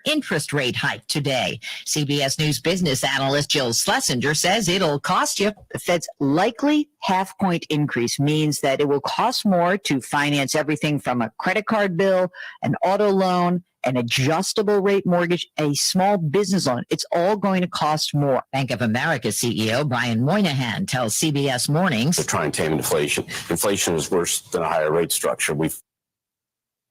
interest rate hike today. CBS News business analyst Jill Schlesinger says it'll cost you. The Fed's likely half-point increase means that it will cost more to finance everything from a credit card bill, an auto loan, an adjustable rate mortgage, a small business loan. It's all going to cost more. Bank of America CEO Brian Moynihan tells CBS Mornings, to try and tame inflation. Inflation is worse than a higher rate structure.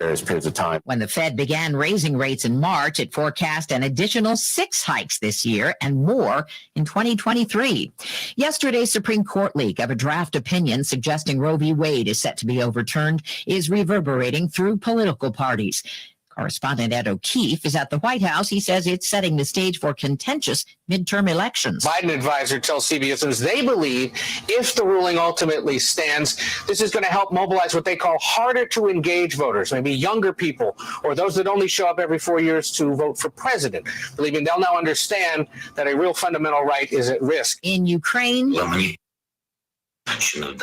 Various periods of time. When the Fed began raising rates in March, it forecast an additional 6 hikes this year and more in 2023. Yesterday's Supreme Court leak of a draft opinion suggesting Roe v. Wade is set to be overturned is reverberating through political parties. Correspondent Ed O'Keefe is at the White House. He says it's setting the stage for contentious midterm elections. Biden advisor tells CBS News they believe if the ruling ultimately stands, this is going to help mobilize what they call harder to engage voters, maybe younger people or those that only show up every 4 years to vote for president, believing they'll now understand that a real fundamental right is at risk. In Ukraine,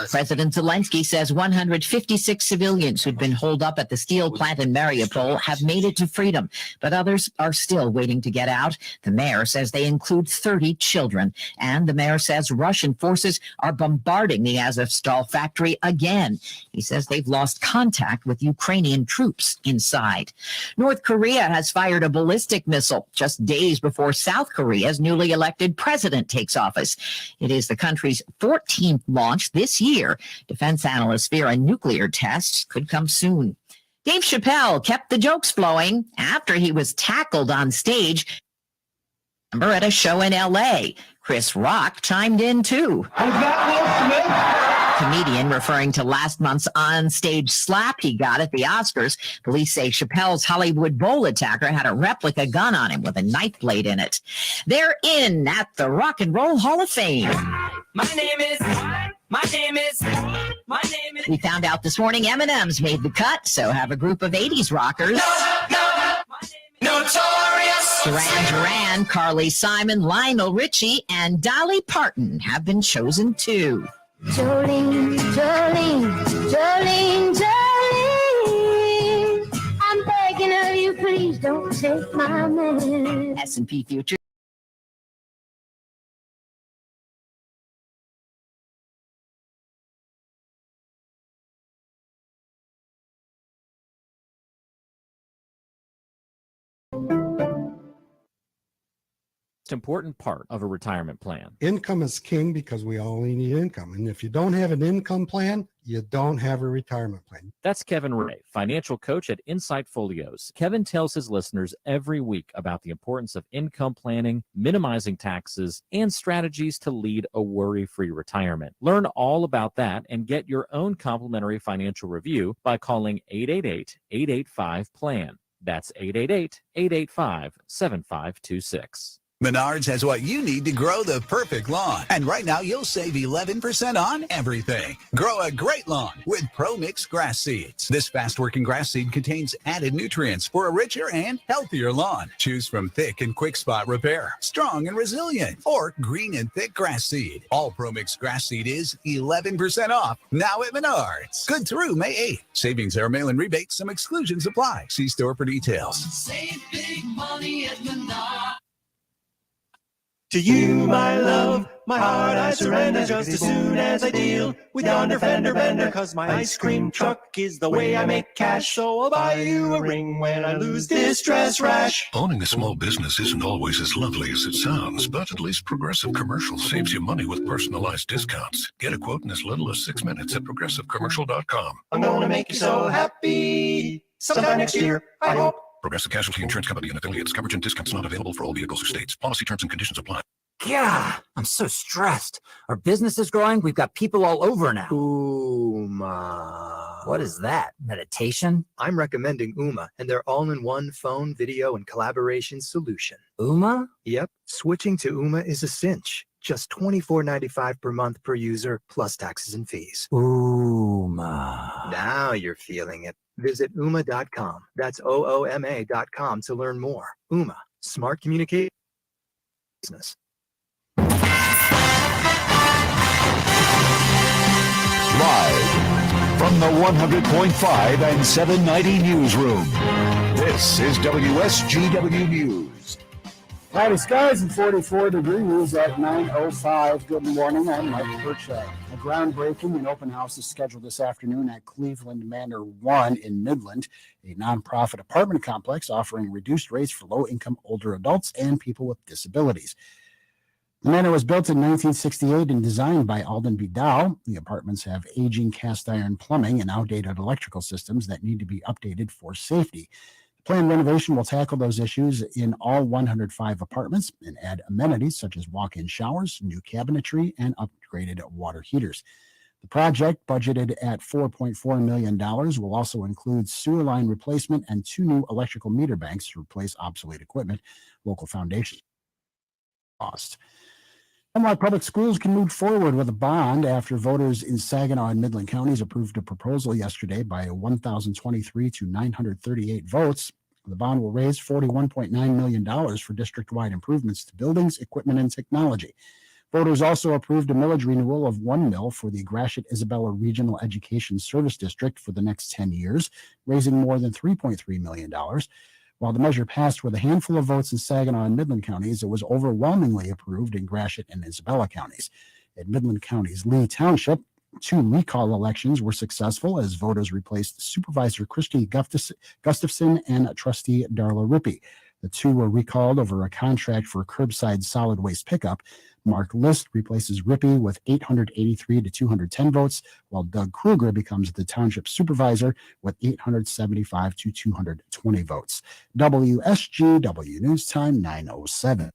President Zelensky says 156 civilians who'd been holed up at the steel plant in Mariupol have made it to freedom, but others are still waiting to get out. The mayor says they include 30 children, and the mayor says Russian forces are bombarding the Azovstal factory again. He says they've lost contact with Ukrainian troops inside. North Korea has fired a ballistic missile just days before South Korea's newly elected president takes office. It is the country's 14th launch this year. Defense analysts fear a nuclear test could come soon. Dave Chappelle kept the jokes flowing after he was tackled on stage at a show in L.A. Chris Rock chimed in too. Was that Will Smith? Comedian referring to last month's on-stage slap he got at the Oscars. Police say Chappelle's Hollywood Bowl attacker had a replica gun on him with a knife blade in it. They're in at the Rock and Roll Hall of Fame. My name is... We found out this morning Eminem's made the cut, so have a group of 80s rockers. Notorious. Duran Duran, Carly Simon, Lionel Richie, and Dolly Parton have been chosen too. Jolene, Jolene, Jolene, Jolene, I'm begging of you, please don't take my man. S&P Futures. Important part of a retirement plan. Income is king because we only need income. And if you don't have an income plan, you don't have a retirement plan. That's Kevin Ray, financial coach at Insight Folios. Kevin tells his listeners every week about the importance of income planning, minimizing taxes, and strategies to lead a worry-free retirement. Learn all about that and get your own complimentary financial review by calling 888-885-PLAN. That's 888-885-7526. Menards has what you need to grow the perfect lawn. And right now, you'll save 11% on everything. Grow a great lawn with Pro Mix grass seeds. This fast-working grass seed contains added nutrients for a richer and healthier lawn. Choose from thick and quick spot repair, strong and resilient, or green and thick grass seed. All Pro Mix grass seed is 11% off now at Menards. Good through May 8th. Savings are mail-in rebates. Some exclusions apply. See store for details. Save big money at Menards. To you, my love, my heart I surrender just as soon as I deal with yonder fender bender. Cause my ice cream truck is the way I make cash. So I'll buy you a ring when I lose this dress rash. Owning a small business isn't always as lovely as it sounds, but at least Progressive Commercial saves you money with personalized discounts. Get a quote in as little as 6 minutes at progressivecommercial.com. I'm gonna make you so happy sometime next year, I hope. Progressive Casualty Insurance Company and affiliates. Coverage and discounts not available for all vehicles or states. Policy terms and conditions apply. God, I'm so stressed. Our business is growing. We've got people all over now. Uma. What is that? Meditation? I'm recommending Uma and their all-in-one phone, video, and collaboration solution. Uma? Yep. Switching to Uma is a cinch. Just $24.95 per month per user, plus taxes and fees. Uma. Now you're feeling it. Visit Uma.com. That's OOMA.com to learn more. Uma. Smart communication business. Live from the 100.5 and 790 newsroom, This is WSGW News. Cloudy skies and 44 degrees at 9:05. Good morning. I'm Mike Percha. A groundbreaking and open house is scheduled this afternoon at Cleveland Manor 1 in Midland, a nonprofit apartment complex offering reduced rates for low-income older adults and people with disabilities. The manor was built in 1968 and designed by Alden B. Dow. The apartments have aging cast iron plumbing and outdated electrical systems that need to be updated for safety. The planned renovation will tackle those issues in all 105 apartments and add amenities such as walk-in showers, new cabinetry, and upgraded water heaters. The project, budgeted at $4.4 million, will also include sewer line replacement and 2 new electrical meter banks to replace obsolete equipment. Local foundation cost. Hemlock Public Schools can move forward with a bond after voters in Saginaw and Midland counties approved a proposal yesterday by 1,023 to 938 votes. The bond will raise $41.9 million for district-wide improvements to buildings, equipment, and technology. Voters also approved a millage renewal of 1 mil for the Gratiot-Isabella Regional Education Service District for the next 10 years, raising more than $3.3 million. While the measure passed with a handful of votes in Saginaw and Midland counties, it was overwhelmingly approved in Gratiot and Isabella counties. In Midland County's Lee Township, 2 recall elections were successful as voters replaced Supervisor Christy Gustafson and Trustee Darla Rippey. The 2 were recalled over a contract for curbside solid waste pickup. Mark List replaces Rippey with 883 to 210 votes, while Doug Kruger becomes the township supervisor with 875 to 220 votes. WSGW News Time 9:07.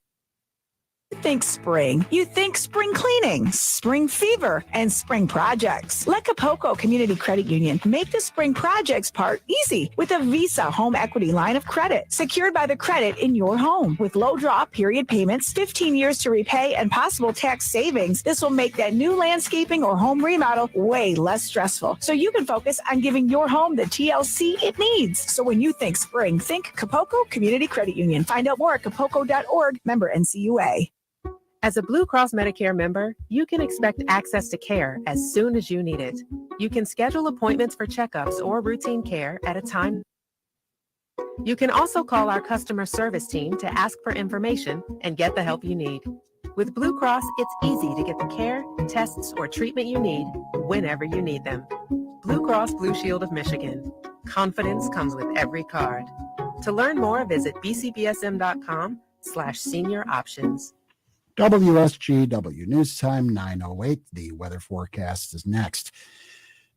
You think spring, you think spring cleaning, spring fever, and spring projects. Let Capoco Community Credit Union make the spring projects part easy with a Visa home equity line of credit secured by the credit in your home. With low draw period payments, 15 years to repay, and possible tax savings, this will make that new landscaping or home remodel way less stressful. So you can focus on giving your home the TLC it needs. So when you think spring, think Capoco Community Credit Union. Find out more at capoco.org, member NCUA. As a Blue Cross Medicare member, you can expect access to care as soon as you need it. You can schedule appointments for checkups or routine care at a time. You can also call our customer service team to ask for information and get the help you need. With Blue Cross, it's easy to get the care, tests, or treatment you need whenever you need them. Blue Cross Blue Shield of Michigan. Confidence comes with every card. To learn more, visit bcbsm.com/senior options. WSGW News Time 9:08. The weather forecast is next.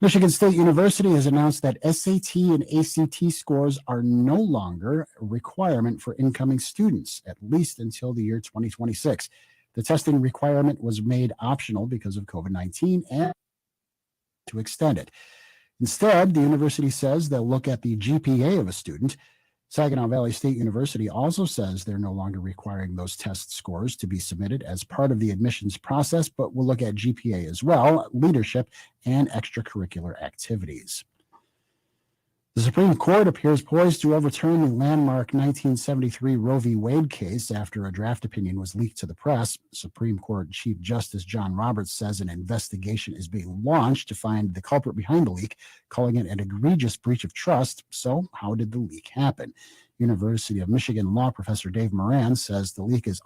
Michigan State University has announced that SAT and ACT scores are no longer a requirement for incoming students, at least until the year 2026. The testing requirement was made optional because of COVID-19 and to extend it. Instead, the university says they'll look at the GPA of a student. Saginaw Valley State University also says they're no longer requiring those test scores to be submitted as part of the admissions process, but will look at GPA as well, leadership, and extracurricular activities. The Supreme Court appears poised to overturn the landmark 1973 Roe v. Wade case after a draft opinion was leaked to the press. Supreme Court Chief Justice John Roberts says an investigation is being launched to find the culprit behind the leak, calling it an egregious breach of trust. So, how did the leak happen? University of Michigan law professor Dave Moran says the leak is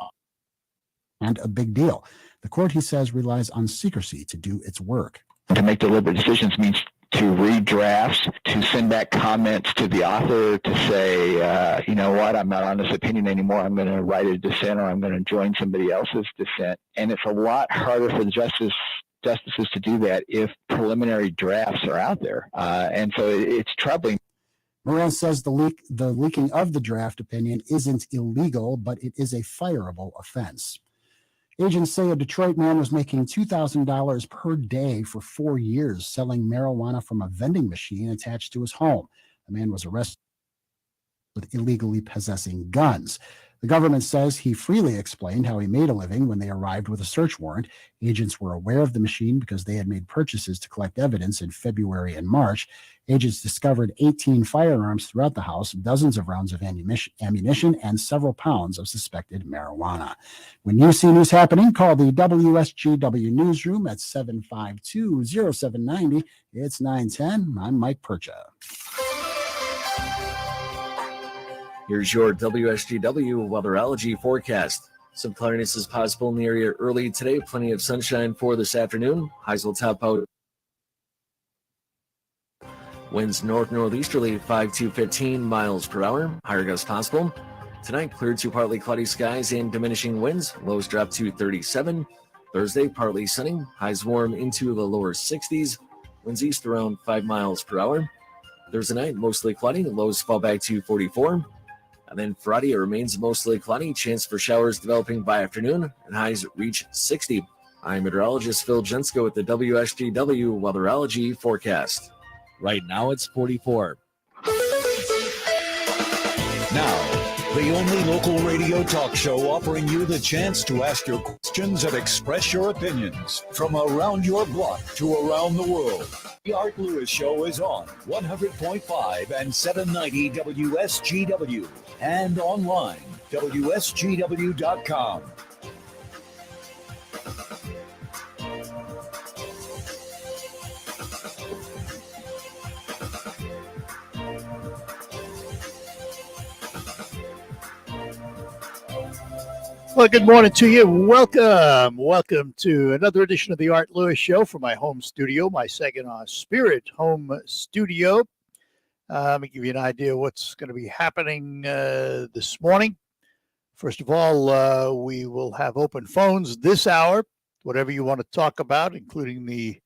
and a big deal. The court, he says, relies on secrecy to do its work. To make deliberate decisions means to read drafts, to send back comments to the author, to say, you know what, I'm not on this opinion anymore. I'm going to write a dissent, or I'm going to join somebody else's dissent. And it's a lot harder for the justices to do that if preliminary drafts are out there. And so it's troubling. Moran says the leaking of the draft opinion isn't illegal, but it is a fireable offense. Agents say a Detroit man was making $2,000 per day for 4 years selling marijuana from a vending machine attached to his home. The man was arrested with illegally possessing guns. The government says he freely explained how he made a living when they arrived with a search warrant. Agents were aware of the machine because they had made purchases to collect evidence in February and March. Agents discovered 18 firearms throughout the house, dozens of rounds of ammunition, and several pounds of suspected marijuana. When you see news happening, call the WSGW newsroom at 752-0790. It's 910. I'm Mike Percha. Here's your WSGW Weatherology forecast. Some cloudiness is possible in the area early today. Plenty of sunshine for this afternoon. Highs will top out. Winds north-northeasterly 5 to 15 miles per hour. Higher gusts possible. Tonight, clear to partly cloudy skies and diminishing winds. Lows drop to 37. Thursday, partly sunny. Highs warm into the lower 60s. Winds east around 5 miles per hour. Thursday night, mostly cloudy. Lows fall back to 44. And then Friday, it remains mostly cloudy. Chance for showers developing by afternoon. And highs reach 60. I'm meteorologist Phil Jensko with the WSGW Weatherology forecast. Right now it's 44. Now, the only local radio talk show offering you the chance to ask your questions and express your opinions from around your block to around the world. The Art Lewis Show is on 100.5 and 790 WSGW and online, WSGW.com. Well, good morning to you. Welcome to another edition of the Art Lewis Show from my home studio, my second Spirit home studio. Let me give you an idea of what's going to be happening this morning. First of all, we will have open phones this hour, whatever you want to talk about, including the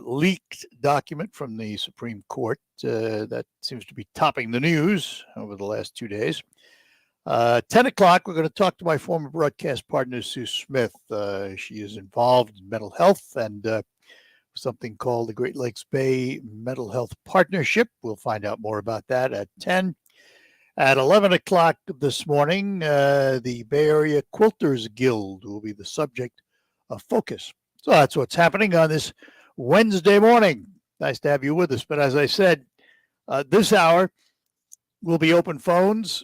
leaked document from the Supreme Court that seems to be topping the news over the last 2 days. 10 o'clock, we're going to talk to my former broadcast partner, Sue Smith. She is involved in mental health and something called the Great Lakes Bay Mental Health Partnership. We'll find out more about that at 10. At 11 o'clock this morning, the Bay Area Quilters Guild will be the subject of focus. So that's what's happening on this Wednesday morning. Nice to have you with us. But as I said, this hour will be open phones.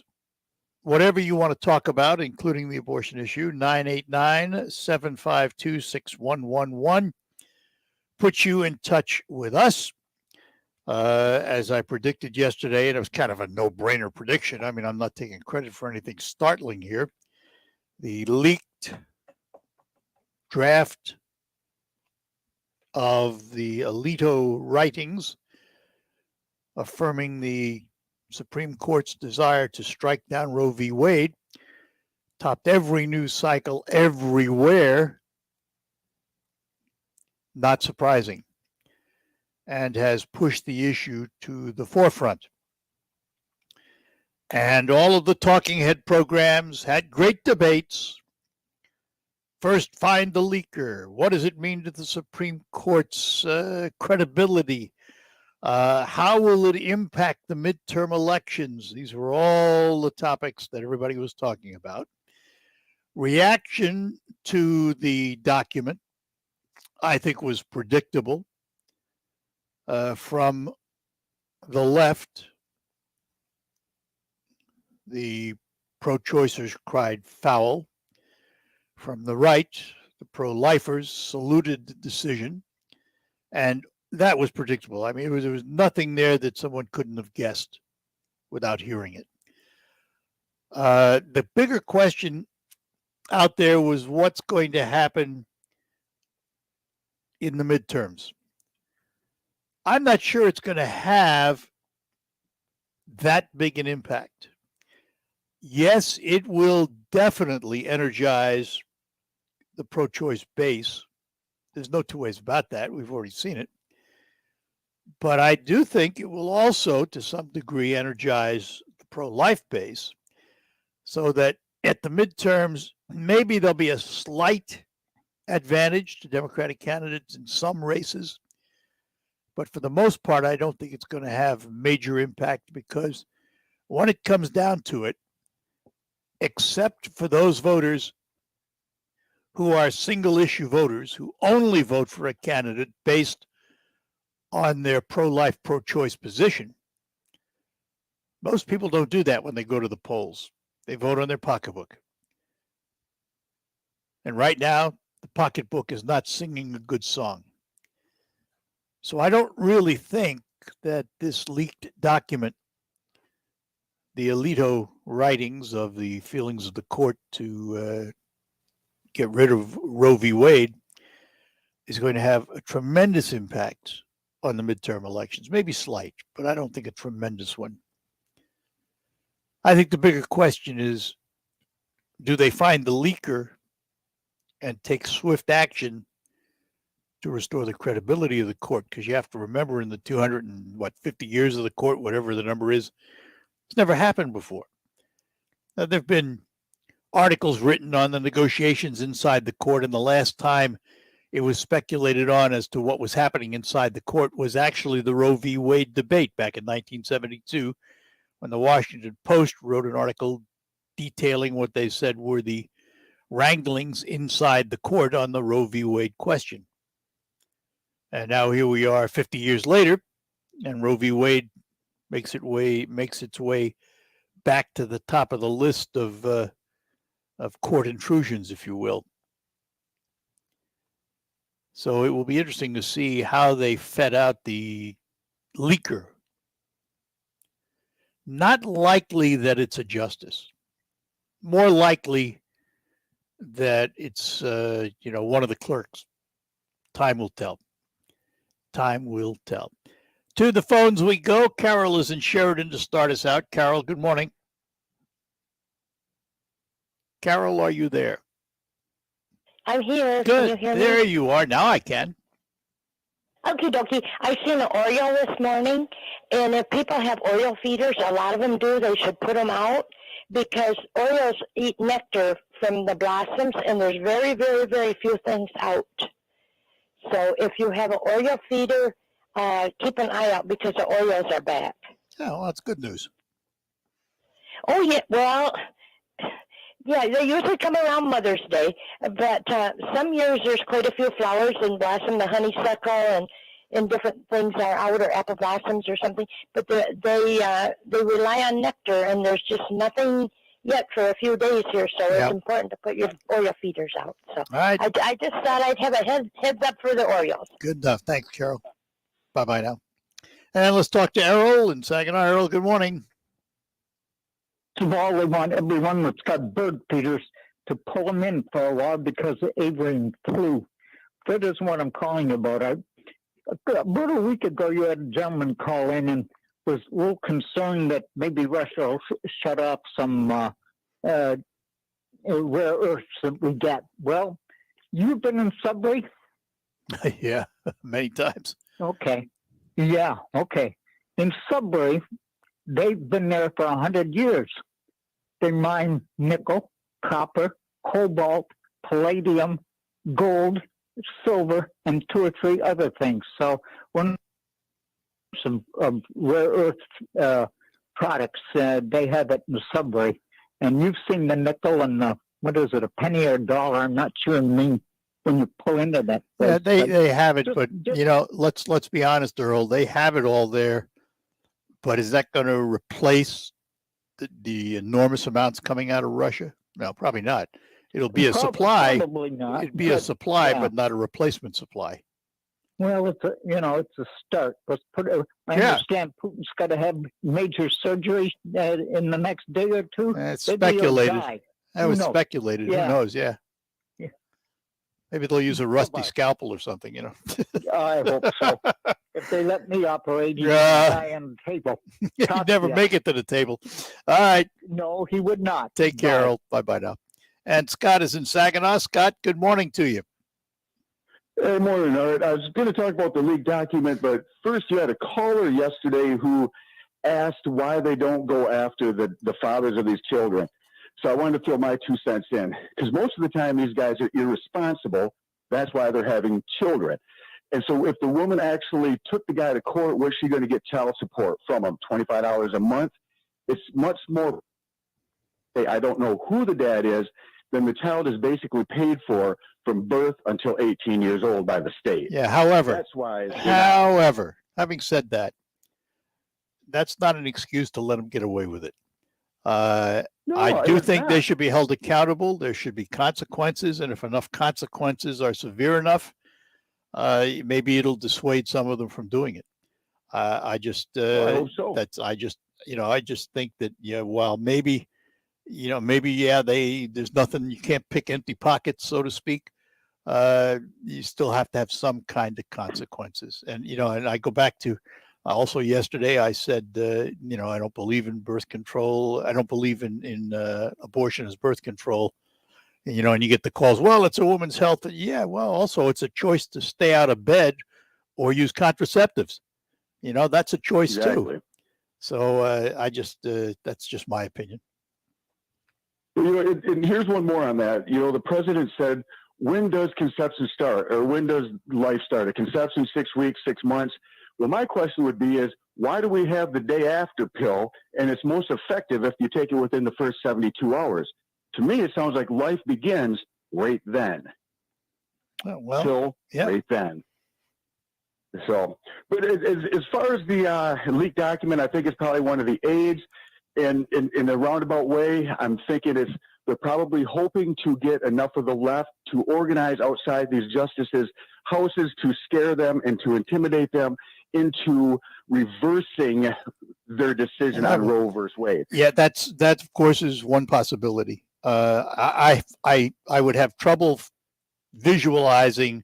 Whatever you want to talk about, including the abortion issue, 989-752-6111. Put you in touch with us. As I predicted yesterday, and it was kind of a no-brainer prediction. I mean, I'm not taking credit for anything startling here. The leaked draft of the Alito writings affirming the Supreme Court's desire to strike down Roe v. Wade topped every news cycle everywhere, not surprising, and has pushed the issue to the forefront. And all of the talking head programs had great debates. First, find the leaker. What does it mean to the Supreme Court's credibility? How will it impact the midterm elections? These were all the topics that everybody was talking about. Reaction to the document, I think, was predictable from the left. The pro-choicers cried foul. From the right, the pro-lifers saluted the decision. And that was predictable. I mean, there was nothing there that someone couldn't have guessed without hearing it. The bigger question out there was what's going to happen in the midterms. I'm not sure it's going to have that big an impact. Yes, it will definitely energize the pro-choice base. There's no two ways about that. We've already seen it. But I do think it will also, to some degree, energize the pro-life base so that at the midterms, maybe there'll be a slight advantage to Democratic candidates in some races. But for the most part, I don't think it's going to have major impact because when it comes down to it, except for those voters who are single-issue voters who only vote for a candidate based on their pro-life, pro-choice position. Most people don't do that when they go to the polls. They vote on their pocketbook. And right now, the pocketbook is not singing a good song. So I don't really think that this leaked document, the Alito writings of the feelings of the court to get rid of Roe v. Wade is going to have a tremendous impact on the midterm elections. Maybe slight, but I don't think a tremendous one. I think the bigger question is, do they find the leaker and take swift action to restore the credibility of the court? Because you have to remember, in the 250 years of the court, whatever the number is, it's never happened before. Now, there have been articles written on the negotiations inside the court, and the last time it was speculated on as to what was happening inside the court was actually the Roe v. Wade debate back in 1972, when the Washington Post wrote an article detailing what they said were the wranglings inside the court on the Roe v. Wade question. And now here we are 50 years later, and Roe v. Wade makes its way back to the top of the list of court intrusions, if you will. So it will be interesting to see how they fed out the leaker. Not likely that it's a justice. More likely that it's one of the clerks. Time will tell. Time will tell. To the phones we go. Carol is in Sheridan to start us out. Carol, good morning. Carol, are you there? I'm here. Good. Can you hear me? There you are. Now I can. Okie dokie. I seen an Oriole this morning, and if people have Oriole feeders, a lot of them do, they should put them out, because Orioles eat nectar from the blossoms, and there's very, very, very few things out. So if you have an Oriole feeder, keep an eye out, because the Orioles are back. Oh, well, that's good news. Oh, yeah. Well, yeah, they usually come around Mother's Day, but some years there's quite a few flowers in blossom, the honeysuckle and different things are out, or apple blossoms or something. But they rely on nectar, and there's just nothing yet for a few days here, so it's important to put your Oriole feeders out. So all right. I just thought I'd have a heads up for the Orioles. Good enough. Thanks, Carol. Bye-bye now. And let's talk to Errol in Saginaw. Errol, good morning. First of all, they want everyone that's got bird feeders to pull them in for a while because of avian flu. That is what I'm calling about. About a week ago, you had a gentleman call in and was a little concerned that maybe Russia will shut off some rare earths that we get. Well, you've been in Sudbury? Yeah, many times. Okay. Yeah, okay. In Sudbury, they've been there for 100 years. They mine nickel, copper, cobalt, palladium, gold, silver, and 2 or 3 other things. So when some rare earth products, they have it in Sudbury. And you've seen the nickel and the, what is it, a penny or a dollar? I'm not sure. I mean, when you pull into that place. Yeah, they have it, but let's be honest, Earl. They have it all there, but is that going to replace the enormous amounts coming out of Russia? No, probably not. It'll be a supply. Probably not. It'd be a supply, yeah. but not a replacement supply. Well, it's a start. Let's put it. I understand Putin's got to have major surgery in the next day or two. It's Maybe he'll speculated. die. That Who was knows? speculated. Yeah. Who knows? Yeah. Yeah. Maybe they'll use a rusty scalpel or something. I hope so. If they let me operate, he'd Yeah. die on the table. He'd never make it to the table. All right. No, he would not. Take care, Earl. Bye-bye now. And Scott is in Saginaw. Scott, good morning to you. Hey, morning, Art. I was going to talk about the leaked document, but first you had a caller yesterday who asked why they don't go after the fathers of these children. So I wanted to throw my 2 cents in, because most of the time these guys are irresponsible. That's why they're having children. And so if the woman actually took the guy to court, where's she going to get child support from him? $25 a month? It's much more, I don't know who the dad is, then the child is basically paid for from birth until 18 years old by the state. Yeah, however, that's why. Having said that, that's not an excuse to let them get away with it. I do think they should be held accountable. There should be consequences, and if enough consequences are severe enough, maybe it'll dissuade some of them from doing it. I hope so. I just think that, while maybe, there's nothing, you can't pick empty pockets, so to speak. You still have to have some kind of consequences. And, and I go back to also yesterday, I said, I don't believe in birth control. I don't believe in abortion as birth control. And, and you get the calls, well, it's a woman's health. Yeah, well, also it's a choice to stay out of bed or use contraceptives. That's a choice too. So I just, that's just my opinion. And here's one more on that. The president said, when does conception start, or when does life start? A conception, 6 weeks, 6 months. Well, my question would be is, why do we have the day after pill? And it's most effective if you take it within the first 72 hours. To me, it sounds like life begins right then. Right then. So, but as far as the leaked document, I think it's probably one of the aides. And in a roundabout way, I'm thinking they're probably hoping to get enough of the left to organize outside these justices' houses to scare them and to intimidate them into reversing their decision on Roe versus Wade. Yeah, that of course is one possibility. I would have trouble visualizing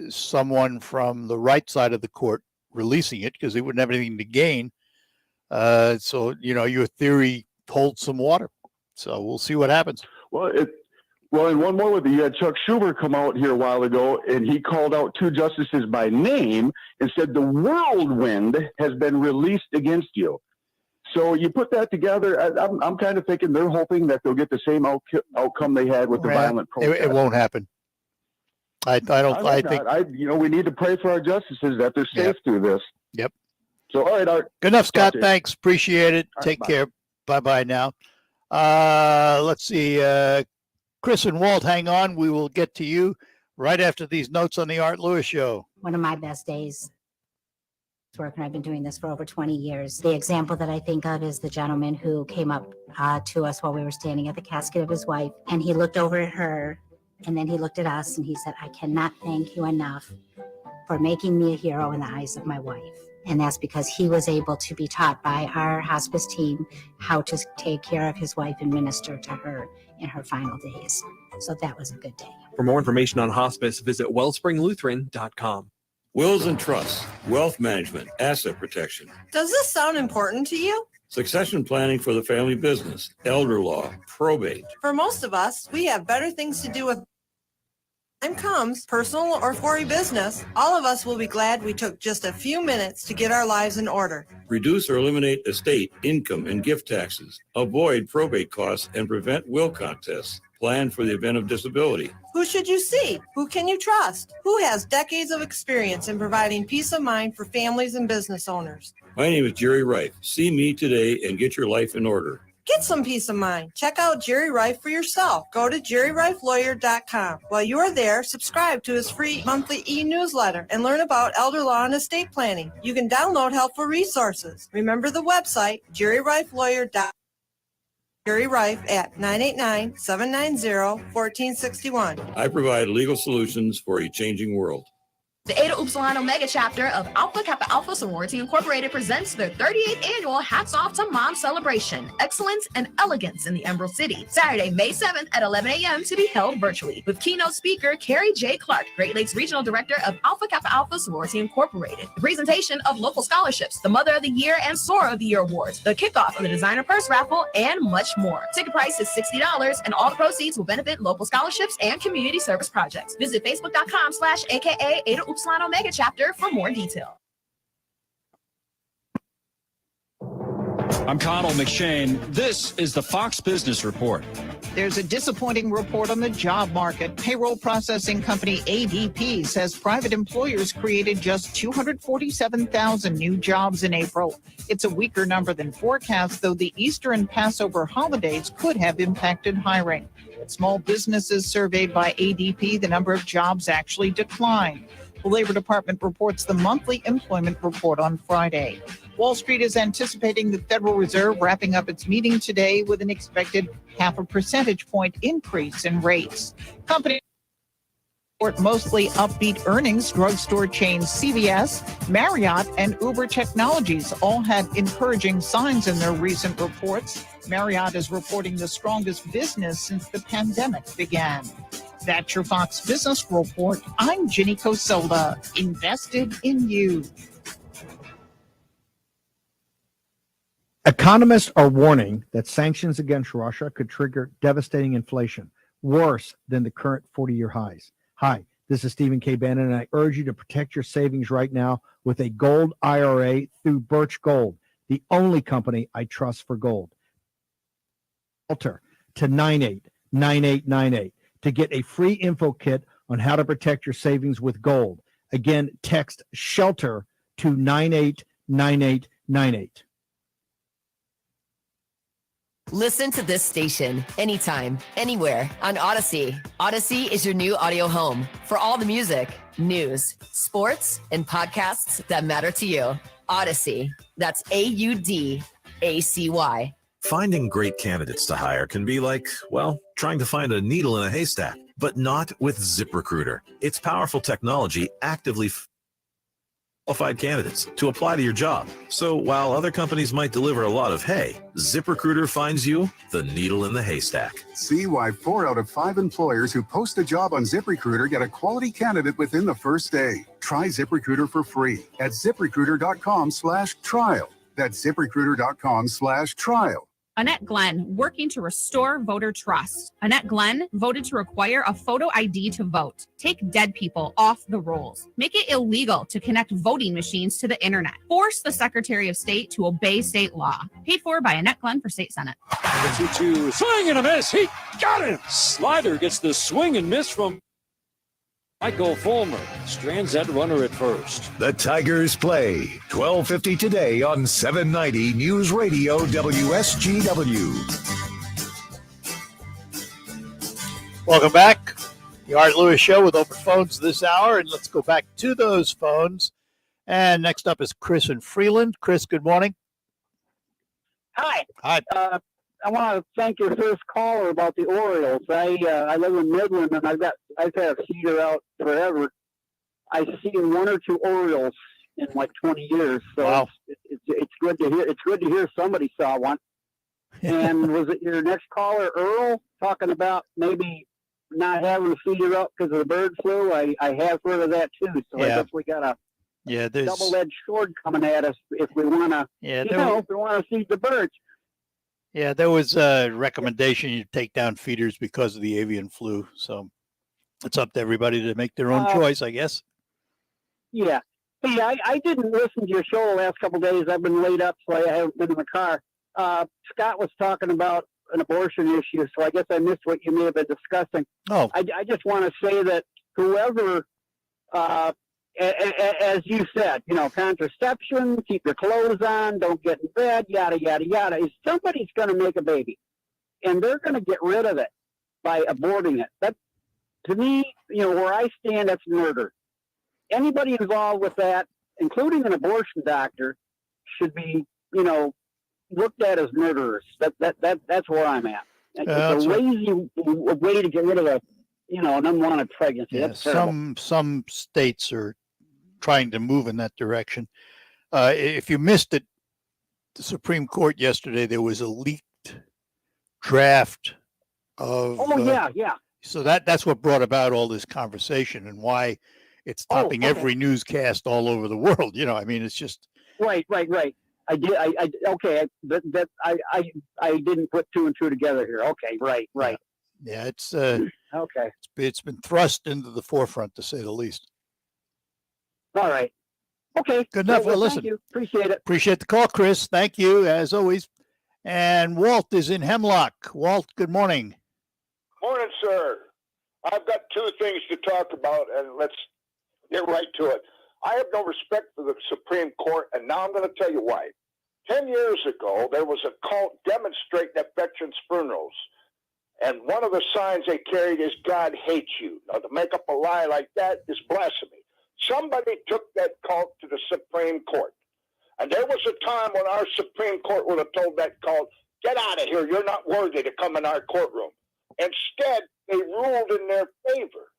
someone from the right side of the court releasing it, because they wouldn't have anything to gain. So your theory holds some water. So we'll see what happens. Well, and one more with you had Chuck Schumer come out here a while ago, and he called out 2 justices by name and said the whirlwind has been released against you. So you put that together. I'm kind of thinking they're hoping that they'll get the same outcome they had with the violent protest. It won't happen. I think we need to pray for our justices that they're safe through this. Yep. So, all right, Art. Good enough, Scott. Thanks. Appreciate it. Take care. Bye-bye now. Let's see. Chris and Walt, hang on. We will get to you right after these notes on the Art Lewis Show. One of my best days working. I've been doing this for over 20 years. The example that I think of is the gentleman who came up to us while we were standing at the casket of his wife, and he looked over at her, and then he looked at us, and he said, "I cannot thank you enough for making me a hero in the eyes of my wife." And that's because he was able to be taught by our hospice team how to take care of his wife and minister to her in her final days. So that was a good day. For more information on hospice, visit wellspringlutheran.com. Wills and trusts, wealth management, asset protection, Does this sound important to you? succession planning for the family business, elder law, probate. For most of us, we have better things to do with time comes, personal or for a business. All of us will be glad we took just a few minutes to get our lives in order. Reduce or eliminate estate, income, and gift taxes. Avoid probate costs and prevent will contests. Plan for the event of disability. Who should you see? Who can you trust? Who has decades of experience in providing peace of mind for families and business owners? My name is Jerry Reif. See me today and get your life in order. Get some peace of mind. Check out Jerry Reif for yourself. Go to jerryreiflawyer.com. While you are there, subscribe to his free monthly e-newsletter and learn about elder law and estate planning. You can download helpful resources. Remember the website, jerryreiflawyer.com. Jerry Reif at 989-790-1461. I provide legal solutions for a changing world. The Eta Upsilon Omega chapter of Alpha Kappa Alpha Sorority Incorporated presents their 38th annual Hats Off to Mom celebration, excellence and elegance in the Emerald City. Saturday, May 7th at 11 a.m. to be held virtually with keynote speaker Carrie J. Clark, Great Lakes Regional Director of Alpha Kappa Alpha Sorority Incorporated. The presentation of local scholarships, the Mother of the Year and Soarer of the Year awards, the kickoff of the designer purse raffle, and much more. Ticket price is $60 and all the proceeds will benefit local scholarships and community service projects. Visit facebook.com/AKA Eta Upsilon Omega chapter for more detail. I'm Connell McShane. This is the Fox Business Report. There's a disappointing report on the job market. Payroll processing company ADP says private employers created just 247,000 new jobs in April. It's a weaker number than forecast, though the Easter and Passover holidays could have impacted hiring. Small businesses surveyed by ADP, the number of jobs actually declined. The Labor Department reports the monthly employment report on Friday. Wall Street is anticipating the Federal Reserve wrapping up its meeting today with an expected 0.5 percentage point increase in rates. Companies Mostly upbeat earnings, drugstore chains CVS, Marriott, and Uber Technologies all had encouraging signs in their recent reports. Marriott is reporting the strongest business since the pandemic began. That's your Fox Business Report. I'm Ginny Cosola, invested in you. Economists are warning that sanctions against Russia could trigger devastating inflation, worse than the current 40-year highs. Hi, this is Stephen K. Bannon, and I urge you to protect your savings right now with a gold IRA through Birch Gold, the only company I trust for gold. Wuilter to 989898 to get a free info kit on how to protect your savings with gold. Again, text SHELTER to 989898. Listen to this station anytime, anywhere on Odyssey. Odyssey is your new audio home for all the music, news, sports, and podcasts that matter to you. Odyssey. That's AUDACY. Finding great candidates to hire can be like, well, trying to find a needle in a haystack, but not with ZipRecruiter. Its powerful technology actively qualified candidates to apply to your job. So while other companies might deliver a lot of hay, ZipRecruiter finds you the needle in the haystack. See why 4 out of 5 employers who post a job on ZipRecruiter get a quality candidate within the first day. Try ZipRecruiter for free at ZipRecruiter.com/trial. That's ZipRecruiter.com/trial. Annette Glenn, working to restore voter trust. Annette Glenn voted to require a photo ID to vote. Take dead people off the rolls. Make it illegal to connect voting machines to the internet. Force the Secretary of State to obey state law. Paid for by Annette Glenn for State Senate. The 2-2 swing and a miss. He got it. Slider gets the swing and miss from Michael Fulmer. Strands that runner at first. The Tigers play 12:50 today on 790 News Radio WSGW. Welcome back. The Art Lewis Show with open phones this hour, and let's go back to those phones. And next up is Chris in Freeland. Chris, good morning. Hi. Hi. I want to thank your first caller about the Orioles. I live in Midland, and I've had a feeder out forever. I've seen 1 or 2 Orioles in like 20 years, so wow. it's good to hear. It's good to hear somebody saw one. And was it your next caller, Earl, talking about maybe not having a feeder up because of the bird flu? I have heard of that too. So I guess we got a double-edged sword coming at us if we want to. If we want to feed the birds. Yeah, there was a recommendation you take down feeders because of the avian flu. So it's up to everybody to make their own choice, I guess. Yeah. Hey, I didn't listen to your show the last couple of days. I've been laid up, so I haven't been in the car. Scott was talking about an abortion issue, so I guess I missed what you may have been discussing. Oh. I just want to say that whoever, as you said, contraception, keep your clothes on, don't get in bed, yada, yada, yada, is somebody's going to make a baby, and they're going to get rid of it by aborting it. That, to me, where I stand, that's murder. Anybody involved with that, including an abortion doctor, should be, looked at as murderers. That's where I'm at. It's a lazy way to get rid of an unwanted pregnancy. Yeah, that's terrible. some states are trying to move in that direction. If you missed it, the Supreme Court yesterday, there was a leaked draft of. Oh yeah. So that's what brought about all this conversation and why it's topping every newscast all over the world. It's just right. I did. Okay. I didn't put 2 and 2 together here. Okay. Right. Yeah, it's okay. It's been thrust into the forefront, to say the least. All right. Okay. Good enough. Well, listen. Thank you. Appreciate it. Appreciate the call, Chris. Thank you, as always. And Walt is in Hemlock. Walt, good morning. Morning, sir. I've got 2 things to talk about, and let's get right to it. I have no respect for the Supreme Court, and now I'm going to tell you why. 10 years ago, there was a cult demonstrating at veterans' funerals, and one of the signs they carried is "God hates you." Now, to make up a lie like that is blasphemy. Somebody took that cult to the Supreme Court, and there was a time when our Supreme Court would have told that cult, "Get out of here, you're not worthy to come in our courtroom." Instead, they ruled in their favor.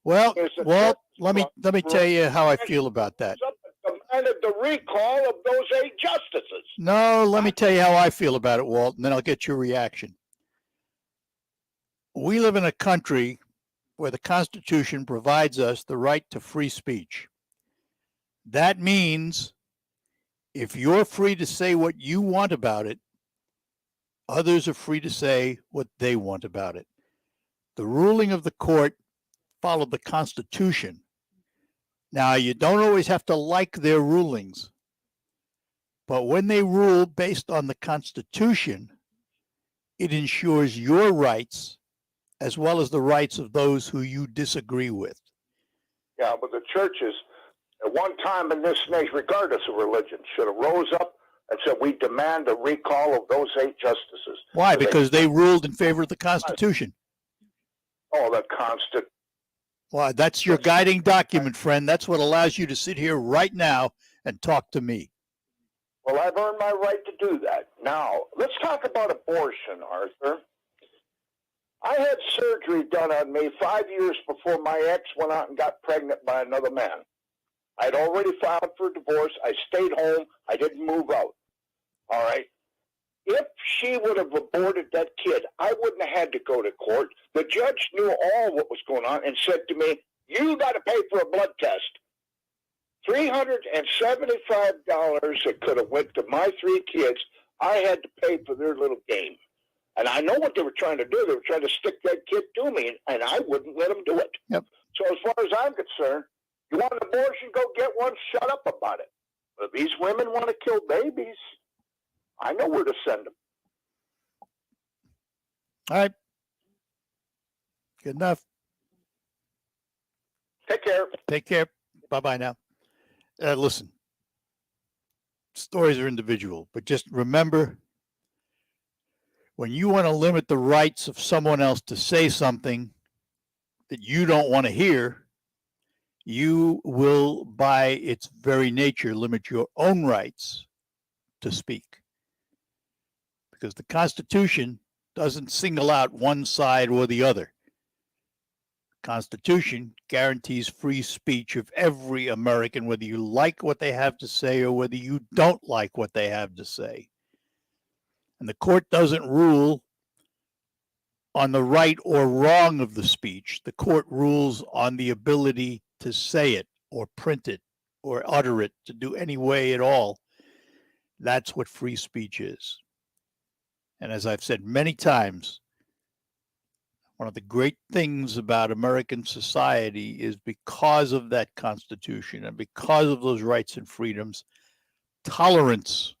Well, is that Walt, Texas let me tell you how I feel about that. demanded the recall of those 8 justices. No, let me tell you how I feel about it, Walt, and then I'll get your reaction. We live in a country where the Constitution provides us the right to free speech. That means if you're free to say what you want about it, others are free to say what they want about it. The ruling of the court followed the Constitution. Now, you don't always have to like their rulings, but when they rule based on the Constitution, it ensures your rights as well as the rights of those who you disagree with. Yeah, but the churches, at one time in this nation, regardless of religion, should have rose up and said, we demand a recall of those 8 justices. Why? Because they ruled in favor of the Constitution. Oh, the Constitution. Why? That's your guiding document, friend. That's what allows you to sit here right now and talk to me. Well, I've earned my right to do that. Now, let's talk about abortion, Arthur. I had surgery done on me 5 years before my ex went out and got pregnant by another man. I'd already filed for divorce. I stayed home. I didn't move out. All right. If she would have aborted that kid, I wouldn't have had to go to court. The judge knew all what was going on and said to me, you got to pay for a blood test. $375 that could have went to my 3 kids, I had to pay for their little game. And I know what they were trying to do. They were trying to stick that kid to me, and I wouldn't let them do it. Yep. So as far as I'm concerned, you want an abortion, go get one, shut up about it. But if these women want to kill babies, I know where to send them. All right. Good enough. Take care. Take care. Bye-bye now. Listen, stories are individual, but just remember, when you want to limit the rights of someone else to say something that you don't want to hear, you will, by its very nature, limit your own rights to speak. Because the Constitution doesn't single out one side or the other. The Constitution guarantees free speech of every American, whether you like what they have to say or whether you don't like what they have to say. And the court doesn't rule on the right or wrong of the speech. The court rules on the ability to say it or print it or utter it, to do any way at all. That's what free speech is. And as I've said many times, one of the great things about American society is because of that Constitution and because of those rights and freedoms, tolerance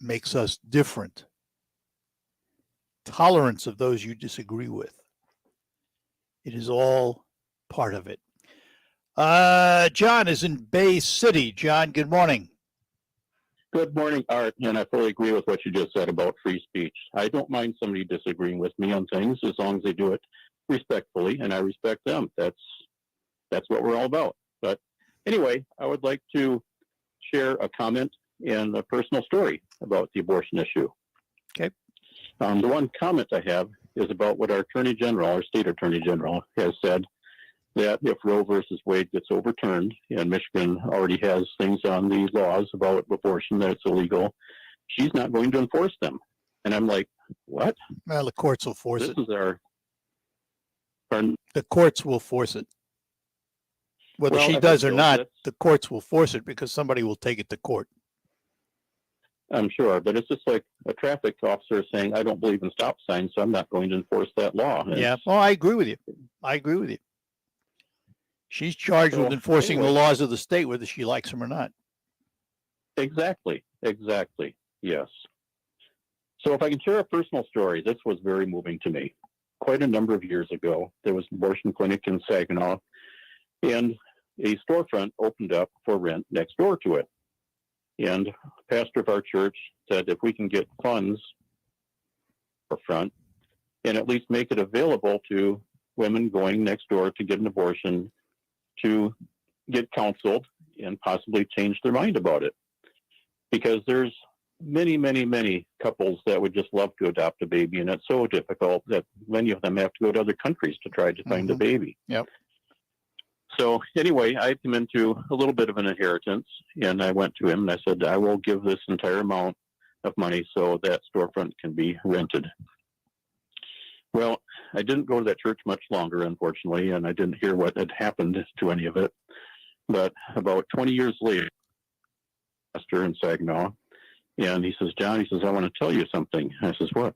makes us different. Tolerance of those you disagree with. It is all part of it. John is in Bay City. John, good morning. Good morning, Art, and I fully agree with what you just said about free speech. I don't mind somebody disagreeing with me on things as long as they do it respectfully, and I respect them. That's what we're all about. But anyway, I would like to share a comment and a personal story about the abortion issue. Okay. The one comment I have is about what our Attorney General, our State Attorney General, has said, that if Roe versus Wade gets overturned, and Michigan already has things on the laws about abortion that it's illegal, she's not going to enforce them. And I'm like, what? Well, the courts will force it. This is our... The courts will force it. Whether Well, she I does hope or so. not, That's- the courts will force it because somebody will take it to court. I'm sure, but it's just like a traffic officer saying, I don't believe in stop signs, so I'm not going to enforce that law. And Yeah. Oh, I agree with you. I agree with you. She's charged with So, enforcing the anyway. laws of the state, whether she likes them or not. Exactly. Yes. So if I can share a personal story, this was very moving to me. Quite a number of years ago, there was an abortion clinic in Saginaw, and a storefront opened up for rent next door to it. And the pastor of our church said, if we can get funds for front and at least make it available to women going next door to get an abortion, to get counseled and possibly change their mind about it. Because there's many couples that would just love to adopt a baby, and it's so difficult that many of them have to go to other countries to try to find a baby. Yep. So anyway, I come into a little bit of an inheritance, and I went to him and I said, I will give this entire amount of money so that storefront can be rented. Well, I didn't go to that church much longer, unfortunately, and I didn't hear what had happened to any of it. But about 20 years later, pastor in Saginaw, and he says, John, he says, I want to tell you something. I says, what?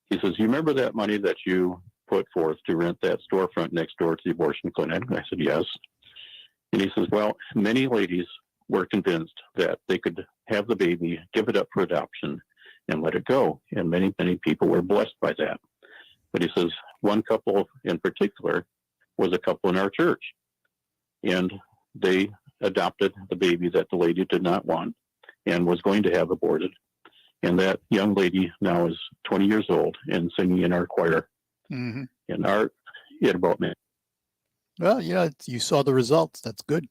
He says, you remember that money that you put forth to rent that storefront next door to the abortion clinic? I said, yes. And he says, well, many ladies were convinced that they could have the baby, give it up for adoption, and let it go. And many people were blessed by that. But he says, one couple in particular was a couple in our church. And they adopted the baby that the lady did not want and was going to have aborted. And that young lady now is 20 years old and singing in our choir. Mm-hmm. And Art, it about me. Well, you saw the results. That's good.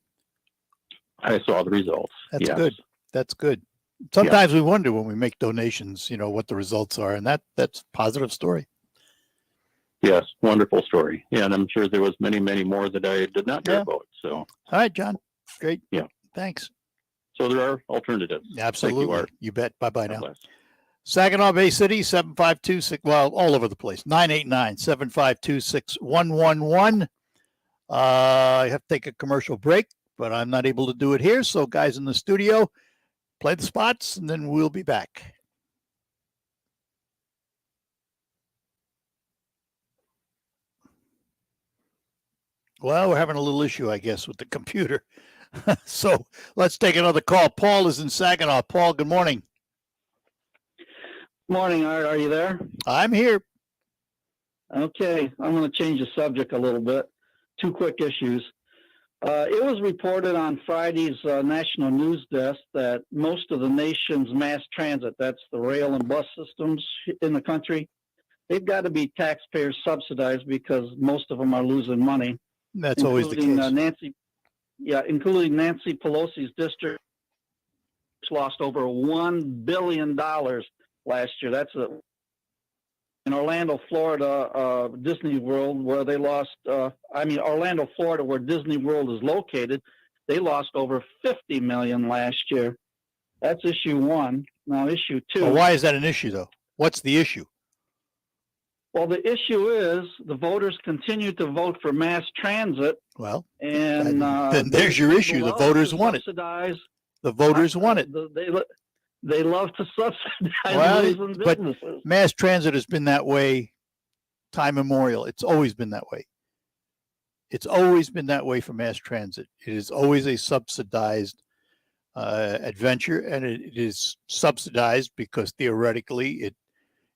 I saw the results. That's yes. good. That's good. Sometimes we wonder when we make donations, what the results are, and that's a positive story. Yes, wonderful story. And I'm sure there was many more that I did not hear about. So, all right, John. Great. Yeah. Thanks. So there are alternatives. Absolutely. Thank you, Art. You bet. Bye-bye now. Bless. Saginaw Bay City, 752-6, well, all over the place, 989-752-6111. I have to take a commercial break, but I'm not able to do it here. So guys in the studio, play the spots, and then we'll be back. Well, we're having a little issue, I guess, with the computer. So let's take another call. Paul is in Saginaw. Paul, good morning. Morning, Art. Are you there? I'm here. Okay. I'm going to change the subject a little bit. Two quick issues. It was reported on Friday's National News Desk that most of the nation's mass transit, that's the rail and bus systems in the country, they've got to be taxpayer subsidized because most of them are losing money. That's always the case. Including Nancy Pelosi's district, which lost over $1 billion last year. That's in Orlando, Florida, Disney World, where they lost, Orlando, Florida, where Disney World is located, they lost over $50 million last year. That's issue one. Now, issue two. Well, why is that an issue, though? What's the issue? Well, the issue is the voters continue to vote for mass transit. Well, and then there's your issue. The voters want it. The voters want it. They love to subsidize well, but businesses. Mass transit has been that way time immemorial. It's always been that way. It's always been that way for mass transit. It is always a subsidized adventure, and it is subsidized because theoretically it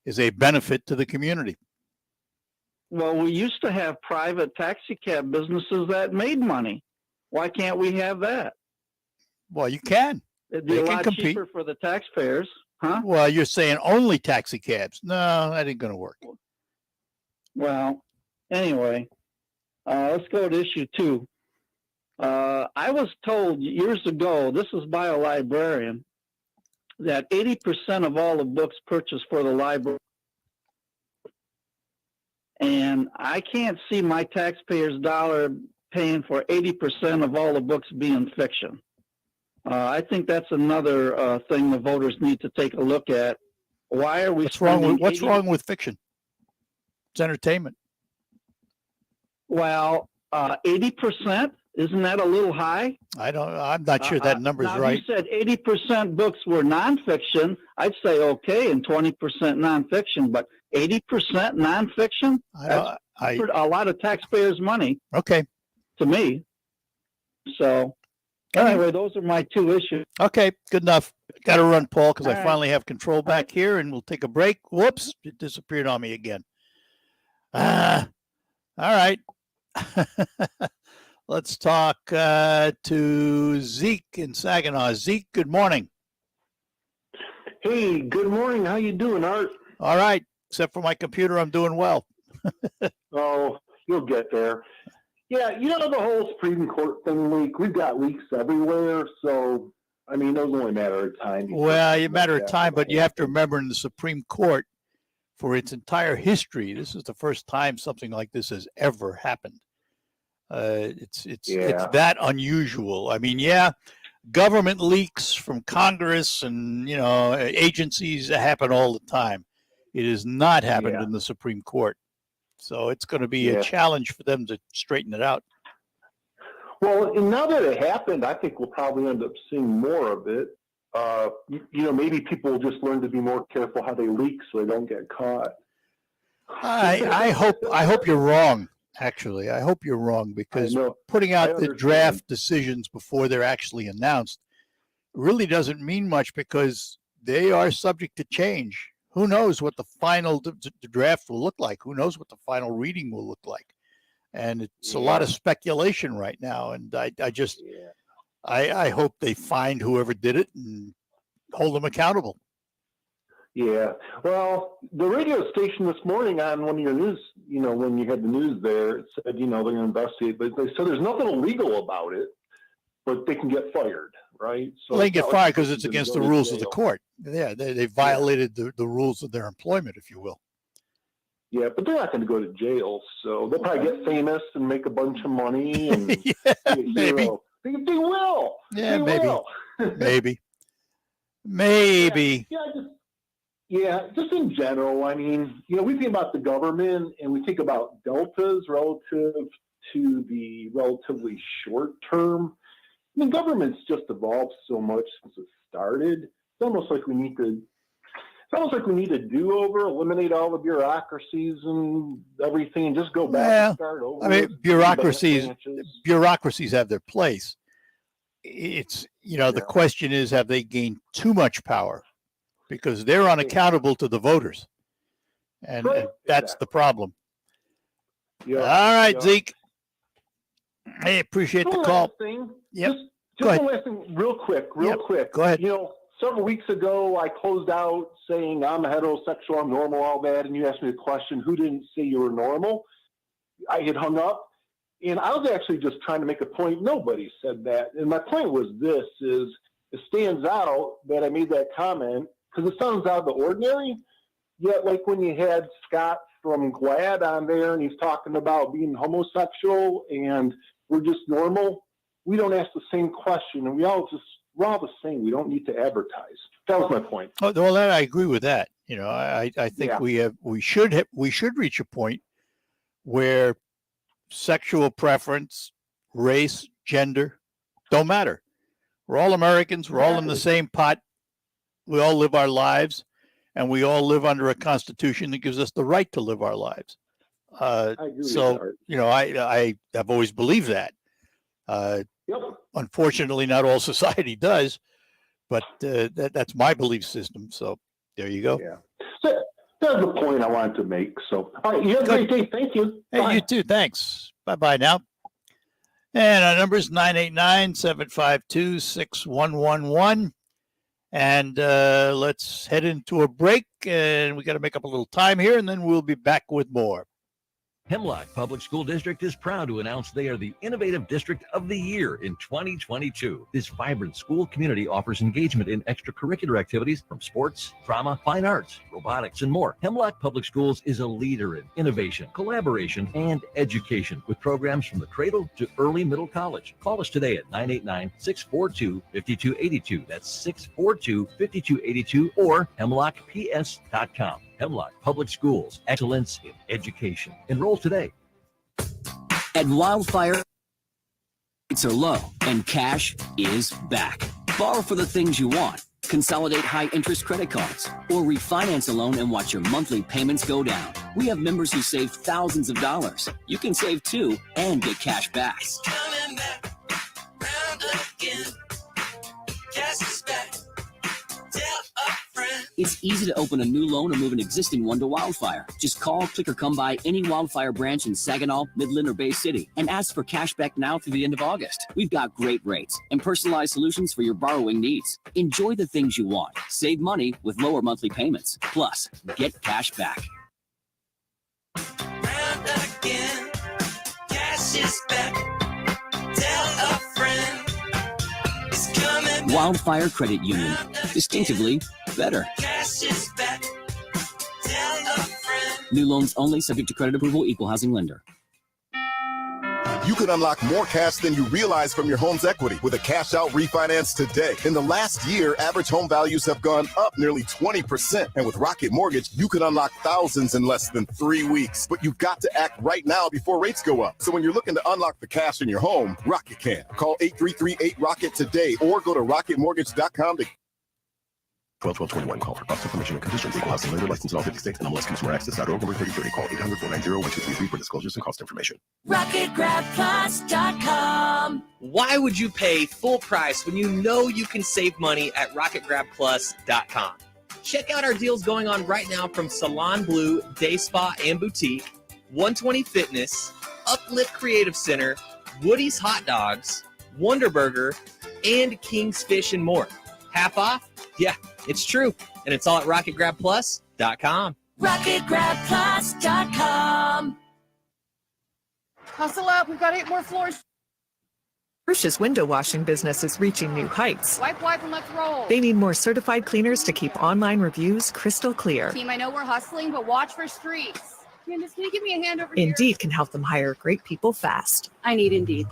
is a benefit to the community. Well, we used to have private taxi cab businesses that made money. Why can't we have that? Well, you can. It'd be a lot cheaper for the taxpayers, huh? Well, you're saying only taxi cabs. No, that ain't going to work. Well, anyway, let's go to issue two. I was told years ago, this is by a librarian, that 80% of all the books purchased for the library, and I can't see my taxpayers' dollar paying for 80% of all the books being fiction. I think that's another thing the voters need to take a look at. Why are we? What's wrong with fiction? It's entertainment. Well, 80%. Isn't that a little high? I'm not sure that number's right. You said 80% books were nonfiction. I'd say okay, and 20% nonfiction, but 80% nonfiction? That's a lot of taxpayers' money. Okay. To me. So, anyway, those are my two issues. Okay, good enough. Got to run, Paul, because I right. finally have control back here, and we'll take a break. Whoops, it disappeared on me again. All right. Let's talk to Zeke in Saginaw. Zeke, good morning. Hey, good morning. How you doing, Art? All right. Except for my computer, I'm doing well. Oh, you'll get there. Yeah, the whole Supreme Court thing leak, we've got leaks everywhere, so I mean, it was only a matter of time. Well, a matter of time, but you have to remember in the Supreme Court, for its entire history, this is the first time something like this has ever happened. It's that unusual. I mean, yeah, government leaks from Congress and agencies happen all the time. It has not happened in the Supreme Court, so it's going to be a challenge for them to straighten it out. Well, and now that it happened, I think we'll probably end up seeing more of it. Maybe people will just learn to be more careful how they leak so they don't get caught. I hope you're wrong. Actually, I hope you're wrong, because putting out the draft decisions before they're actually announced really doesn't mean much, because they are subject to change. Who knows what the final draft will look like? Who knows what the final reading will look like? And it's a lot of speculation right now. And I hope they find whoever did it and hold them accountable. Yeah. Well, the radio station this morning on one of your news, when you had the news there, it said, they're going to investigate, but they said there's nothing illegal about it, but they can get fired, right? So they get fired because it's against the rules of the court. Yeah, they violated the rules of their employment, if you will. Yeah, but they're not going to go to jail, so they'll probably get famous and make a bunch of money. And maybe. They will. Yeah, they maybe. Will. Maybe. Just in general, I mean, we think about the government and we think about deltas relative to the relatively short term. I mean, government's just evolved so much since it started. It's almost like we need to do over, eliminate all the bureaucracies and everything, and just go back and start over. I mean, bureaucracies have their place. It's the question is, have they gained too much power? Because they're unaccountable to the voters, and that's the problem. Yeah. All right, Zeke. I appreciate the call. Just one last thing, real quick. Go ahead. Several weeks ago, I closed out saying I'm heterosexual, I'm normal, all that, and you asked me a question, who didn't say you were normal? I had hung up, and I was actually just trying to make a point. Nobody said that. And my point was this, is it stands out that I made that comment because it sounds out of the ordinary. Yet, like when you had Scott from GLAD on there and he's talking about being homosexual and we're just normal, we don't ask the same question, and we're all the same. We don't need to advertise. That was my point. Oh, well, I agree with that. I think we should reach a point where sexual preference, race, gender don't matter. We're all Americans. We're all in the same pot. We all live our lives, and we all live under a constitution that gives us the right to live our lives. I have always believed that. Unfortunately, not all society does, but that's my belief system. So there you go. Yeah, that's the point I wanted to make. So, all right, you have a great day. Thank you. Hey, bye. You too. Thanks. Bye now. And our number is 989-752-6111. And let's head into a break, and we got to make up a little time here, and then we'll be back with more. Hemlock Public School District is proud to announce they are the Innovative District of the Year in 2022. This vibrant school community offers engagement in extracurricular activities from sports, drama, fine arts, robotics, and more. Hemlock Public Schools is a leader in innovation, collaboration, and education with programs from the cradle to early middle college. Call us today at 989-642-5282. That's 642-5282 or hemlockps.com. Hemlock Public Schools, excellence in education. Enroll today. At Wildfire, rates are low and cash is back. Borrow for the things you want. Consolidate high-interest credit cards or refinance a loan and watch your monthly payments go down. We have members who save thousands of dollars. You can save too and get cash back. It's coming back round again. Cash is back. Tell a friend. It's easy to open a new loan or move an existing one to Wildfire. Just call, click, or come by any Wildfire branch in Saginaw, Midland, or Bay City and ask for cash back now through the end of August. We've got great rates and personalized solutions for your borrowing needs. Enjoy the things you want. Save money with lower monthly payments. Plus, get cash back. Round again. Cash is back. Tell a friend. It's coming back. Wildfire Credit Union. Distinctively better. Cash is back. Tell a friend. New loans only, subject to credit approval, equal housing lender. You can unlock more cash than you realize from your home's equity with a cash out refinance today. In the last year, average home values have gone up nearly 20%. And with Rocket Mortgage, you can unlock thousands in less than 3 weeks. But you've got to act right now before rates go up. So when you're looking to unlock the cash in your home, Rocket can. Call 8338-ROCKET today or go to rocketmortgage.com to 12-12-21. Call for cost information and conditions. Equal housing lender licensed in all 50 states and MLS.Consumer.org. Number 3030. Call 800-490-1233 for disclosures and cost information. RocketGrabPlus.com. Why would you pay full price when you know you can save money at RocketGrabPlus.com? Check out our deals going on right now from Salon Blue, Day Spa and Boutique, 120 Fitness, Uplift Creative Center, Woody's Hot Dogs, Wonder Burger, and King's Fish and more. Half off? Yeah, it's true. And it's all at RocketGrabPlus.com. RocketGrabPlus.com. Hustle up. We've got 8 more floors. Frisch's window washing business is reaching new heights. Wipe, and let's roll. They need more certified cleaners to keep online reviews crystal clear. Team, I know we're hustling, but watch for streaks. Candace, can you give me a hand over here? Indeed can help them hire great people fast. I need Indeed.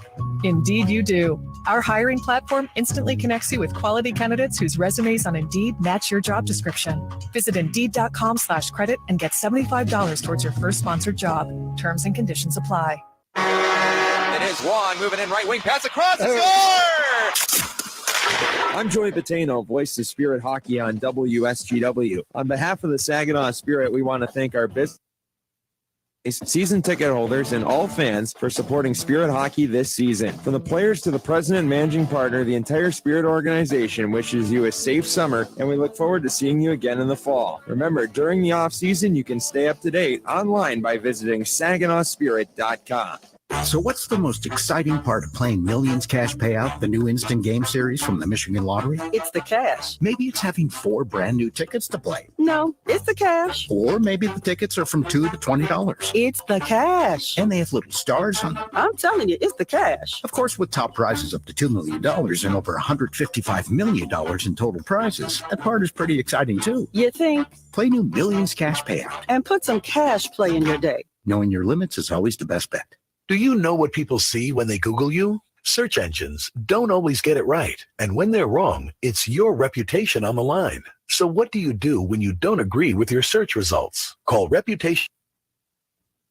Indeed you do. Our hiring platform instantly connects you with quality candidates whose resumes on Indeed match your job description. Visit Indeed.com/credit and get $75 towards your first sponsored job. Terms and conditions apply. It is Wong moving in right wing, pass across the score! I'm Joey Patino, voice of Spirit Hockey on WSGW. On behalf of the Saginaw Spirit, we want to thank our business, season ticket holders, and all fans for supporting Spirit Hockey this season. From the players to the president and managing partner, the entire Spirit organization wishes you a safe summer, and we look forward to seeing you again in the fall. Remember, during the off-season, you can stay up to date online by visiting SaginawSpirit.com. So what's the most exciting part of playing Millions Cash Payout, the new instant game series from the Michigan Lottery? It's the cash. Maybe it's having 4 brand new tickets to play. No, it's the cash. Or maybe the tickets are from $2 to $20. It's the cash. And they have little stars on them. I'm telling you, it's the cash. Of course, with top prizes up to $2 million and over $155 million in total prizes, that part is pretty exciting too. You think? Play new Millions Cash Payout. And put some cash play in your day. Knowing your limits is always the best bet. Do you know what people see when they Google you? Search engines don't always get it right. And when they're wrong, it's your reputation on the line. So what do you do when you don't agree with your search results? Call Reputation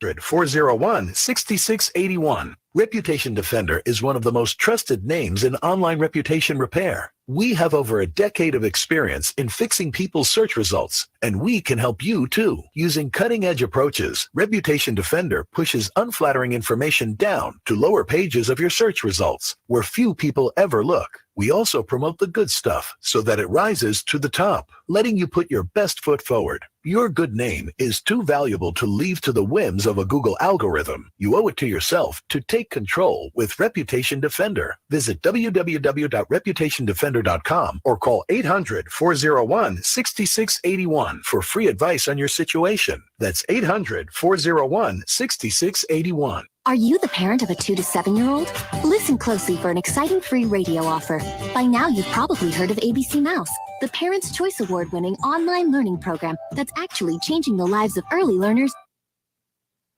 401-6681. Reputation Defender is one of the most trusted names in online reputation repair. We have over a decade of experience in fixing people's search results, and we can help you too. Using cutting-edge approaches, Reputation Defender pushes unflattering information down to lower pages of your search results, where few people ever look. We also promote the good stuff so that it rises to the top, letting you put your best foot forward. Your good name is too valuable to leave to the whims of a Google algorithm. You owe it to yourself to take control with Reputation Defender. Visit www.reputationdefender.com or call 800-401-6681 for free advice on your situation. That's 800-401-6681. Are you the parent of a 2 to 7-year-old? Listen closely for an exciting free radio offer. By now, you've probably heard of ABC Mouse, the Parents' Choice Award-winning online learning program that's actually changing the lives of early learners.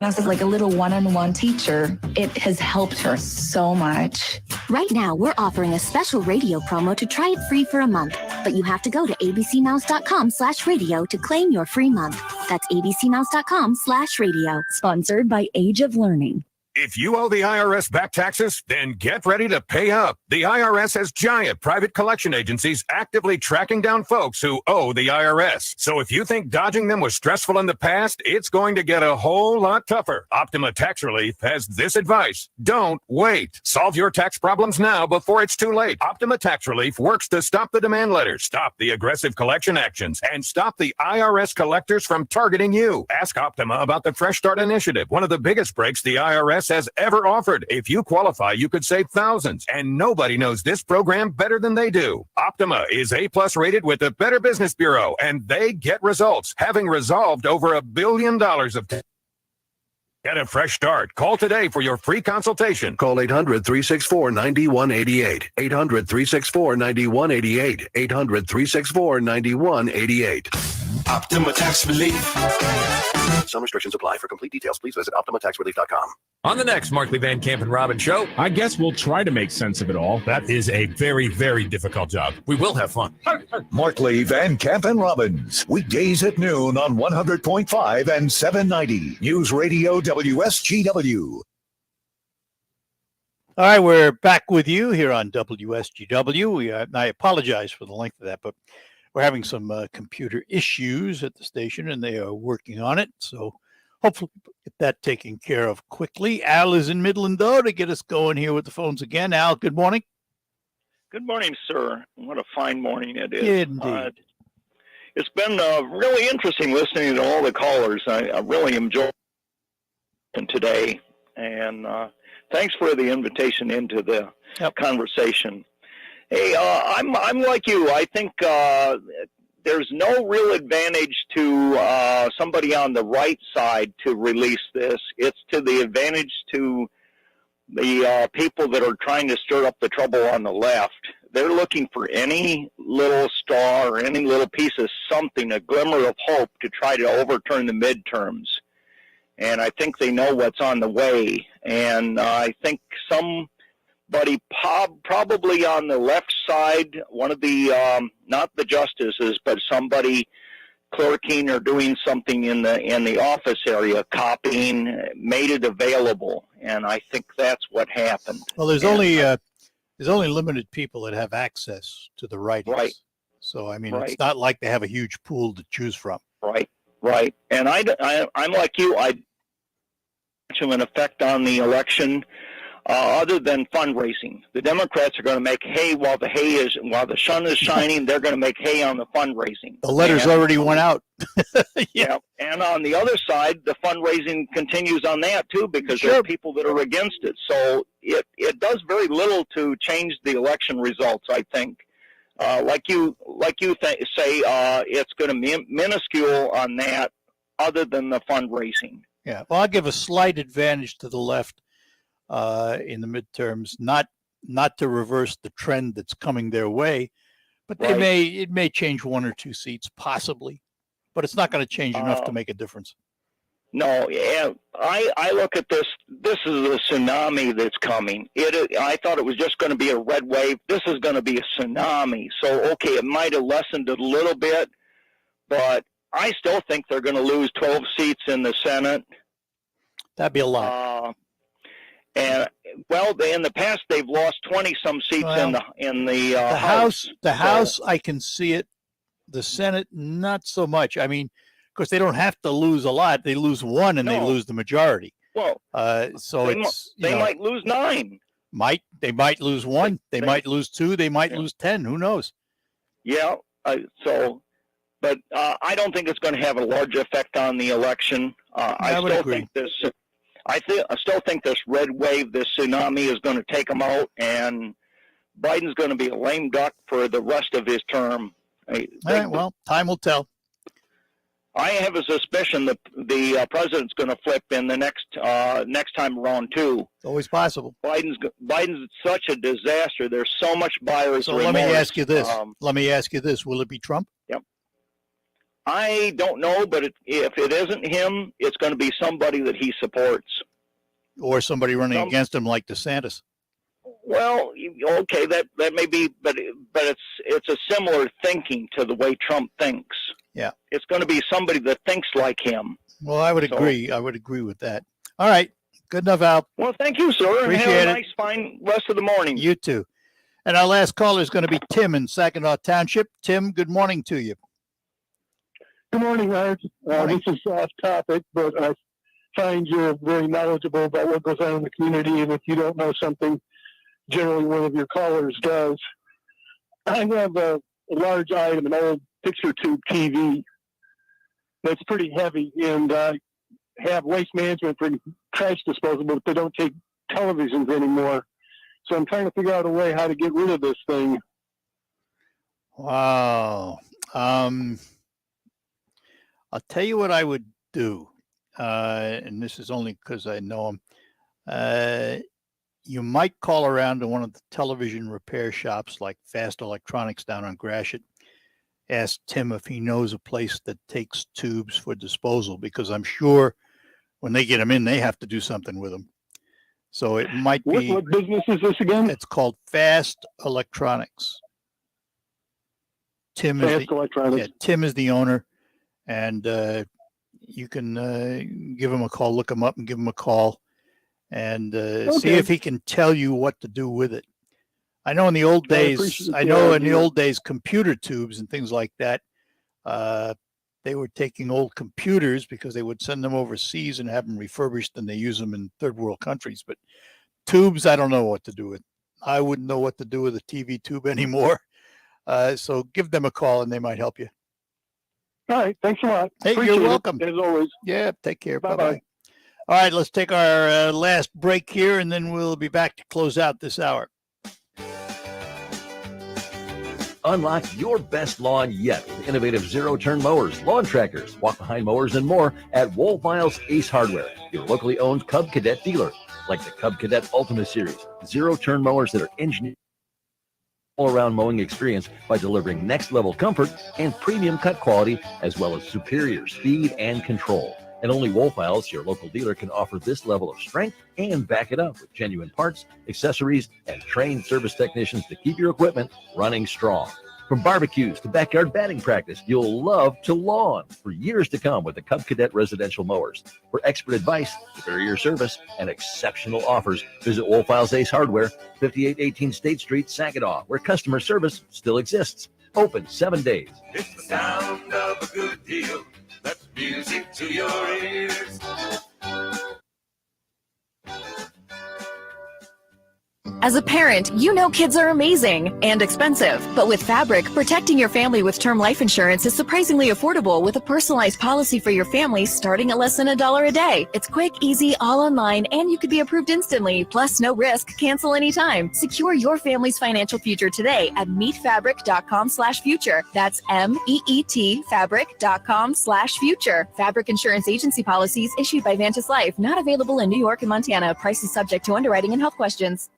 Mouse is like a little one-on-one teacher. It has helped her so much. Right now, we're offering a special radio promo to try it free for a month, but you have to go to abcmouse.com/radio to claim your free month. That's abcmouse.com/radio. Sponsored by Age of Learning. If you owe the IRS back taxes, then get ready to pay up. The IRS has giant private collection agencies actively tracking down folks who owe the IRS. So if you think dodging them was stressful in the past, it's going to get a whole lot tougher. Optima Tax Relief has this advice. Don't wait. Solve your tax problems now before it's too late. Optima Tax Relief works to stop the demand letters, stop the aggressive collection actions, and stop the IRS collectors from targeting you. Ask Optima about the Fresh Start Initiative, one of the biggest breaks the IRS has ever offered. If you qualify, you could save thousands, and nobody knows this program better than they do. Optima is A+ rated with the Better Business Bureau, and they get results, having resolved over $1 billion of Get a fresh start. Call today for your free consultation. Call 800-364-9188. 800-364-9188. 800-364-9188. Optima Tax Relief. Some restrictions apply. For complete details, please visit OptimaTaxRelief.com. On the next Markley Van Camp and Robin show, I guess we'll try to make sense of it all. That is a very, very difficult job. we will have fun. Markley, Van Camp, and Robbins. Weekdays at noon on 100.5 and 790. News Radio WSGW. All right, we're back with you here on WSGW. I apologize for the length of that, but we're having some computer issues at the station, and they are working on it. So hopefully get that taken care of quickly. Al is in Midland, though, to get us going here with the phones again. Al, good morning. Good morning, sir. What a fine morning it is. Indeed. It's been really interesting listening to all the callers. I really enjoyed it today, and thanks for the invitation into the conversation. Hey, I'm like you. I think there's no real advantage to somebody on the right side to release this. It's to the advantage to the people that are trying to stir up the trouble on the left. They're looking for any little star or any little piece of something, a glimmer of hope to try to overturn the midterms. And I think they know what's on the way. And I think somebody probably on the left side, one of the, not the justices, but somebody clerking or doing something in the office area, copying, made it available. And I think that's what happened. Well, there's only limited people that have access to the writings. Right. So, I mean, it's not like they have a huge pool to choose from. Right. And I'm like you. I to an effect on the election other than fundraising. The Democrats are going to make hay while the sun is shining. They're going to make hay on the fundraising. The letters already went out. Yeah. And on the other side, the fundraising continues on that too, because there are people that are against it. So it does very little to change the election results, I think. Like you say, it's going to be minuscule on that other than the fundraising. Yeah. Well, I'll give a slight advantage to the left in the midterms, not to reverse the trend that's coming their way, but it may change one or two seats, possibly, but it's not going to change enough to make a difference. No, yeah, I look at this. This is a tsunami that's coming. I thought it was just going to be a red wave. This is going to be a tsunami. So, okay, it might have lessened it a little bit, but I still think they're going to lose 12 seats in the Senate. That'd be a lot. And well, in the past they've lost 20-some seats in the House. The House, I can see it. The Senate, not so much. I mean, of course, they don't have to lose a lot. They lose one, and they lose the majority. Well, so they might lose 9. They might lose 1. They might lose 2. They might lose 10. Who knows? Yeah. But I don't think it's going to have a large effect on the election. I would agree. I still think this red wave, this tsunami, is going to take them out, and Biden's going to be a lame duck for the rest of his term. All right. Well, time will tell. I have a suspicion that the president's going to flip in the next time around too. It's always possible. Biden's such a disaster. There's so much buyer's remorse. Let me ask you this. Will it be Trump? Yep. I don't know, but if it isn't him, it's going to be somebody that he supports. Or somebody running against him like DeSantis. Well, okay, that may be, but it's a similar thinking to the way Trump thinks. Yeah. It's going to be somebody that thinks like him. Well, I would agree. I would agree with that. All right. Good enough, Al. Well, thank you, sir. Appreciate Have a it. nice, fine rest of the morning. You too. And our last caller is going to be Tim in Saginaw Township. Tim, good morning to you. Good morning, Art. This is off topic, but I find you're very knowledgeable about what goes on in the community, and if you don't know something, generally one of your callers does. I have a large item, an old picture tube TV that's pretty heavy, and I have waste management for trash disposal, but they don't take televisions anymore. So I'm trying to figure out a way how to get rid of this thing. Wow. I'll tell you what I would do. and this is only because I know him, you might call around to one of the television repair shops like Fast Electronics down on Gratiot. Ask Tim if he knows a place that takes tubes for disposal, because I'm sure when they get them in, they have to do something with them. So it might be. What business is this again? It's called Fast Electronics. Tim is the owner, and you can give him a call, look him up, and give him a call, and see if he can tell you what to do with it. I know in the old days, computer tubes and things like that, they were taking old computers because they would send them overseas and have them refurbished, and they use them in third world countries. But tubes, I don't know what to do with. I wouldn't know what to do with a TV tube anymore. So give them a call and they might help you. All right. Thanks a lot. Hey, Appreciate you're it, welcome. as always. Yeah. Take care. Bye-bye. Bye-bye. All right. Let's take our last break here, and then we'll be back to close out this hour. Unlock your best lawn yet with innovative zero-turn mowers, lawn tractors, walk-behind mowers, and more at Wohlfeil's Ace Hardware, your locally owned Cub Cadet dealer. Like the Cub Cadet Ultima Series, zero-turn mowers that are engineered all-around mowing experience by delivering next-level comfort and premium cut quality, as well as superior speed and control. And only Wohlfeil's, your local dealer, can offer this level of strength and back it up with genuine parts, accessories, and trained service technicians to keep your equipment running strong. From barbecues to backyard batting practice, you'll love to lawn for years to come with the Cub Cadet residential mowers. For expert advice, superior service, and exceptional offers, visit Wohlfeil's Ace Hardware, 5818 State Street, Saginaw, where customer service still exists. Open 7 days. It's the sound of a good deal. That's music to your ears. As a parent, you know kids are amazing and expensive. But with Fabric, protecting your family with term life insurance is surprisingly affordable with a personalized policy for your family starting at less than $1 a day. It's quick, easy, all online, and you could be approved instantly. Plus, no risk, cancel anytime. Secure your family's financial future today at meetfabric.com/future. That's MEET fabric.com/future. Fabric Insurance Agency policies issued by Vantis Life, not available in New York and Montana. Prices subject to underwriting and health questions.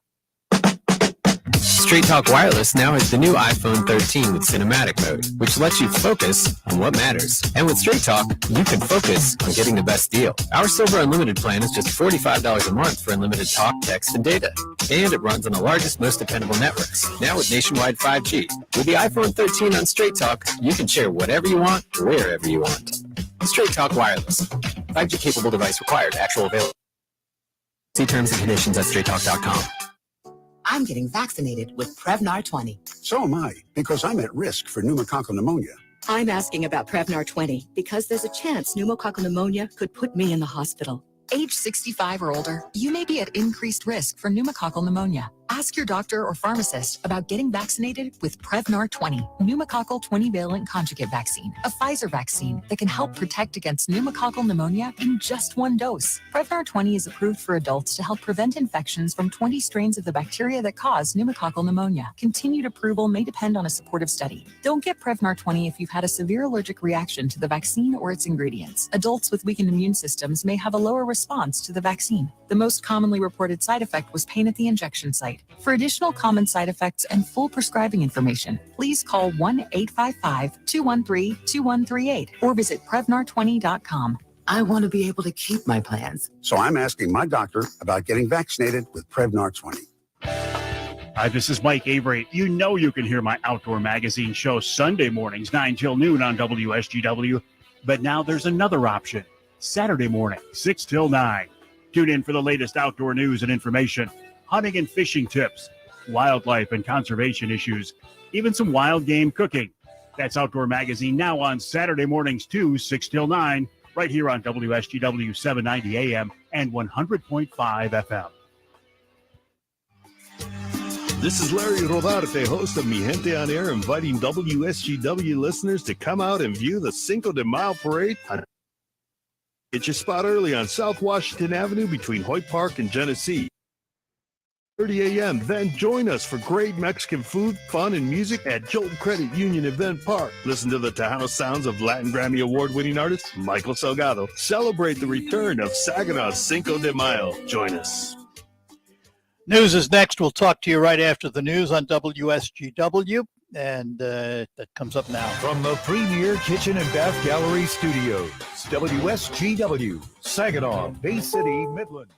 Straight Talk Wireless now has the new iPhone 13 with cinematic mode, which lets you focus on what matters. And with Straight Talk, you can focus on getting the best deal. Our Silver Unlimited plan is just $45 a month for unlimited talk, text, and data. And it runs on the largest, most dependable networks, now with nationwide 5G. With the iPhone 13 on Straight Talk, you can share whatever you want, wherever you want. Straight Talk Wireless. 5G capable device required. Actual available. See terms and conditions at straighttalk.com. I'm getting vaccinated with Prevnar 20. So am I, because I'm at risk for pneumococcal pneumonia. I'm asking about Prevnar 20 because there's a chance pneumococcal pneumonia could put me in the hospital. Age 65 or older, you may be at increased risk for pneumococcal pneumonia. Ask your doctor or pharmacist about getting vaccinated with Prevnar 20, pneumococcal 20-valent conjugate vaccine, a Pfizer vaccine that can help protect against pneumococcal pneumonia in just one dose. Prevnar 20 is approved for adults to help prevent infections from 20 strains of the bacteria that cause pneumococcal pneumonia. Continued approval may depend on a supportive study. Don't get Prevnar 20 if you've had a severe allergic reaction to the vaccine or its ingredients. Adults with weakened immune systems may have a lower response to the vaccine. The most commonly reported side effect was pain at the injection site. For additional common side effects and full prescribing information, please call 1-855-213-2138 or visit Prevnar20.com. I want to be able to keep my plans. So I'm asking my doctor about getting vaccinated with Prevnar 20. Hi, this is Mike Avery. You know you can hear my outdoor magazine show Sunday mornings, 9 till noon on WSGW. But now there's another option. Saturday morning, 6 till 9. Tune in for the latest outdoor news and information. Hunting and fishing tips, wildlife and conservation issues, even some wild game cooking. That's Outdoor Magazine now on Saturday mornings too, 6 till 9, right here on WSGW 790 AM and 100.5 FM. This is Larry Rodarte, host of Mi Gente on Air, inviting WSGW listeners to come out and view the Cinco de Mayo Parade. Get your spot early on South Washington Avenue between Hoyt Park and Genesee. 30 a.m. Then join us for great Mexican food, fun, and music at Jolt Credit Union Event Park. Listen to the Tejano sounds of Latin Grammy Award-winning artist Michael Salgado. Celebrate the return of Saginaw's Cinco de Mayo. Join us. News is next. We'll talk to you right after the news on WSGW, and that comes up now. From the Premier Kitchen and Bath Gallery Studios, WSGW, Saginaw, Bay City, Midland.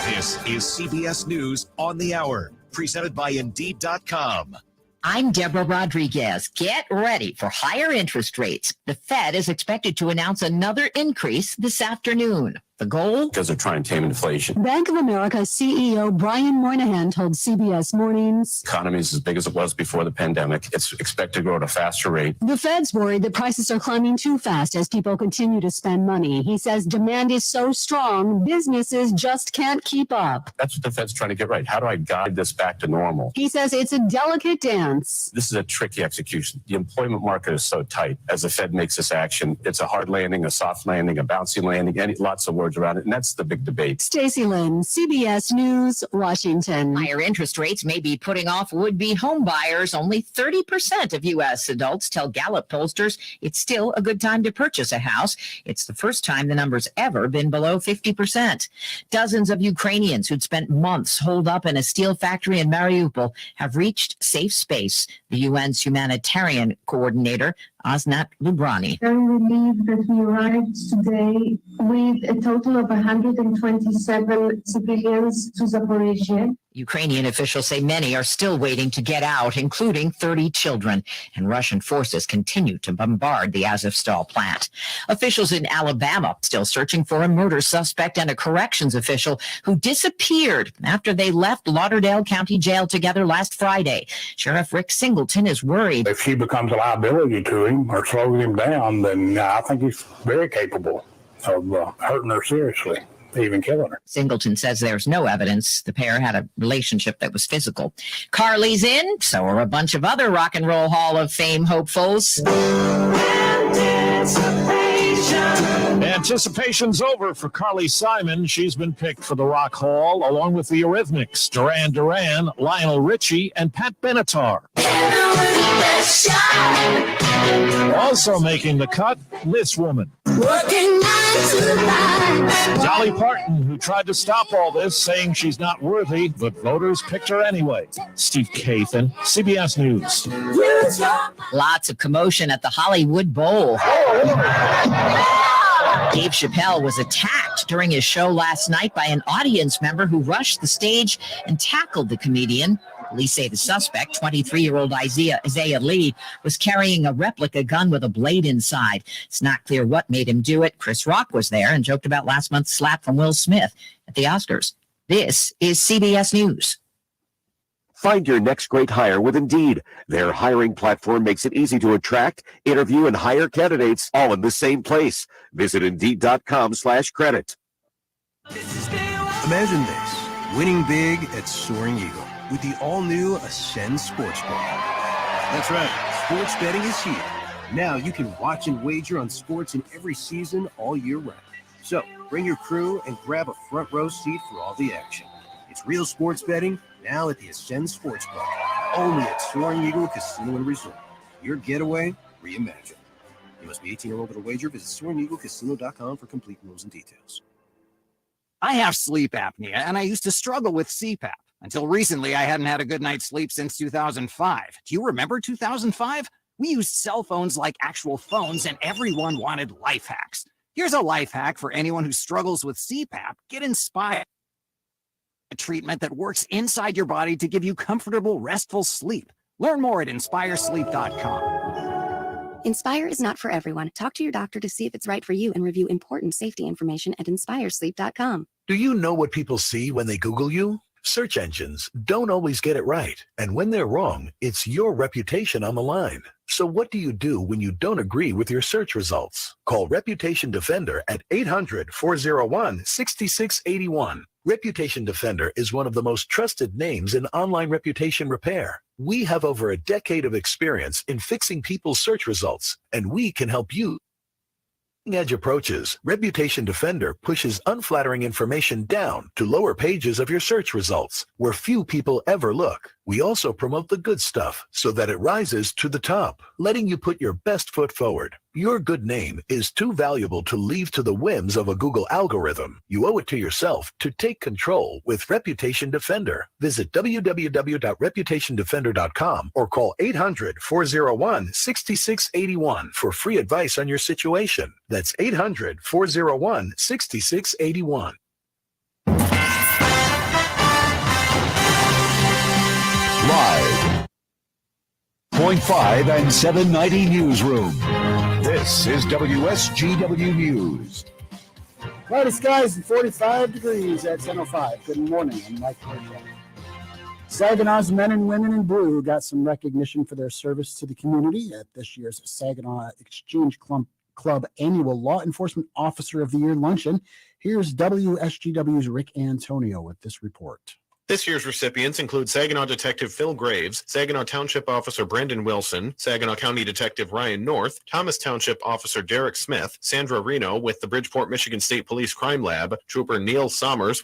This is CBS News on the Hour, presented by Indeed.com. I'm Deborah Rodriguez. Get ready for higher interest rates. The Fed is expected to announce another increase this afternoon. The goal? Because they're trying to tame inflation. Bank of America CEO Brian Moynihan told CBS Mornings. The economy is as big as it was before the pandemic. It's expected to grow at a faster rate. The Fed's worried that prices are climbing too fast as people continue to spend money. He says demand is so strong, businesses just can't keep up. That's what the Fed's trying to get right. How do I guide this back to normal? He says it's a delicate dance. This is a tricky execution. The employment market is so tight. As the Fed makes this action, it's a hard landing, a soft landing, a bouncy landing, and lots of words around it, and that's the big debate. Stacey Lynn, CBS News, Washington. Higher interest rates may be putting off would-be home buyers. Only 30% of U.S. adults tell Gallup pollsters it's still a good time to purchase a house. It's the first time the number's ever been below 50%. Dozens of Ukrainians who'd spent months holed up in a steel factory in Mariupol have reached safe space. The UN's humanitarian coordinator, Asnat Lubrani. Very relieved that we arrived today with a total of 127 civilians to Zaporizhia. Ukrainian officials say many are still waiting to get out, including 30 children, and Russian forces continue to bombard the Azovstal plant. Officials in Alabama still searching for a murder suspect and a corrections official who disappeared after they left Lauderdale County Jail together last Friday. Sheriff Rick Singleton is worried. If she becomes a liability to him or slows him down, then I think he's very capable of hurting her seriously, even killing her. Singleton says there's no evidence the pair had a relationship that was physical. Carly's in, so are a bunch of other Rock and Roll Hall of Fame hopefuls. Anticipation's over for Carly Simon. She's been picked for the Rock Hall, along with the Eurythmics, Duran Duran, Lionel Richie, and Pat Benatar. Also making the cut, this woman. Dolly Parton, who tried to stop all this, saying she's not worthy, but voters picked her anyway. Steve Kathan, CBS News. Lots of commotion at the Hollywood Bowl. Dave Chappelle was attacked during his show last night by an audience member who rushed the stage and tackled the comedian. Police say the suspect, 23-year-old Isaiah Lee, was carrying a replica gun with a blade inside. It's not clear what made him do it. Chris Rock was there and joked about last month's slap from Will Smith at the Oscars. This is CBS News. Find your next great hire with Indeed. Their hiring platform makes it easy to attract, interview, and hire candidates all in the same place. Visit Indeed.com/credit. Imagine this, winning big at Soaring Eagle with the all-new Ascend Sportsbook. That's right, sports betting is here. Now you can watch and wager on sports in every season all year round. So bring your crew and grab a front row seat for all the action. It's real sports betting now at the Ascend Sportsbook, only at Soaring Eagle Casino and Resort. Your getaway reimagined. You must be 18 or older to wager. Visit SoaringEagleCasino.com for complete rules and details. I have sleep apnea, and I used to struggle with CPAP. Until recently, I hadn't had a good night's sleep since 2005. Do you remember 2005? We used cell phones like actual phones, and everyone wanted life hacks. Here's a life hack for anyone who struggles with CPAP. Get Inspire, a treatment that works inside your body to give you comfortable, restful sleep. Learn more at InspireSleep.com. Inspire is not for everyone. Talk to your doctor to see if it's right for you and review important safety information at InspireSleep.com. Do you know what people see when they Google you? Search engines don't always get it right. And when they're wrong, it's your reputation on the line. So what do you do when you don't agree with your search results? Call Reputation Defender at 800-401-6681. Reputation Defender is one of the most trusted names in online reputation repair. We have over a decade of experience in fixing people's search results, and we can help you Edge approaches, Reputation Defender pushes unflattering information down to lower pages of your search results, where few people ever look. We also promote the good stuff so that it rises to the top, letting you put your best foot forward. Your good name is too valuable to leave to the whims of a Google algorithm. You owe it to yourself to take control with Reputation Defender. Visit www.reputationdefender.com or call 800-401-6681 for free advice on your situation. That's 800-401-6681. Live. 0.5 and 790 Newsroom. This is WSGW News. Cloudy skies and 45 degrees at 10:05. Good morning. I'm Mike Burkett. Saginaw's men and women in blue got some recognition for their service to the community at this year's Saginaw Exchange Club Annual Law Enforcement Officer of the Year luncheon. Here's WSGW's Rick Antonio with this report. This year's recipients include Saginaw Detective Phil Graves, Saginaw Township Officer Brendan Wilson, Saginaw County Detective Ryan North, Thomas Township Officer Derek Smith, Sandra Reno with the Bridgeport, Michigan State Police Crime Lab, Trooper Neil Sommers,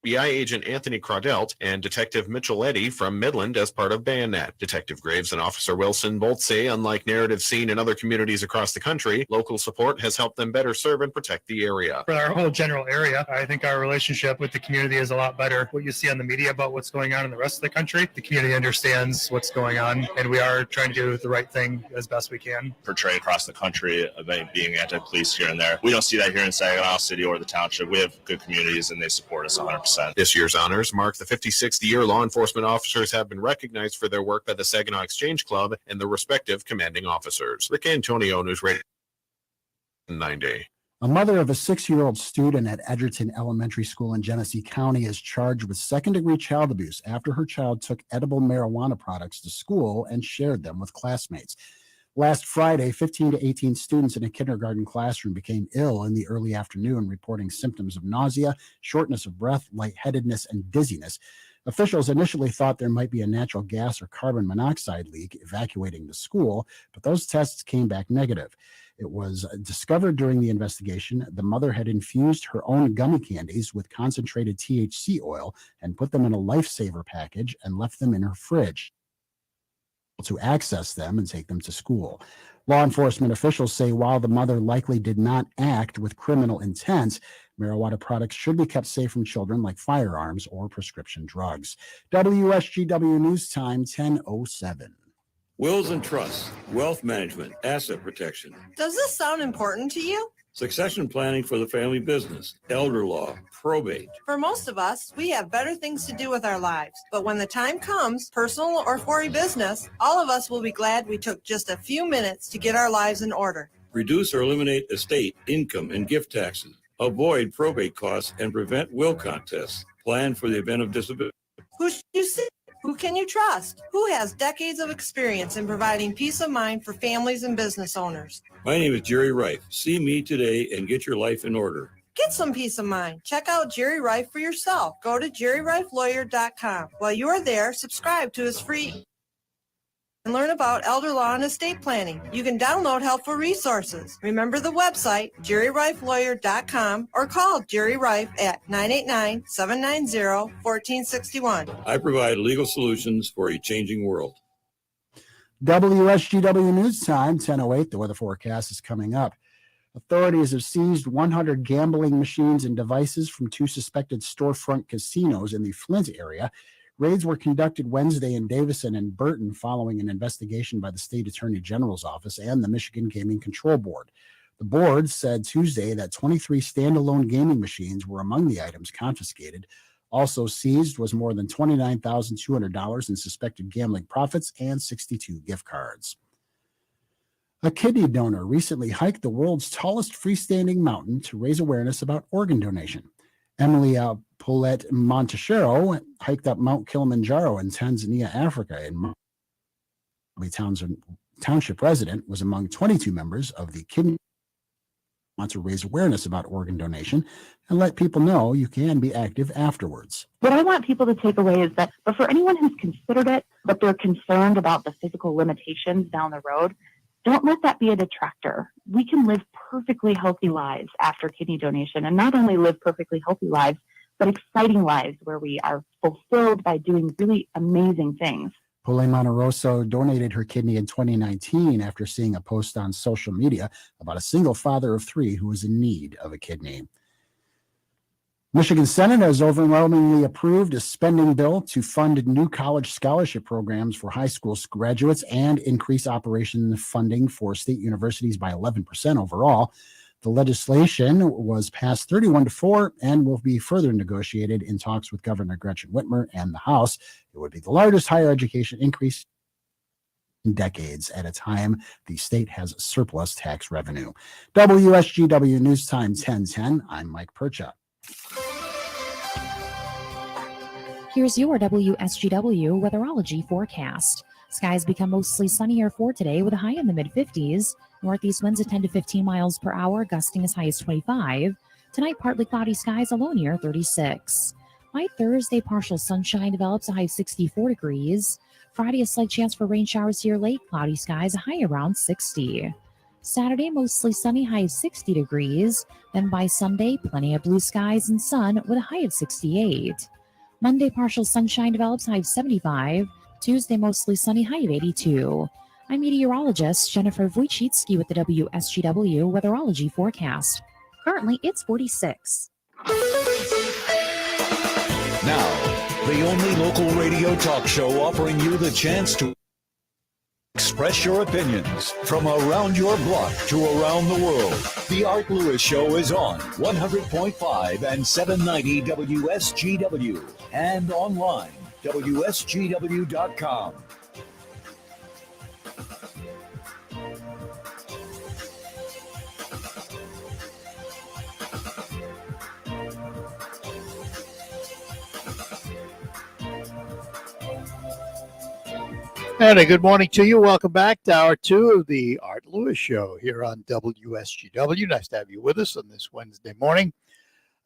FBI agent Anthony Craudelt, and Detective Mitchell Eddy from Midland as part of Bayonet. Detective Graves and Officer Wilson both say, unlike narratives seen in other communities across the country, local support has helped them better serve and protect the area. For our whole general area, I think our relationship with the community is a lot better. What you see on the media about what's going on in the rest of the country, the community understands what's going on, and we are trying to do the right thing as best we can. Portray across the country of being anti-police here and there. We don't see that here in Saginaw City or the township. We have good communities, and they support us 100%. This year's honors mark the 56th year law enforcement officers have been recognized for their work by the Saginaw Exchange Club and the respective commanding officers. Rick Antonio, News Radio 9 A mother of a 6-year-old student at Edgerton Elementary School in Genesee County is charged with second-degree child abuse after her child took edible marijuana products to school and shared them with classmates. Last Friday, 15 to 18 students in a kindergarten classroom became ill in the early afternoon, reporting symptoms of nausea, shortness of breath, lightheadedness, and dizziness. Officials initially thought there might be a natural gas or carbon monoxide leak evacuating the school, but those tests came back negative. It was discovered during the investigation the mother had infused her own gummy candies with concentrated THC oil and put them in a lifesaver package and left them in her fridge to access them and take them to school. Law enforcement officials say while the mother likely did not act with criminal intent, marijuana products should be kept safe from children like firearms or prescription drugs. WSGW News Time 10:07. Wills and trusts, wealth management, asset protection. Does this sound important to you? Succession planning for the family business, elder law, probate. For most of us, we have better things to do with our lives. But when the time comes, personal or for a business, all of us will be glad we took just a few minutes to get our lives in order. Reduce or eliminate estate, income, and gift taxes. Avoid probate costs and prevent will contests. Plan for the event of disability. Who should you see? Who can you trust? Who has decades of experience in providing peace of mind for families and business owners? My name is Jerry Rife. See me today and get your life in order. Get some peace of mind. Check out Jerry Rife for yourself. Go to jerryrifelawyer.com. While you are there, subscribe to his free and learn about elder law and estate planning. You can download helpful resources. Remember the website, jerryrifelawyer.com, or call Jerry Rife at 989-790-1461. I provide legal solutions for a changing world. WSGW News Time 10:08. The weather forecast is coming up. Authorities have seized 100 gambling machines and devices from 2 suspected storefront casinos in the Flint area. Raids were conducted Wednesday in Davison and Burton following an investigation by the State Attorney General's Office and the Michigan Gaming Control Board. The board said Tuesday that 23 standalone gaming machines were among the items confiscated. Also seized was more than $29,200 in suspected gambling profits and 62 gift cards. A kidney donor recently hiked the world's tallest freestanding mountain to raise awareness about organ donation. Emily Paulette Montechero hiked up Mount Kilimanjaro in Tanzania, Africa, and Township resident was among 22 members of the kidney want to raise awareness about organ donation and let people know you can be active afterwards. What I want people to take away is that, but for anyone who's considered it, but they're concerned about the physical limitations down the road, don't let that be a detractor. We can live perfectly healthy lives after kidney donation, and not only live perfectly healthy lives, but exciting lives where we are fulfilled by doing really amazing things. Pule Monteroso donated her kidney in 2019 after seeing a post on social media about a single father of 3 who was in need of a kidney. Michigan Senate has overwhelmingly approved a spending bill to fund new college scholarship programs for high school graduates and increase operation funding for state universities by 11% overall. The legislation was passed 31-4 and will be further negotiated in talks with Governor Gretchen Whitmer and the House. It would be the largest higher education increase in decades at a time the state has surplus tax revenue. WSGW News Time 1010. I'm Mike Percha. Here's your WSGW Weatherology forecast. Skies become mostly sunnier for today with a high in the mid-50s. Northeast winds at 10 to 15 miles per hour, gusting as high as 25. Tonight, partly cloudy skies, a low near 36. By Thursday, partial sunshine develops, a high of 64 degrees. Friday, a slight chance for rain showers here late, cloudy skies, a high around 60. Saturday, mostly sunny, high of 60 degrees. Then by Sunday, plenty of blue skies and sun with a high of 68. Monday, partial sunshine develops, high of 75. Tuesday, mostly sunny, high of 82. I'm meteorologist Jennifer Wojcicki with the WSGW Weatherology forecast. Currently, it's 46. Now, the only local radio talk show offering you the chance to express your opinions from around your block to around the world. The Art Lewis Show is on 100.5 and 790 WSGW and online, WSGW.com. And a good morning to you. Welcome back to Hour 2 of the Art Lewis Show here on WSGW. Nice to have you with us on this Wednesday morning.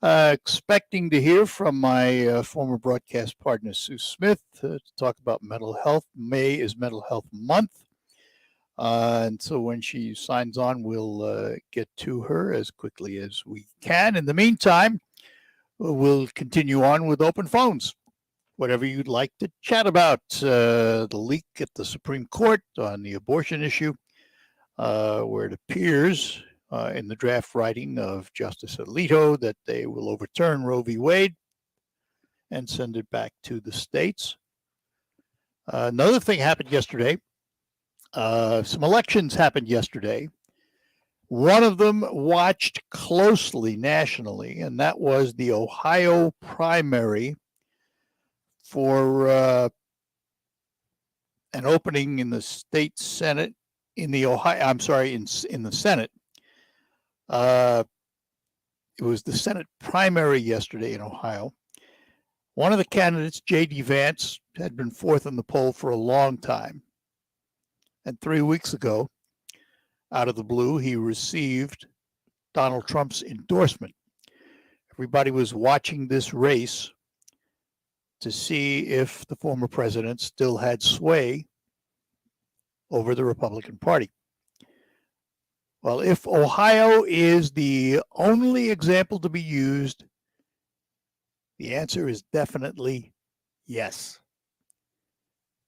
Expecting to hear from my former broadcast partner, Sue Smith, to talk about mental health. May is Mental Health Month. And so when she signs on, we'll get to her as quickly as we can. In the meantime, we'll continue on with open phones. Whatever you'd like to chat about, the leak at the Supreme Court on the abortion issue, where it appears in the draft writing of Justice Alito that they will overturn Roe v. Wade and send it back to the states. Another thing happened yesterday. Some elections happened yesterday. One of them watched closely nationally, and that was the Ohio primary for an opening in the state Senate, in the Senate. It was the Senate primary yesterday in Ohio. One of the candidates, J.D. Vance, had been fourth in the poll for a long time. And 3 weeks ago, out of the blue, he received Donald Trump's endorsement. Everybody was watching this race to see if the former president still had sway over the Republican Party. Well, if Ohio is the only example to be used, the answer is definitely yes.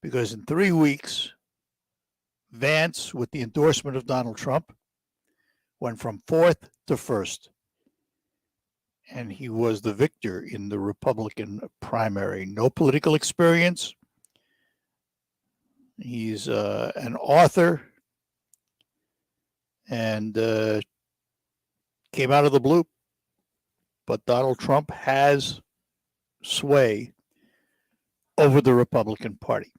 Because in 3 weeks, Vance, with the endorsement of Donald Trump, went from fourth to first. And he was the victor in the Republican primary. No political experience. He's an author and came out of the blue. But Donald Trump has sway over the Republican Party.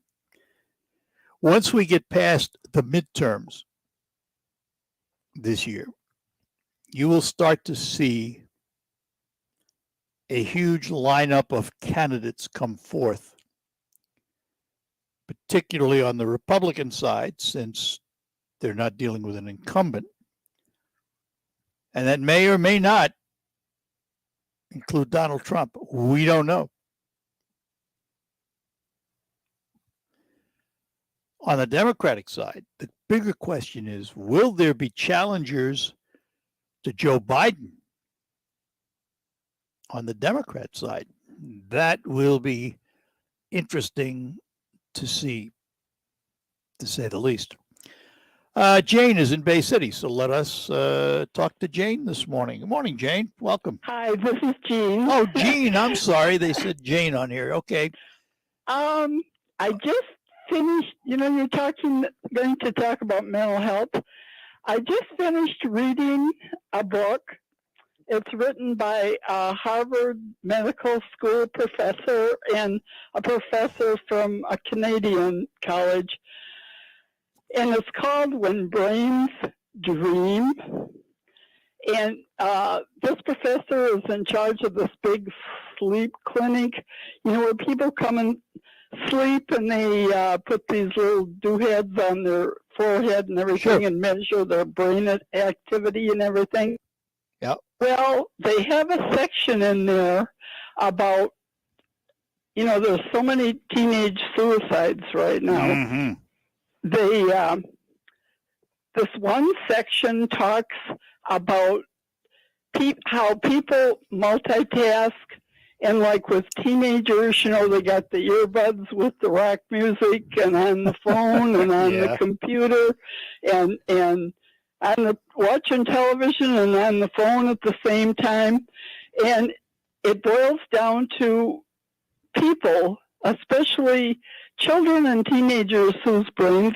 Once we get past the midterms this year, you will start to see a huge lineup of candidates come forth, particularly on the Republican side, since they're not dealing with an incumbent. And that may or may not include Donald Trump. We don't know. On the Democratic side, the bigger question is, will there be challengers to Joe Biden on the Democrat side? That will be interesting to see, to say the least. Jane is in Bay City, so let us talk to Jane this morning. Good morning, Jane. Welcome. Hi, this is Jean. Oh, Jean. I'm sorry. They said Jane on here. Okay. I just finished, you're going to talk about mental health. I just finished reading a book. It's written by a Harvard Medical School professor and a professor from a Canadian college. And it's called When Brains Dream. And this professor is in charge of this big sleep clinic, where people come and sleep and they put these little dooheads on their forehead and everything and measure their brain activity and everything. Yeah. Well, they have a section in there about, there's so many teenage suicides right now. Mm-hmm. This one section talks about how people multitask, and like with teenagers, they got the earbuds with the rock music and on the phone and on the computer and on the watching television and on the phone at the same time. And it boils down to people, especially children and teenagers whose brains,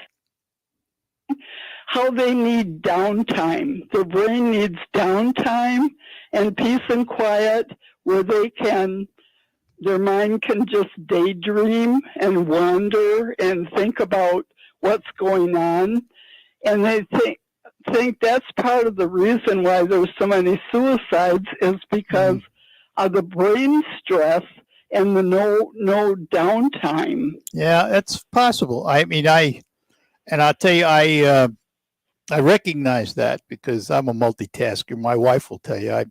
how they need downtime. Their brain needs downtime and peace and quiet where their mind can just daydream and wander and think about what's going on. And they think that's part of the reason why there's so many suicides is because of the brain stress and the no downtime. Yeah, it's possible. I mean, I'll tell you, I recognize that because I'm a multitasker. My wife will tell you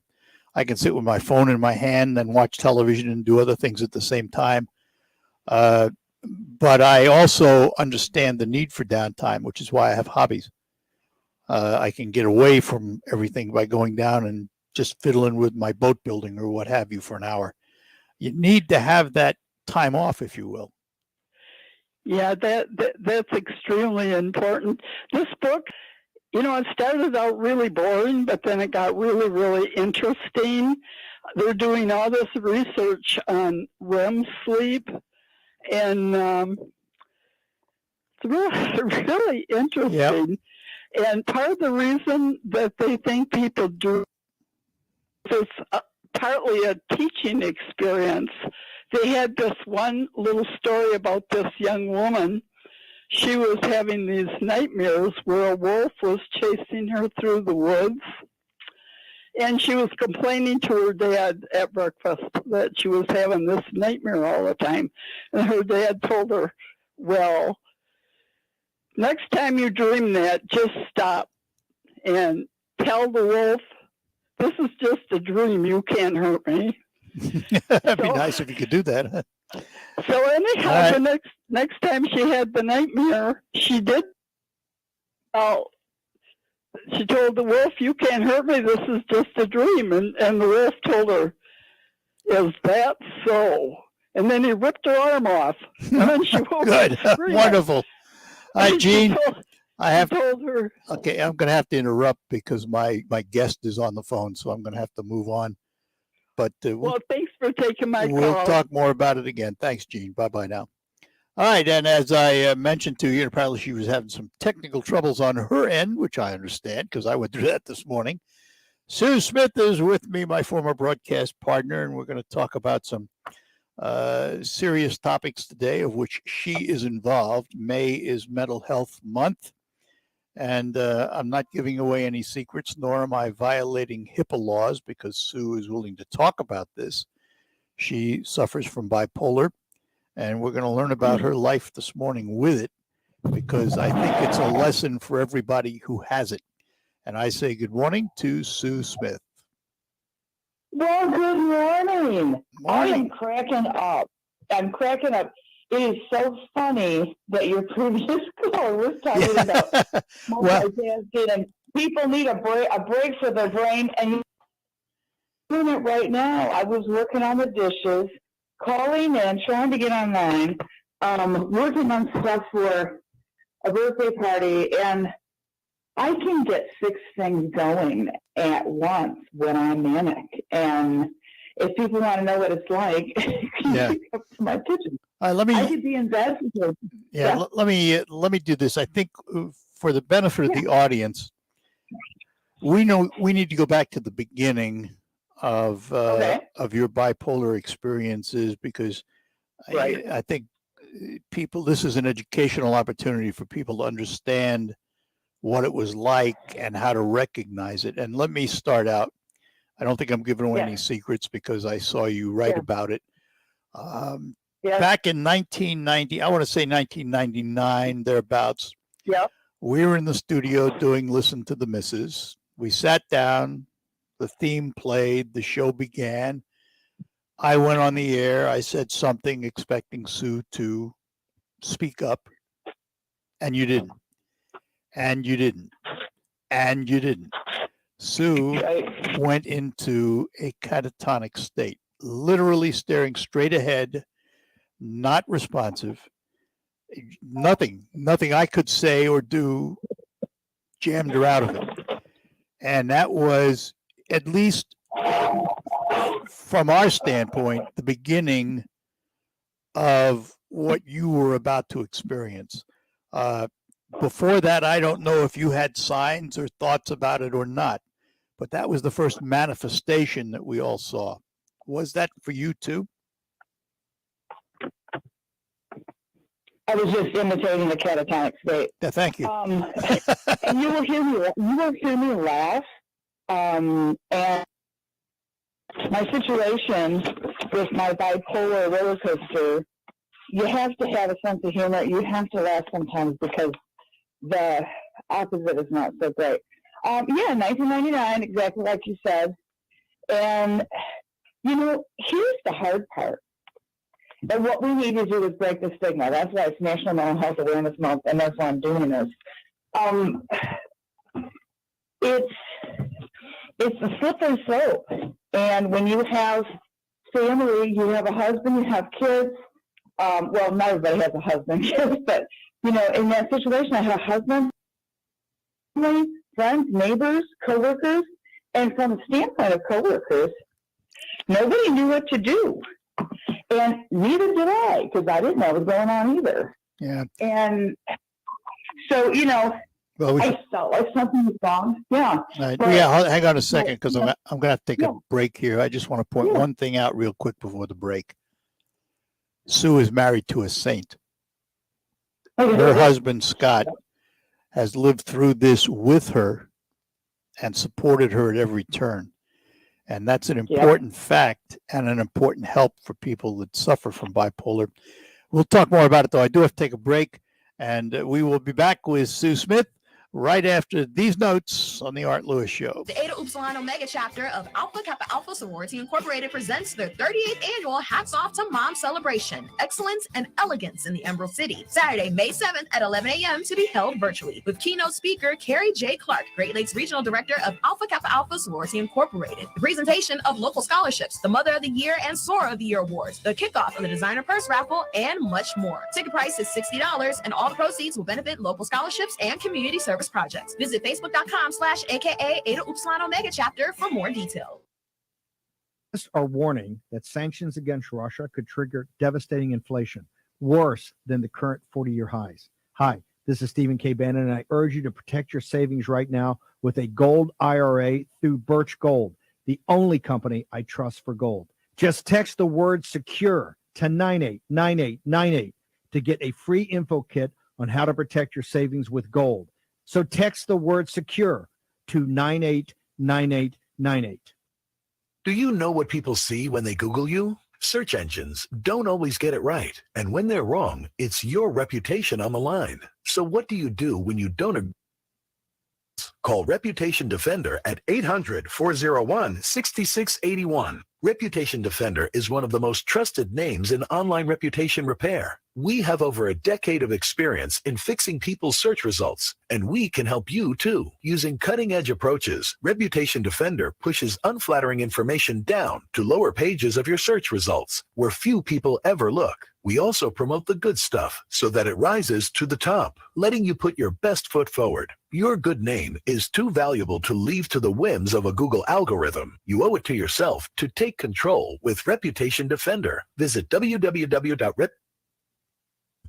I can sit with my phone in my hand and watch television and do other things at the same time. But I also understand the need for downtime, which is why I have hobbies. I can get away from everything by going down and just fiddling with my boat building or what have you for an hour. You need to have that time off, if you will. Yeah, that's extremely important. This book, it started out really boring, but then it got really, really interesting. They're doing all this research on REM sleep, and it's really, really interesting. Yep. And part of the reason that they think people do is partly a teaching experience. They had this one little story about this young woman. She was having these nightmares where a wolf was chasing her through the woods. And she was complaining to her dad at breakfast that she was having this nightmare all the time. And her dad told her, well, next time you dream that, just stop and tell the wolf, this is just a dream. You can't hurt me. That'd be nice if you could do that. So anyhow, the next time she had the nightmare, she did. She told the wolf, you can't hurt me. This is just a dream. And the wolf told her, is that so? And then he ripped her arm off. And then she woke Good. up. Wonderful. All right, Jean. Told her. Okay, I'm going to have to interrupt because my guest is on the phone, so I'm going to have to move on. But well, thanks for taking my call. We'll talk more about it again. Thanks, Jean. Bye-bye now. All right, and as I mentioned to you, apparently she was having some technical troubles on her end, which I understand because I went through that this morning. Sue Smith is with me, my former broadcast partner, and we're going to talk about some serious topics today, of which she is involved. May is Mental Health Month, and I'm not giving away any secrets, nor am I violating HIPAA laws because Sue is willing to talk about this. She suffers from bipolar, and we're going to learn about her life this morning with it because I think it's a lesson for everybody who has it. And I say good morning to Sue Smith. Well, good morning. Morning. I'm cracking up. It is so funny that your previous caller was talking about multitasking and people need a break for their brain. And you're doing it right now. I was working on the dishes, calling in, trying to get online, working on stuff for a birthday party, and I can get 6 things going at once when I'm manic. And if people want to know what it's like, come up to my kitchen. I could be in bed. Let me do this. I think for the benefit of the audience, we need to go back to the beginning of your bipolar experiences, because I think people, this is an educational opportunity for people to understand what it was like and how to recognize it. And let me start out. I don't think I'm giving away any secrets because I saw you write about it. Back in 1990, I want to say 1999, thereabouts. We were in the studio doing Listen to the Missus. We sat down, the theme played, the show began. I went on the air. I said something expecting Sue to speak up, and you didn't. And you didn't. And you didn't. Sue went into a catatonic state, literally staring straight ahead, not responsive. Nothing I could say or do jammed her out of it. And that was, at least from our standpoint, the beginning of what you were about to experience. Before that, I don't know if you had signs or thoughts about it or not, but that was the first manifestation that we all saw. Was that for you too? I was just imitating the catatonic state. Thank you. And you will hear me laugh. And my situation with my bipolar roller coaster, you have to have a sense of humor. You have to laugh sometimes because the opposite is not so great. 1999, exactly like you said. And, here's the hard part. And what we need to do is break the stigma. That's why it's National Mental Health Awareness Month, and that's why I'm doing this. It's a slippery slope. And when you have family, you have a husband, you have kids. Well, not everybody has a husband, but, in that situation, I have a husband, friends, neighbors, coworkers. And from the standpoint of coworkers, nobody knew what to do. And neither did I, because I didn't know what was going on either. Yeah. And so, I felt like something was wrong. Yeah. Right. Hang on a second, because I'm going to have to take a break here. I just want to point one thing out real quick before the break. Sue is married to a saint. Her husband, Scott, has lived through this with her and supported her at every turn. And that's an important fact and an important help for people that suffer from bipolar. We'll talk more about it, though. I do have to take a break, and we will be back with Sue Smith right after these notes on the Art Lewis Show. The Eta Upsilon Omega chapter of Alpha Kappa Alpha Sorority Incorporated presents their 38th annual Hats Off to Mom celebration, excellence and elegance in the Emerald City. Saturday, May 7th at 11 a.m. to be held virtually with keynote speaker Carrie J. Clark, Great Lakes Regional Director of Alpha Kappa Alpha Sorority Incorporated. The presentation of local scholarships, the Mother of the Year and Soror of the Year awards, the kickoff of the designer purse raffle, and much more. Ticket price is $60, and all the proceeds will benefit local scholarships and community service projects. Visit facebook.com/AKA Eta Upsilon Omega chapter for more details. Are warning that sanctions against Russia could trigger devastating inflation, worse than the current 40-year highs. Hi, this is Stephen K. Bannon, and I urge you to protect your savings right now with a gold IRA through Birch Gold, the only company I trust for gold. Just text the word SECURE to 989898 to get a free info kit on how to protect your savings with gold. So text the word SECURE to 989898. Do you know what people see when they Google you? Search engines don't always get it right. And when they're wrong, it's your reputation on the line. So what do you do when you don't agree? Call Reputation Defender at 800-401-6681. Reputation Defender is one of the most trusted names in online reputation repair. We have over a decade of experience in fixing people's search results, and we can help you too. Using cutting-edge approaches, Reputation Defender pushes unflattering information down to lower pages of your search results, where few people ever look. We also promote the good stuff so that it rises to the top, letting you put your best foot forward. Your good name is too valuable to leave to the whims of a Google algorithm. You owe it to yourself to take control with Reputation Defender. Visit www.rep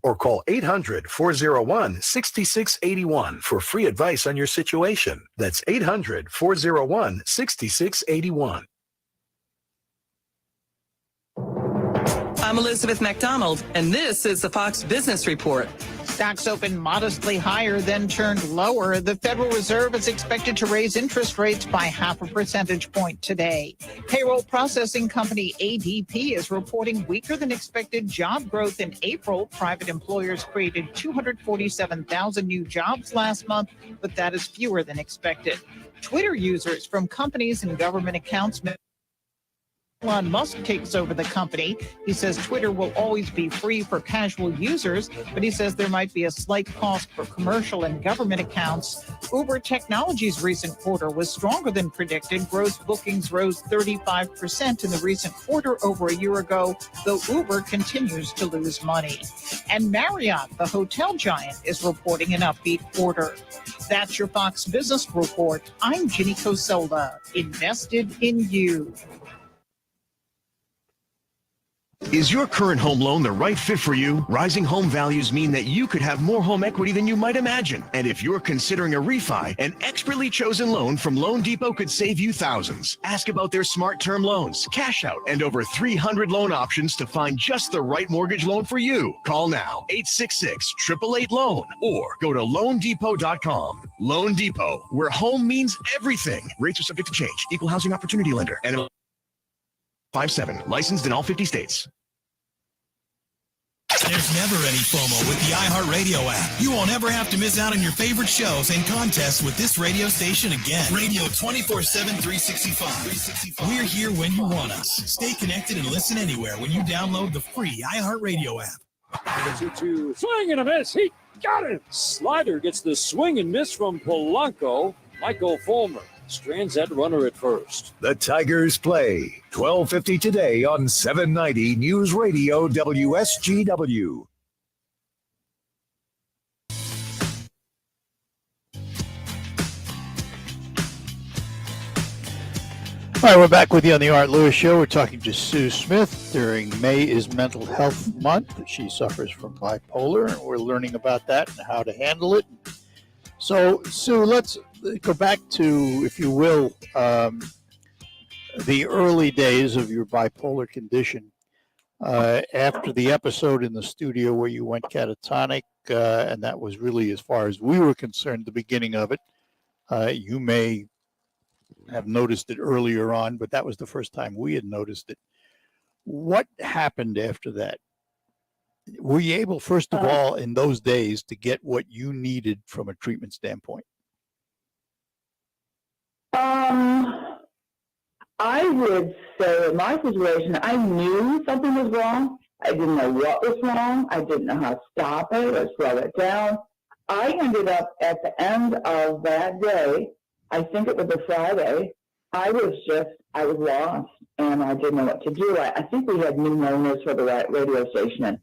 or call 800-401-6681 for free advice on your situation. That's 800-401-6681. I'm Elizabeth McDonald, and this is the Fox Business Report. Stocks opened modestly higher, then turned lower. The Federal Reserve is expected to raise interest rates by 0.5 percentage point today. Payroll processing company ADP is reporting weaker than expected job growth in April. Private employers created 247,000 new jobs last month, but that is fewer than expected. Twitter users from companies and government accounts. Elon Musk takes over the company. He says Twitter will always be free for casual users, but he says there might be a slight cost for commercial and government accounts. Uber Technologies' recent quarter was stronger than predicted. Gross bookings rose 35% in the recent quarter over a year ago, though Uber continues to lose money. And Marriott, the hotel giant, is reporting an upbeat quarter. That's your Fox Business Report. I'm Ginny Cosola, invested in you. Is your current home loan the right fit for you? Rising home values mean that you could have more home equity than you might imagine. And if you're considering a refi, an expertly chosen loan from Loan Depot could save you thousands. Ask about their smart term loans, cash out, and over 300 loan options to find just the right mortgage loan for you. Call now, 866-888-LOAN, or go to loandepot.com. Loan Depot, where home means everything. Rates are subject to change. Equal housing opportunity lender. And 57, licensed in all 50 states. There's never any FOMO with the iHeartRadio app. You won't ever have to miss out on your favorite shows and contests with this radio station again. Radio 24/7, 365. We're here when you want us. Stay connected and listen anywhere when you download the free iHeartRadio app. The 2-2, swing and a miss. He got it. Slider gets the swing and miss from Polanco. Michael Fulmer strands that runner at first. The Tigers play 12:50 today on 790 News Radio WSGW. All right, we're back with you on the Art Lewis Show. We're talking to Sue Smith during May is Mental Health Month. She suffers from bipolar, and we're learning about that and how to handle it. So, Sue, let's go back to, if you will, the early days of your bipolar condition. After the episode in the studio where you went catatonic, and that was really, as far as we were concerned, the beginning of it. You may have noticed it earlier on, but that was the first time we had noticed it. What happened after that? Were you able, first of all, in those days, to get what you needed from a treatment standpoint? I would say in my situation, I knew something was wrong. I didn't know what was wrong. I didn't know how to stop it or slow it down. I ended up at the end of that day, I think it was a Friday, I was lost and I didn't know what to do. I think we had new owners for the radio station, and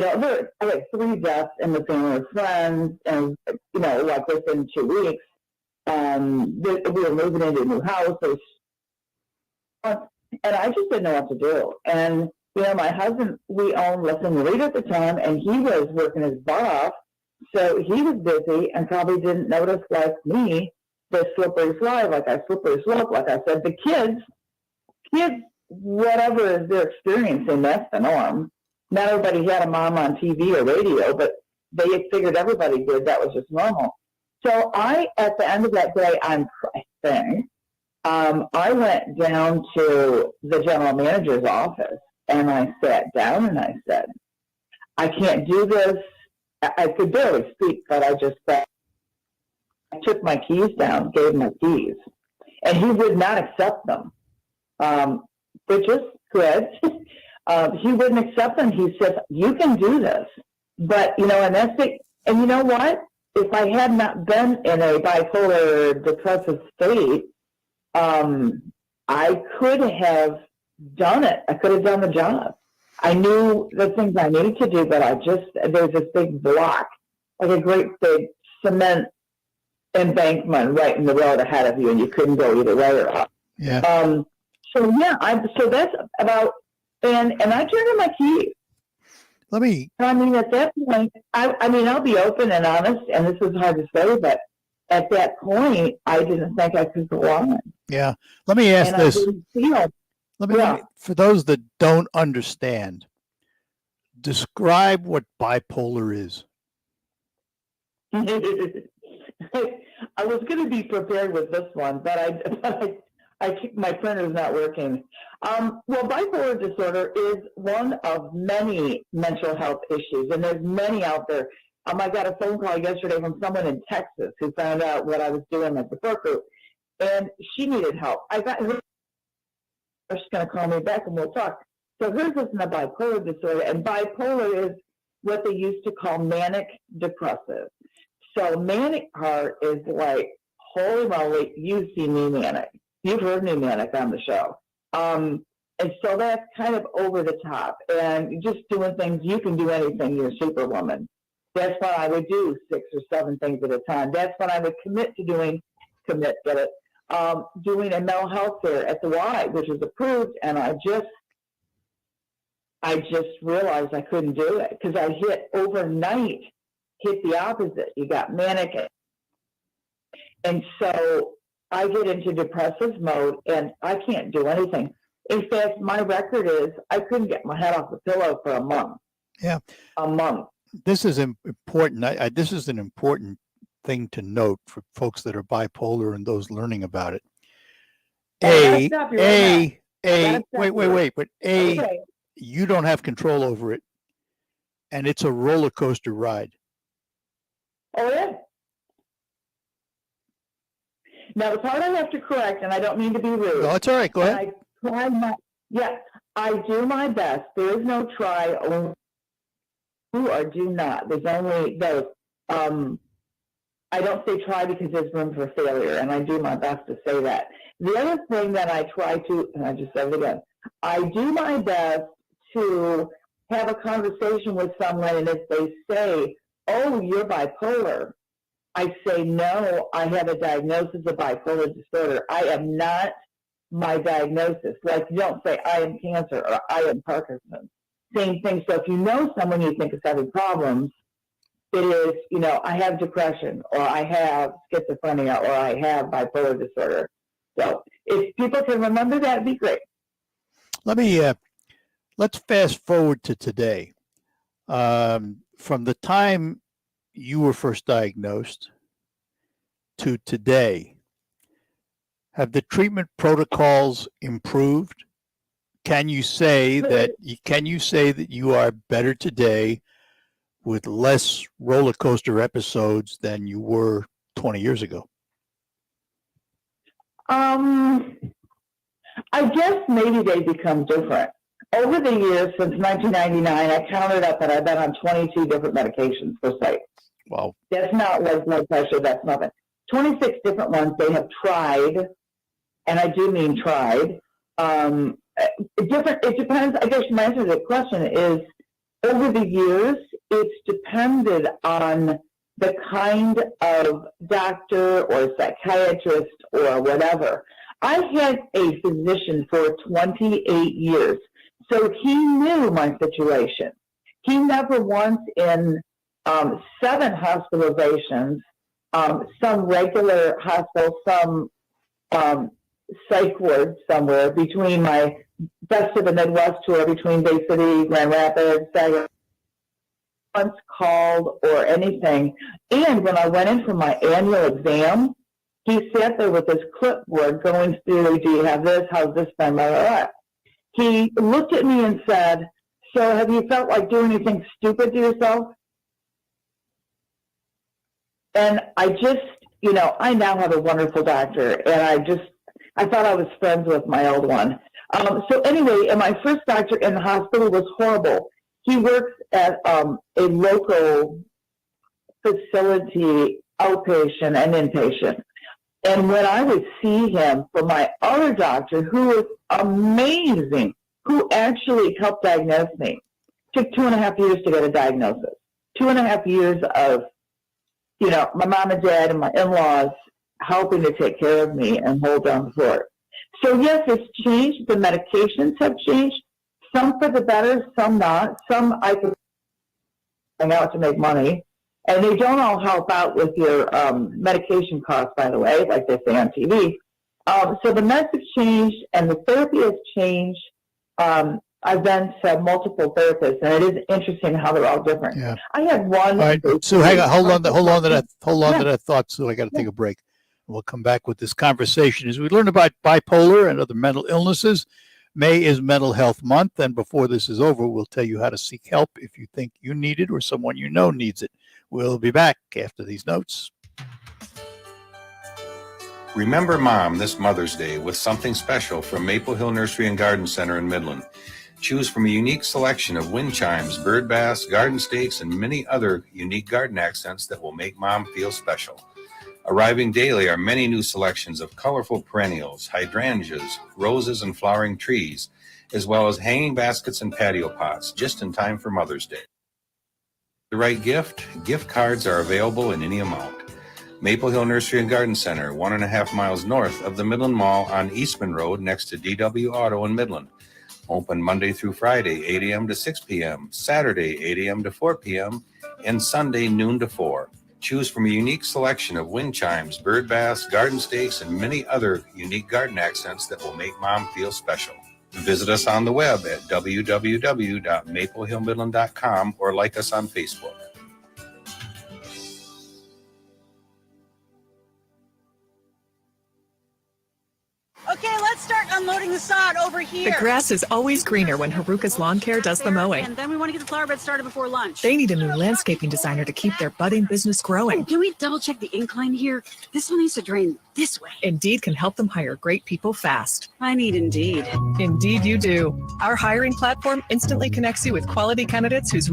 I had 3 deaths in the family of friends, and, like within 2 weeks, we were moving into a new house, and I just didn't know what to do. And, my husband, we owned Listen and Read at the time, and he was working his butt off, so he was busy and probably didn't notice, like me, the slippery slide, like I slippery slope, like I said. The kids, whatever they're experiencing, that's the norm. Not everybody had a mom on TV or radio, but they figured everybody did. That was just normal. So at the end of that day, I went down to the general manager's office, and I sat down and I said, I can't do this. I could barely speak, but I just said, took my keys down, gave him my keys, and he would not accept them, which is good. He wouldn't accept them. He says, "You can do this," but and that's it. And you know what? If I had not been in a bipolar depressive state, I could have done it. I could have done the job. I knew the things I needed to do, but there's this big block, like a great big cement embankment right in the road ahead of you, and you couldn't go either way or up. Yeah. So that's about, and I turned in my keys. Let me. I mean, at that point, I'll be open and honest, and this is hard to say, but at that point, I didn't think I could go on. Yeah. Let me ask this. Let me, for those that don't understand, describe what bipolar is. I was going to be prepared with this one, but my printer's not working. Well, bipolar disorder is one of many mental health issues, and there's many out there. I got a phone call yesterday from someone in Texas who found out what I was doing at the support group, and she needed help. I got her. She's going to call me back and we'll talk. So hers isn't a bipolar disorder, and bipolar is what they used to call manic depressive. So manic part is like, holy moly, you see me manic. You've heard me manic on the show. And so that's kind of over the top. And just doing things, you can do anything, you're Superwoman. That's what I would do, 6 or 7 things at a time. That's what I would commit to doing, doing a mental health fair at the Y, which was approved, and I just realized I couldn't do it because I hit the opposite. You got manic, and so I get into depressive mode, and I can't do anything. In fact, my record is I couldn't get my head off the pillow for a month. Yeah, a month. This is important. This is an important thing to note for folks that are bipolar and those learning about it. Wait. But you don't have control over it, and it's a roller coaster ride. Oh, yeah. Now, the part I have to correct, and I don't mean to be rude. No, it's all right. Go ahead. I do my best. There is no try or do not. There's only those. I don't say try because there's room for failure, and I do my best to say that. The other thing that I try to, and I just said it again, I do my best to have a conversation with someone, and if they say, "Oh, you're bipolar," I say, "No, I have a diagnosis of bipolar disorder. I am not my diagnosis." Like, you don't say, "I am cancer," or "I am Parkinson's." Same thing. So if you know someone you think is having problems, it is, I have depression, or I have schizophrenia, or I have bipolar disorder. So if people can remember that, it'd be great. Let's fast forward to today. From the time you were first diagnosed to today, have the treatment protocols improved? Can you say that you are better today with less roller coaster episodes than you were 20 years ago? I guess maybe they become different. Over the years, since 1999, I counted up and I've been on 22 different medications for psych. Wow. That's not like blood pressure, that's nothing. 26 different ones they have tried, and I do mean tried. It depends. I guess my answer to the question is, over the years, it's depended on the kind of doctor or psychiatrist or whatever. I had a physician for 28 years, so he knew my situation. He never once in 7 hospitalizations, some regular hospital, some psych ward somewhere between my Best of the Midwest tour, between Bay City, Grand Rapids, Saginaw, once called or anything. And when I went in for my annual exam, he sat there with his clipboard going through, "Do you have this? How's this been?" Blah, blah, blah. He looked at me and said, "So have you felt like doing anything stupid to yourself?" And I just, you know, I now have a wonderful doctor, and I thought I was friends with my old one. So anyway, and my first doctor in the hospital was horrible. He works at a local facility, outpatient and inpatient. And when I would see him from my other doctor, who was amazing, who actually helped diagnose me, took 2.5 years to get a diagnosis. 2.5 years of, you know, my mom and dad and my in-laws helping to take care of me and hold down the fort. So yes, it's changed. The medications have changed. Some for the better, some not. Some I can hang out to make money. And they don't all help out with your medication costs, by the way, like they say on TV. So the meds have changed and the therapy has changed. I've been to multiple therapists, and it is interesting how they're all different. Yeah. I had one. All right, Sue, hang on, hold on to that thought, Sue. I got to take a break. We'll come back with this conversation as we learn about bipolar and other mental illnesses. May is Mental Health Month, and before this is over, we'll tell you how to seek help if you think you need it or someone you know needs it. We'll be back after these notes. Remember Mom this Mother's Day with something special from Maple Hill Nursery and Garden Center in Midland. Choose from a unique selection of wind chimes, bird baths, garden stakes, and many other unique garden accents that will make Mom feel special. Arriving daily are many new selections of colorful perennials, hydrangeas, roses, and flowering trees, as well as hanging baskets and patio pots, just in time for Mother's Day. The right gift cards are available in any amount. Maple Hill Nursery and Garden Center, 1.5 miles north of the Midland Mall on Eastman Road next to DW Auto in Midland. Open Monday through Friday, 8 a.m. to 6 p.m., Saturday, 8 a.m. to 4 p.m., and Sunday, noon to 4. Choose from a unique selection of wind chimes, bird baths, garden stakes, and many other unique garden accents that will make Mom feel special. Visit us on the web at www.maplehillmidland.com or like us on Facebook. Okay, let's start unloading the sod over here. The grass is always greener when Haruka's Lawn Care does the mowing. And then we want to get the flower bed started before lunch. They need a new landscaping designer to keep their budding business growing. Oh, can we double check the incline here? This one needs to drain this way. Indeed can help them hire great people fast. I need Indeed. Indeed you do. Our hiring platform instantly connects you with quality candidates whose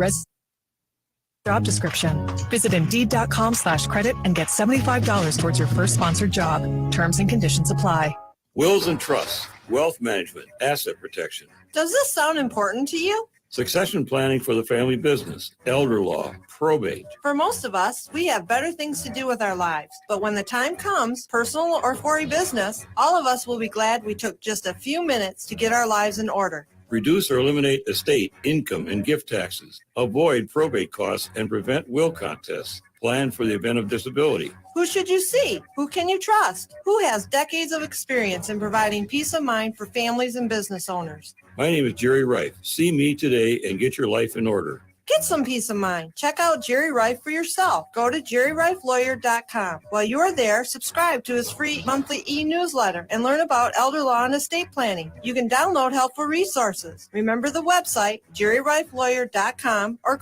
job description. Visit Indeed.com/credit and get $75 towards your first sponsored job. Terms and conditions apply. Wills and trusts, wealth management, asset protection, Does this sound important to you? succession planning for the family business, elder law, probate. For most of us, we have better things to do with our lives. But when the time comes, personal or for a business, all of us will be glad we took just a few minutes to get our lives in order. Reduce or eliminate estate, income, and gift taxes. Avoid probate costs and prevent will contests. Plan for the event of disability. Who should you see? Who can you trust? Who has decades of experience in providing peace of mind for families and business owners? My name is Jerry Reif. See me today and get your life in order. Get some peace of mind. Check out Jerry Reif for yourself. Go to jerryreiflawyer.com. While you are there, subscribe to his free monthly e-newsletter and learn about elder law and estate planning. You can download helpful resources. Remember the website, jerryreiflawyer.com, or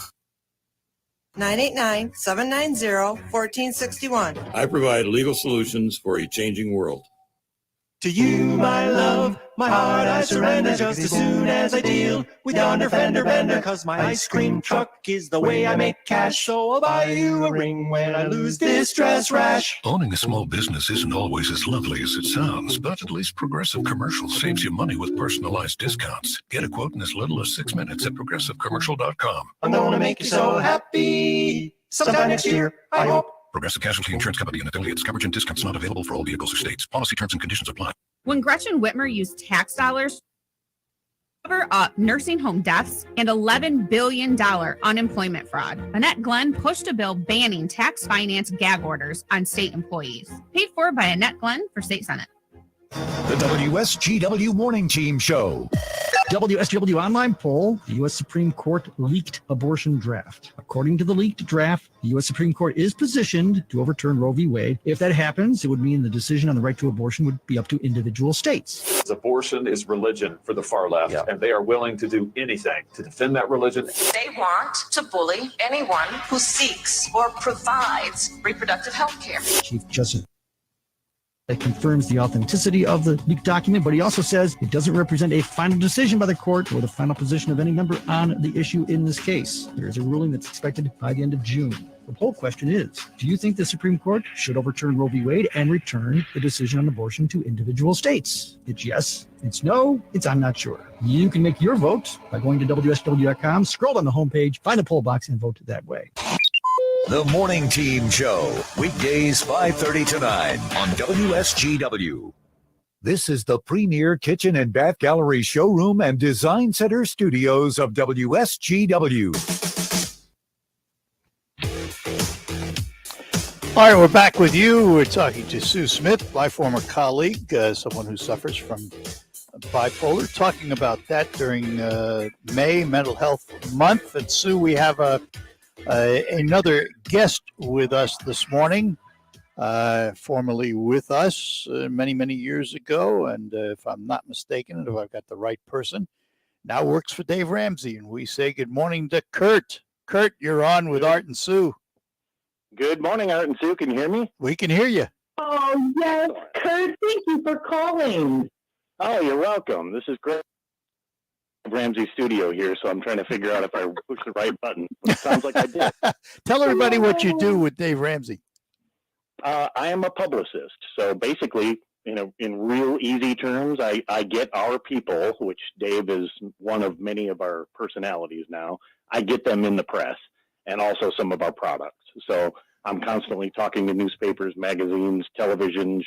989-790-1461. I provide legal solutions for a changing world. To you, my love, my heart I surrender just as soon as I deal with yonder fender bender. Cause my ice cream truck is the way I make cash. So I'll buy you a ring when I lose this dress rash. Owning a small business isn't always as lovely as it sounds, but at least Progressive Commercial saves you money with personalized discounts. Get a quote in as little as 6 minutes at progressivecommercial.com. I'm gonna make you so happy sometime next year, I hope. Progressive Casualty Insurance Company and affiliates. Coverage and discounts not available for all vehicles or states. Policy terms and conditions apply. When Gretchen Whitmer used tax dollars to cover up nursing home deaths and $11 billion unemployment fraud, Annette Glenn pushed a bill banning tax finance gag orders on state employees. Paid for by Annette Glenn for State Senate. The WSGW Morning Team Show. WSGW online poll, the U.S. Supreme Court leaked abortion draft. According to the leaked draft, the U.S. Supreme Court is positioned to overturn Roe v. Wade. If that happens, it would mean the decision on the right to abortion would be up to individual states. Abortion is religion for the far left, and they are willing to do anything to defend that religion. They want to bully anyone who seeks or provides reproductive health care. Chief Justice that confirms the authenticity of the leaked document, but he also says it doesn't represent a final decision by the court or the final position of any member on the issue in this case. There is a ruling that's expected by the end of June. The poll question is, do you think the Supreme Court should overturn Roe v. Wade and return the decision on abortion to individual states? It's yes, it's no, it's I'm not sure. You can make your vote by going to WSW.com, scroll down the homepage, find the poll box, and vote that way. The Morning Team Show, weekdays 5:30 to 9 on WSGW. This is the premier kitchen and bath gallery showroom and design center studios of WSGW. All right, we're back with you. We're talking to Sue Smith, my former colleague, someone who suffers from bipolar, talking about that during May, Mental Health Month. And Sue, we have another guest with us this morning, formerly with us many, many years ago. And if I'm not mistaken, and if I've got the right person, now works for Dave Ramsey. And we say good morning to Kurt. Kurt, you're on with Art and Sue. Good morning, Art and Sue. Can you hear me? We can hear you. Oh, yes, Kurt, thank you for calling. Oh, you're welcome. This is great. Ramsey studio here, so I'm trying to figure out if I push the right button. It sounds like I did. Tell everybody what you do with Dave Ramsey. I am a publicist. So basically, in real easy terms, I get our people, which Dave is one of many of our personalities now, I get them in the press and also some of our products. So I'm constantly talking to newspapers, magazines, television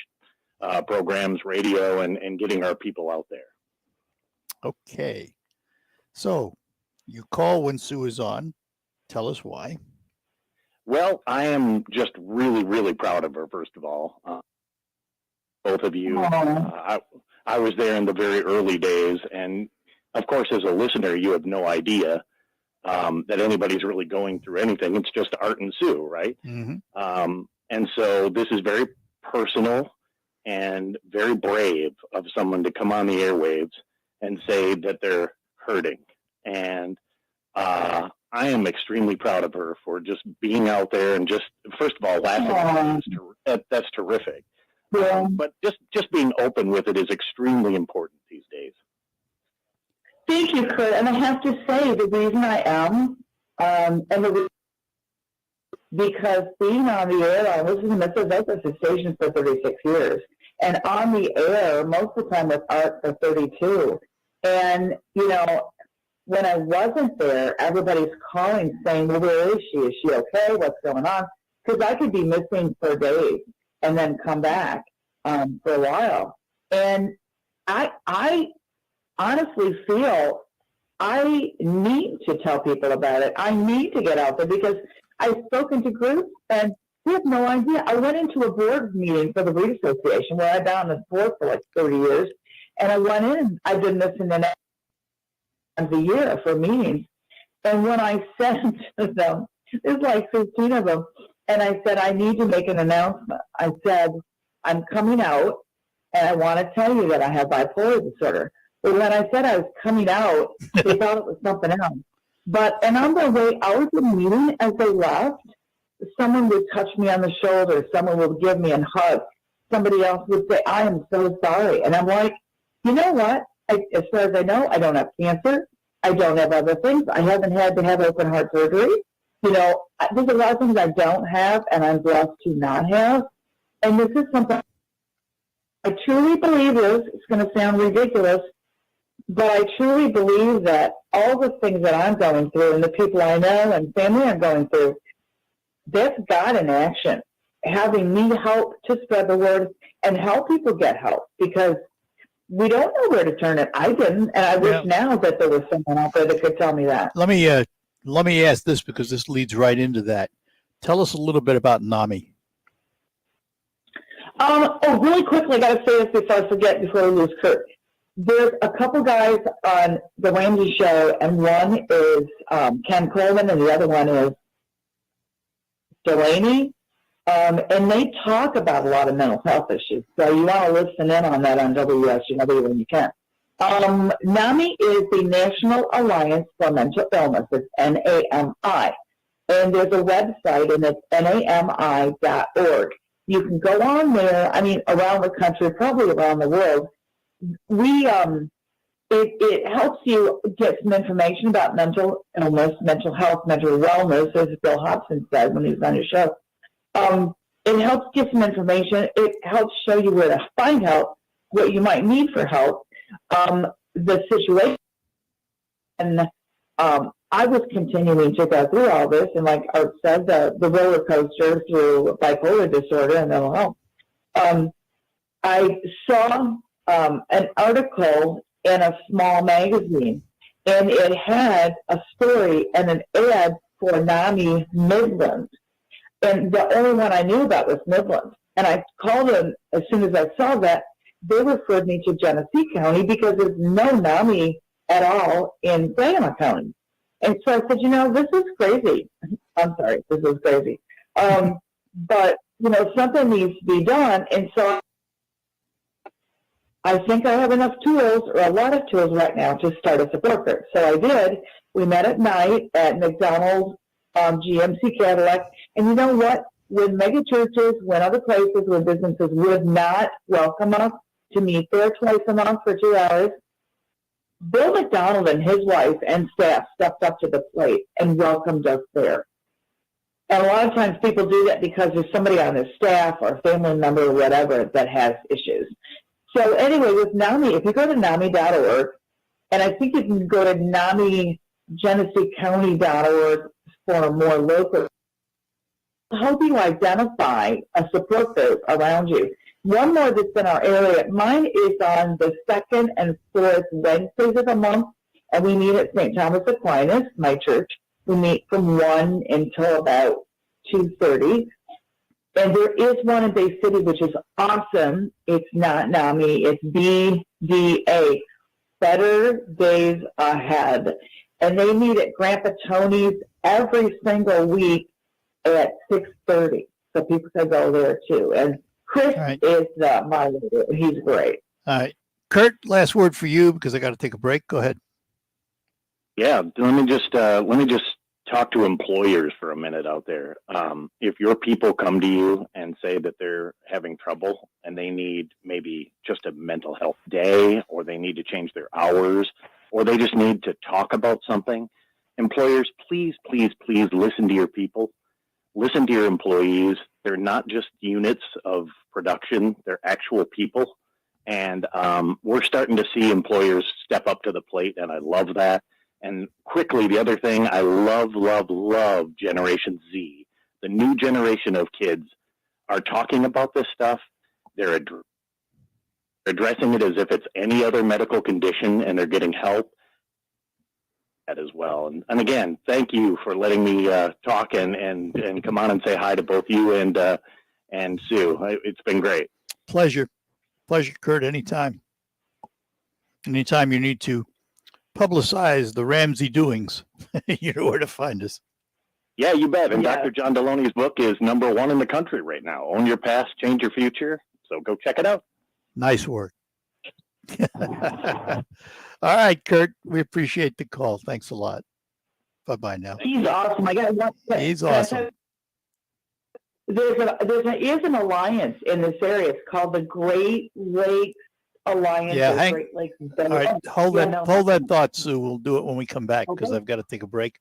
programs, radio, and getting our people out there. Okay. So you call when Sue is on. Tell us why. Well, I am just really, really proud of her, first of all. Both of you. I was there in the very early days. And, of course, as a listener, you have no idea that anybody's really going through anything. It's just Art and Sue, right? Mm-hmm. And so this is very personal and very brave of someone to come on the airwaves and say that they're hurting. And I am extremely proud of her for just being out there and just, first of all, laughing. That's terrific. Yeah. But just being open with it is extremely important these days. Thank you, Kurt. And I have to say, the reason I am, because being on the air, I was in the midst of this station for 36 years, and on the air most of the time with Art for 32. And, when I wasn't there, everybody's calling saying, well, where is she? Is she okay? What's going on? Because I could be missing for days and then come back for a while. And I honestly feel I need to tell people about it. I need to get out there because I've spoken to groups and we have no idea. I went into a board meeting for the Breed Association where I've been on the board for like 30 years. And I went in, I've been missing an a year for meetings. And when I said to them, there's like 15 of them, and I said, I need to make an announcement. I said, I'm coming out and I want to tell you that I have bipolar disorder. But when I said I was coming out, they thought it was something else. And on their way out of the meeting, as they left, someone would touch me on the shoulder. Someone would give me a hug. Somebody else would say, I am so sorry. And I'm like, you know what? As far as I know, I don't have cancer. I don't have other things. I haven't had to have open heart surgery. There's a lot of things I don't have, and I'm blessed to not have. And this is something I truly believe is, it's going to sound ridiculous, but I truly believe that all the things that I'm going through and the people I know and family I'm going through, that's God in action, having me help to spread the word and help people get help because we don't know where to turn it. I didn't, and I wish now that there was someone out there that could tell me that. Let me ask this because this leads right into that. Tell us a little bit about NAMI. Really quickly, I got to say this before I forget, before I lose Kurt. there's a couple guys on the Ramsey show, and one is Ken Coleman, and the other one is Delaney. And they talk about a lot of mental health issues. So you want to listen in on that on WSGW when you can. NAMI is the National Alliance for Mental Illness. It's NAMI. And there's a website, and it's NAMI.org. You can go on there, I mean, around the country, probably around the world. It helps you get some information about mental illness, mental health, mental wellness, as Bill Hobson said when he was on your show. It helps get some information. It helps show you where to find help, what you might need for help, the situation. And I was continuing to go through all this, and like Art said, the roller coaster through bipolar disorder and mental health. I saw an article in a small magazine, and it had a story and an ad for NAMI Midland. And the only one I knew about was Midland. And I called them as soon as I saw that. They referred me to Genesee County because there's no NAMI at all in Saginaw County. And so I said, this is crazy. I'm sorry, this is crazy. But, something needs to be done. And so I think I have enough tools, or a lot of tools right now, to start a support group. So I did. We met at night at McDonald's, GMC Cadillac. And you know what? When mega churches, when other places, when businesses would not welcome us to meet there twice a month for 2 hours, Bill McDonald and his wife and staff stepped up to the plate and welcomed us there. And a lot of times people do that because there's somebody on their staff or family member or whatever that has issues. So anyway, with NAMI, if you go to NAMI.org, and I think you can go to NAMI-GeneseeCounty.org for more local, help you identify a support group around you. One more that's in our area. Mine is on the 2nd and 4th Wednesdays of the month, and we meet at St. Thomas Aquinas, my church. We meet from 1 until about 2:30. And there is one in Bay City, which is awesome. It's not NAMI, it's BDA, Better Days Ahead. And they meet at Grandpa Tony's every single week at 6:30. So people can go there too. And Chris is my leader. He's great. All right. Kurt, last word for you because I got to take a break. Go ahead. Yeah, let me just talk to employers for a minute out there. If your people come to you and say that they're having trouble and they need maybe just a mental health day, or they need to change their hours, or they just need to talk about something, employers, please, please, please listen to your people. Listen to your employees. They're not just units of production. They're actual people. And we're starting to see employers step up to the plate, and I love that. And quickly, the other thing, I love Generation Z. The new generation of kids are talking about this stuff. They're addressing it as if it's any other medical condition, and they're getting help as well. And again, thank you for letting me talk and come on and say hi to both you and Sue. It's been great. Pleasure, Kurt. Anytime you need to publicize the Ramsey doings, you know where to find us. Yeah, you bet. And Dr. John Deloney's book is #1 in the country right now. Own Your Past, Change Your Future. So go check it out. Nice work. All right, Kurt, we appreciate the call. Thanks a lot. Bye-bye now. He's awesome. I got one. He's awesome. There is an alliance in this area. It's called the Great Lakes Alliance. Yeah, Great Lakes. All right, hold that thought, Sue. We'll do it when we come back because I've got to take a break.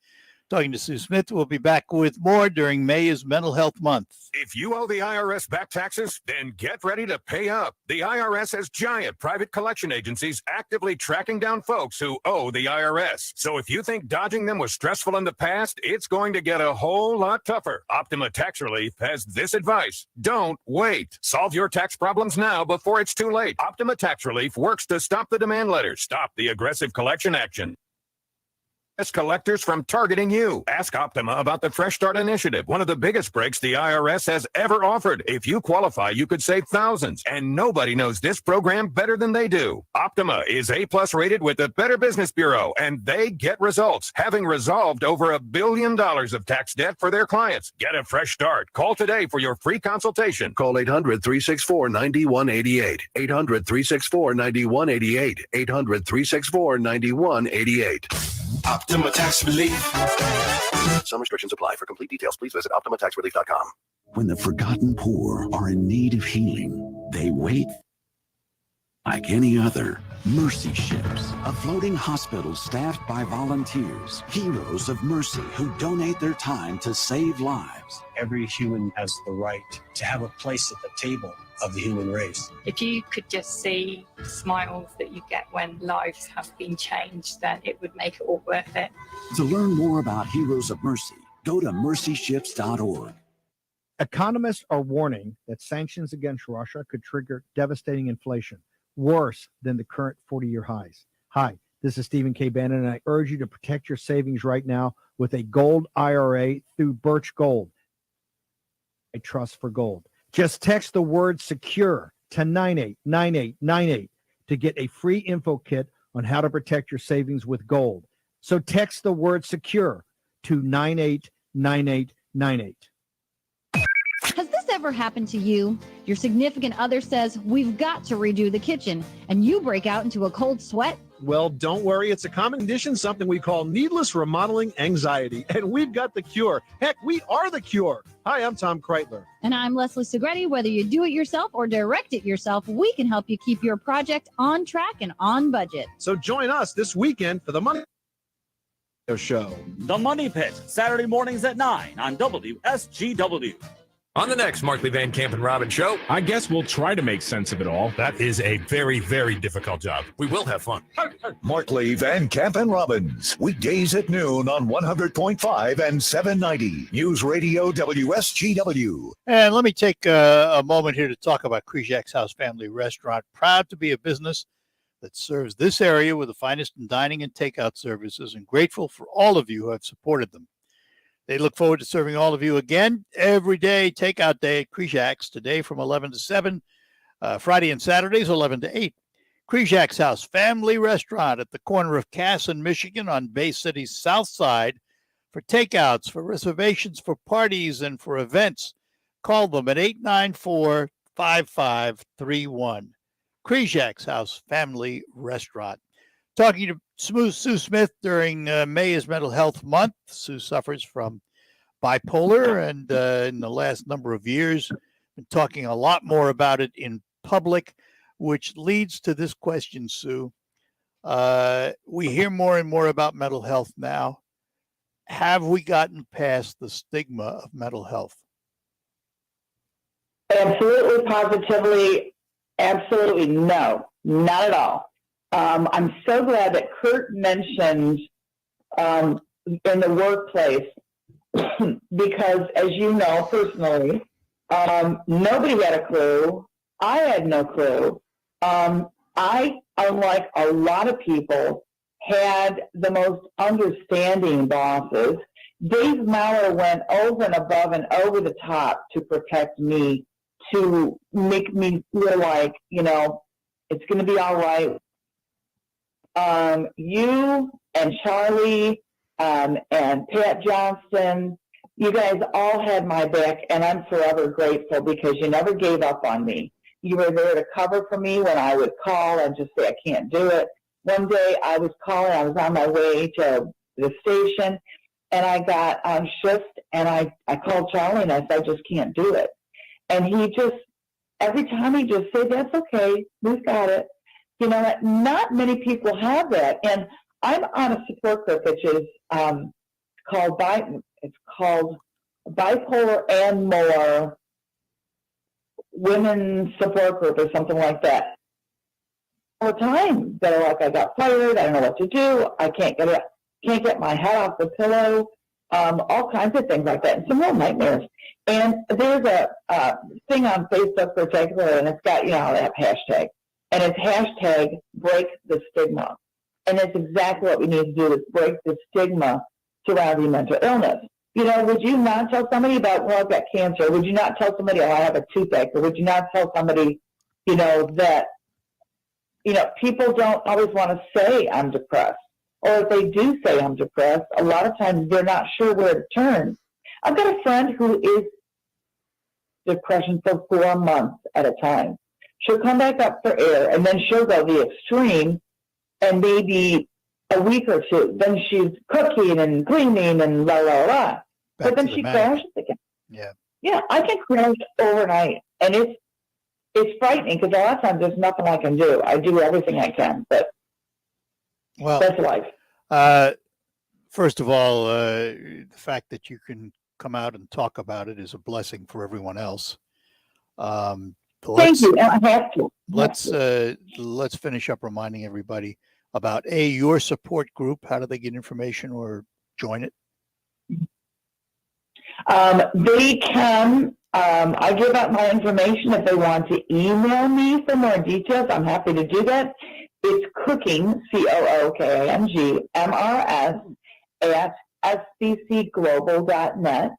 Talking to Sue Smith. We'll be back with more during May is Mental Health Month. If you owe the IRS back taxes, then get ready to pay up. The IRS has giant private collection agencies actively tracking down folks who owe the IRS. So if you think dodging them was stressful in the past, it's going to get a whole lot tougher. Optima Tax Relief has this advice. Don't wait. Solve your tax problems now before it's too late. Optima Tax Relief works to stop the demand letters, stop the aggressive collection action. collectors from targeting you. Ask Optima about the Fresh Start Initiative, one of the biggest breaks the IRS has ever offered. If you qualify, you could save thousands, and nobody knows this program better than they do. Optima is A+ rated with the Better Business Bureau, and they get results, having resolved over $1 billion of tax debt for their clients. Get a fresh start. Call today for your free consultation. Call 800-364-9188. 800-364-9188. 800-364-9188. Optima Tax Relief. Some restrictions apply. For complete details, please visit OptimaTaxRelief.com. When the forgotten poor are in need of healing, they wait like any other. Mercy Ships, a floating hospital staffed by volunteers, heroes of mercy who donate their time to save lives. Every human has the right to have a place at the table of the human race. If you could just see the smiles that you get when lives have been changed, then it would make it all worth it. To learn more about Heroes of Mercy, go to mercyships.org. Economists are warning that sanctions against Russia could trigger devastating inflation, worse than the current 40-year highs. Hi, this is Stephen K. Bannon, and I urge you to protect your savings right now with a gold IRA through Birch Gold. I trust for gold. Just text the word SECURE to 989898 to get a free info kit on how to protect your savings with gold. So text the word SECURE to 989898. Has this ever happened to you? Your significant other says, we've got to redo the kitchen, and you break out into a cold sweat? Well, don't worry. It's a common condition, something we call needless remodeling anxiety, and we've got the cure. Heck, we are the cure. Hi, I'm Tom Kreitler. And I'm Leslie Segretti. Whether you do it yourself or direct it yourself, we can help you keep your project on track and on budget. So join us this weekend for the Money Show. The Money Pit, Saturday mornings at 9 on WSGW. On the next Markley, Van Camp, and Robbins show, I guess we'll try to make sense of it all. that is a very, very difficult job. We will have fun. Markley, Van Camp, and Robbins. Weekdays at noon on 100.5 and 790. News Radio WSGW. And let me take a moment here to talk about Krizak's House Family Restaurant. Proud to be a business that serves this area with the finest in dining and takeout services, and grateful for all of you who have supported them. They look forward to serving all of you again every day, takeout day at Krizak's, today from 11 to 7, Friday and Saturdays 11 to 8. Krizak's House Family Restaurant at the corner of Cass and Michigan on Bay City's south side. For takeouts, for reservations, for parties, and for events, call them at 894-5531. Krizak's House Family Restaurant. Talking to Sue Smith during May is Mental Health Month. Sue suffers from bipolar, and in the last number of years, been talking a lot more about it in public, which leads to this question, Sue. We hear more and more about mental health now. Have we gotten past the stigma of mental health? Absolutely, positively, absolutely no, not at all. I'm so glad that Kurt mentioned in the workplace, because as you know personally, nobody had a clue. I had no clue. I, unlike a lot of people, had the most understanding bosses. Dave Maurer went over and above and over the top to protect me, to make me feel like, you know, it's going to be all right. You and Charlie and Pat Johnston, you guys all had my back, and I'm forever grateful because you never gave up on me. You were there to cover for me when I would call and just say I can't do it. One day I was calling, I was on my way to the station, and I got on shift, and I called Charlie, and I said, I just can't do it. And he just, every time he just said, that's okay, we've got it. You know, not many people have that. And I'm on a support group, which is called Bipolar and More Women's Support Group or something like that. All the time, they're like, I got fired, I don't know what to do, I can't get my head off the pillow, all kinds of things like that, and some real nightmares. And there's a thing on Facebook particularly, and it's got, you know, that hashtag. And it's hashtag break the stigma. And that's exactly what we need to do is break the stigma surrounding mental illness. You know, would you not tell somebody about, well, I've got cancer? Would you not tell somebody, oh, I have a toothache? Or would you not tell somebody, you know, that, you know, people don't always want to say I'm depressed. Or if they do say I'm depressed, a lot of times they're not sure where to turn. I've got a friend who is depression for 4 months at a time. She'll come back up for air, and then she'll go the extreme, and maybe a week or two, then she's cooking and cleaning and la la la. But then she crashes again. Yeah. Yeah, I can crash overnight, and it's frightening because a lot of times there's nothing I can do. I do everything I can, but that's life. First of all, the fact that you can come out and talk about it is a blessing for everyone else. Thank you. I have to. Let's finish up reminding everybody about your support group. How do they get information or join it? They can. I give out my information if they want to email me for more details. I'm happy to do that. It's cooking, COOKING, MRS at sccglobal.net.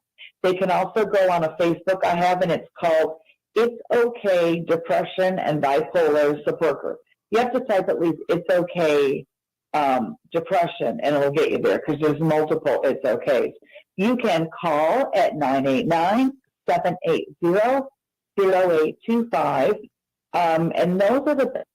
They can also go on a Facebook I have, and it's called It's Okay Depression and Bipolar Support Group. You have to type at least It's Okay Depression, and it'll get you there because there's multiple It's Okays. You can call at 989-780-0825. And those are the,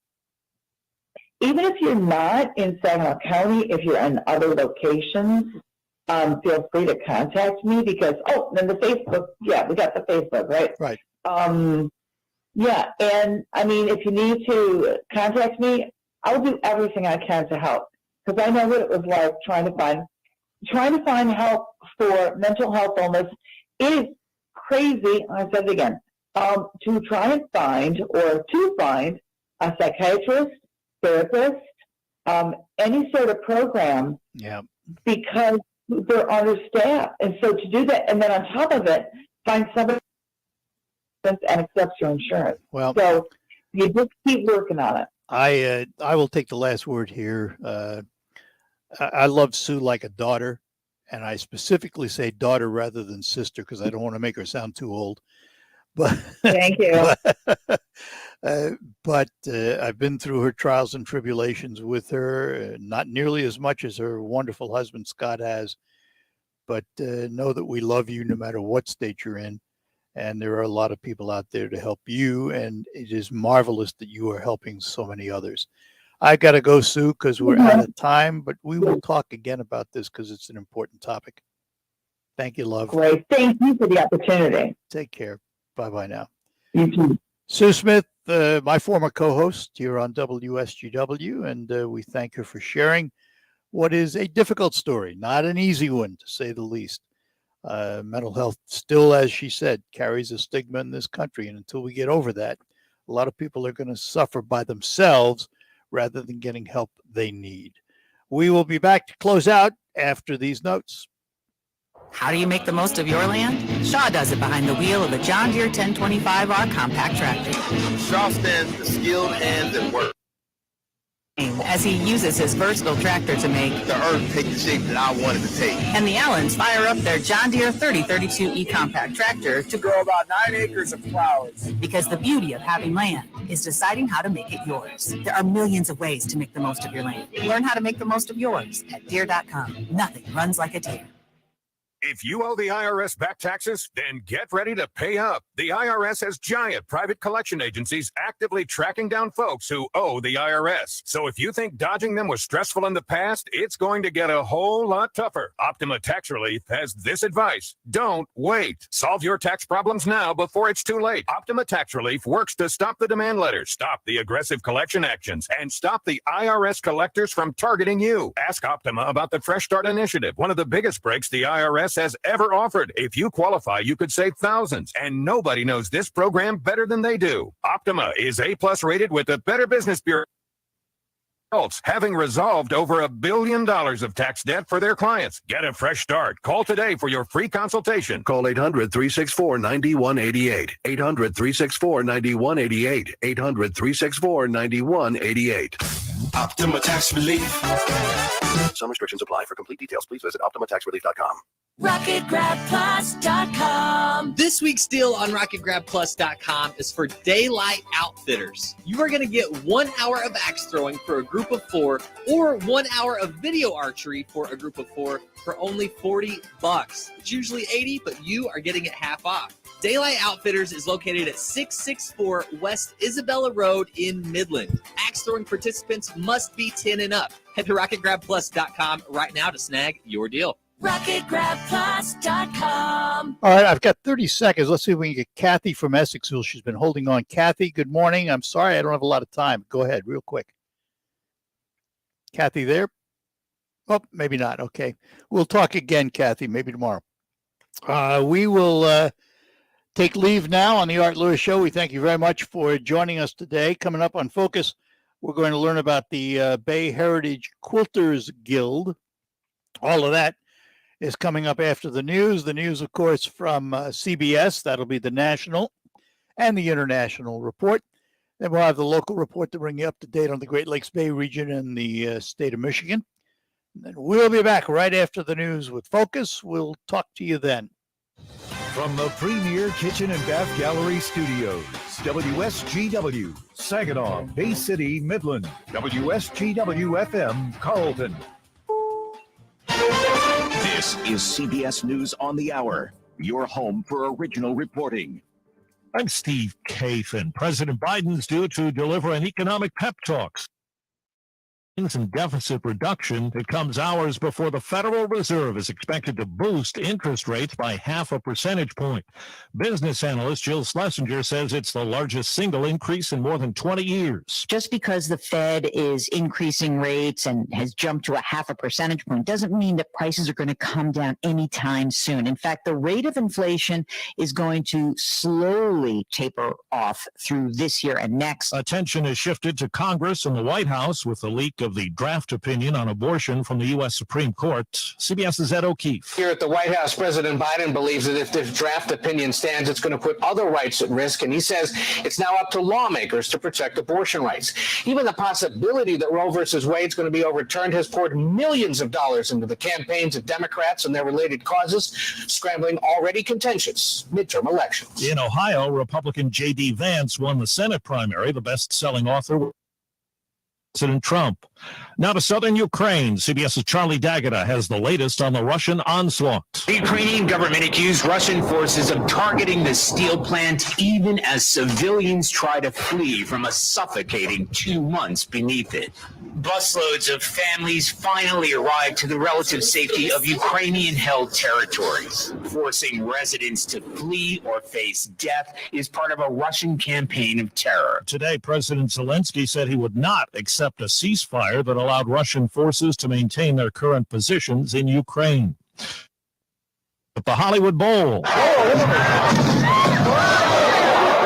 even if you're not in Saginaw County, if you're in other locations, feel free to contact me because, then the Facebook, yeah, we got the Facebook, right? Right. Yeah, and I mean, if you need to contact me, I'll do everything I can to help because I know what it was like trying to find help for mental health illness. It is crazy, I said it again, to try and find a psychiatrist, therapist, any sort of program. Yeah. Because they're understaffed. And so to do that, and then on top of it, find somebody and accepts your insurance. Well, so you just keep working on it. I will take the last word here. I love Sue like a daughter, and I specifically say daughter rather than sister because I don't want to make her sound too old. But thank you. But I've been through her trials and tribulations with her, not nearly as much as her wonderful husband Scott has. But know that we love you no matter what state you're in. And there are a lot of people out there to help you. And it is marvelous that you are helping so many others. I got to go, Sue, because we're out of time. But we will talk again about this because it's an important topic. Thank you, love. Great. Thank you for the opportunity. Take care. Bye-bye now. You too. Sue Smith, my former co-host here on WSGW, and we thank her for sharing what is a difficult story, not an easy one, to say the least. Mental health still, as she said, carries a stigma in this country, and until we get over that, a lot of people are going to suffer by themselves rather than getting help they need. We will be back to close out after these notes. How do you make the most of your land? Shaw does it behind the wheel of the John Deere 1025R compact tractor. Shaw stands the skilled hands at work. As he uses his versatile tractor to make the earth take the shape that I wanted to take. And the Allens fire up their John Deere 3032E compact tractor to grow about 9 acres of flowers. Because the beauty of having land is deciding how to make it yours. There are millions of ways to make the most of your land. Learn how to make the most of yours at Deere.com. Nothing runs like a Deere. If you owe the IRS back taxes, then get ready to pay up. The IRS has giant private collection agencies actively tracking down folks who owe the IRS. So if you think dodging them was stressful in the past, it's going to get a whole lot tougher. Optima Tax Relief has this advice. Don't wait. Solve your tax problems now before it's too late. Optima Tax Relief works to stop the demand letters, stop the aggressive collection actions, and stop the IRS collectors from targeting you. Ask Optima about the Fresh Start Initiative, one of the biggest breaks the IRS has ever offered. If you qualify, you could save thousands, and nobody knows this program better than they do. Optima is A+ rated with the Better Business Bureau, having resolved over $1 billion of tax debt for their clients. Get a fresh start. Call today for your free consultation. Call 800-364-9188. 800-364-9188. 800-364-9188. Optima Tax Relief. Some restrictions apply. For complete details, please visit OptimaTaxRelief.com. RocketGrabPlus.com. This week's deal on RocketGrabPlus.com is for Daylight Outfitters. You are going to get 1 hour of axe throwing for a group of 4 or 1 hour of video archery for a group of 4 for only $40. It's usually $80, but you are getting it half off. Daylight Outfitters is located at 664 West Isabella Road in Midland. Axe throwing participants must be 10 and up. Head to RocketGrabPlus.com right now to snag your deal. RocketGrabPlus.com. All right, I've got 30 seconds. Let's see if we can get Kathy from Essexville. She's been holding on. Kathy, good morning. I'm sorry I don't have a lot of time. Go ahead, real quick. Kathy there? Oh, maybe not. Okay. We'll talk again, Kathy, maybe tomorrow. We will take leave now on the Art Lewis Show. We thank you very much for joining us today. Coming up on Focus, we're going to learn about the Bay Heritage Quilters Guild. All of that is coming up after the news. The news, of course, from CBS. That'll be the national and the international report. Then we'll have the local report to bring you up to date on the Great Lakes Bay region and the state of Michigan. And then we'll be back right after the news with Focus. We'll talk to you then. From the Premier Kitchen and Bath Gallery Studios, WSGW, Saginaw, Bay City, Midland, WSGW FM, Carlton. This is CBS News on the Hour, your home for original reporting. I'm Steve Kathan. President Biden's due to deliver an economic pep talk and deficit reduction. It comes hours before the Federal Reserve is expected to boost interest rates by 0.5 percentage point. Business analyst Jill Schlesinger says it's the largest single increase in more than 20 years. Just because the Fed is increasing rates and has jumped to 0.5 percentage point doesn't mean that prices are going to come down anytime soon. In fact, the rate of inflation is going to slowly taper off through this year and next. Attention has shifted to Congress and the White House with the leak of the draft opinion on abortion from the U.S. Supreme Court. CBS's Ed O'Keefe. Here at the White House, President Biden believes that if this draft opinion stands, it's going to put other rights at risk. And he says it's now up to lawmakers to protect abortion rights. Even the possibility that Roe versus Wade is going to be overturned has poured millions of dollars into the campaigns of Democrats and their related causes, scrambling already contentious midterm elections. In Ohio, Republican J.D. Vance won the Senate primary, the best-selling author President Trump. Now to southern Ukraine, CBS's Charlie D'Agata has the latest on the Russian onslaught. The Ukrainian government accused Russian forces of targeting the steel plant even as civilians try to flee from a suffocating 2 months beneath it. Busloads of families finally arrived to the relative safety of Ukrainian-held territories. Forcing residents to flee or face death is part of a Russian campaign of terror. Today, President Zelensky said he would not accept a ceasefire that allowed Russian forces to maintain their current positions in Ukraine. At the Hollywood Bowl,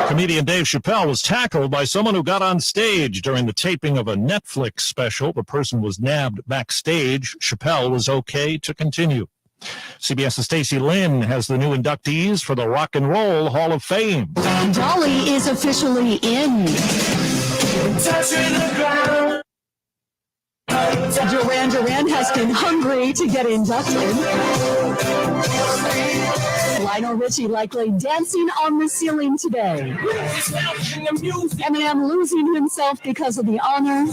comedian Dave Chappelle was tackled by someone who got on stage during the taping of a Netflix special. The person was nabbed backstage. Chappelle was okay to continue. CBS's Stacey Lynn has the new inductees for the Rock and Roll Hall of Fame. Dolly is officially in. Touching the ground. Duran has been hungry to get inducted. Lionel Richie likely dancing on the ceiling today. Eminem losing himself because of the honor.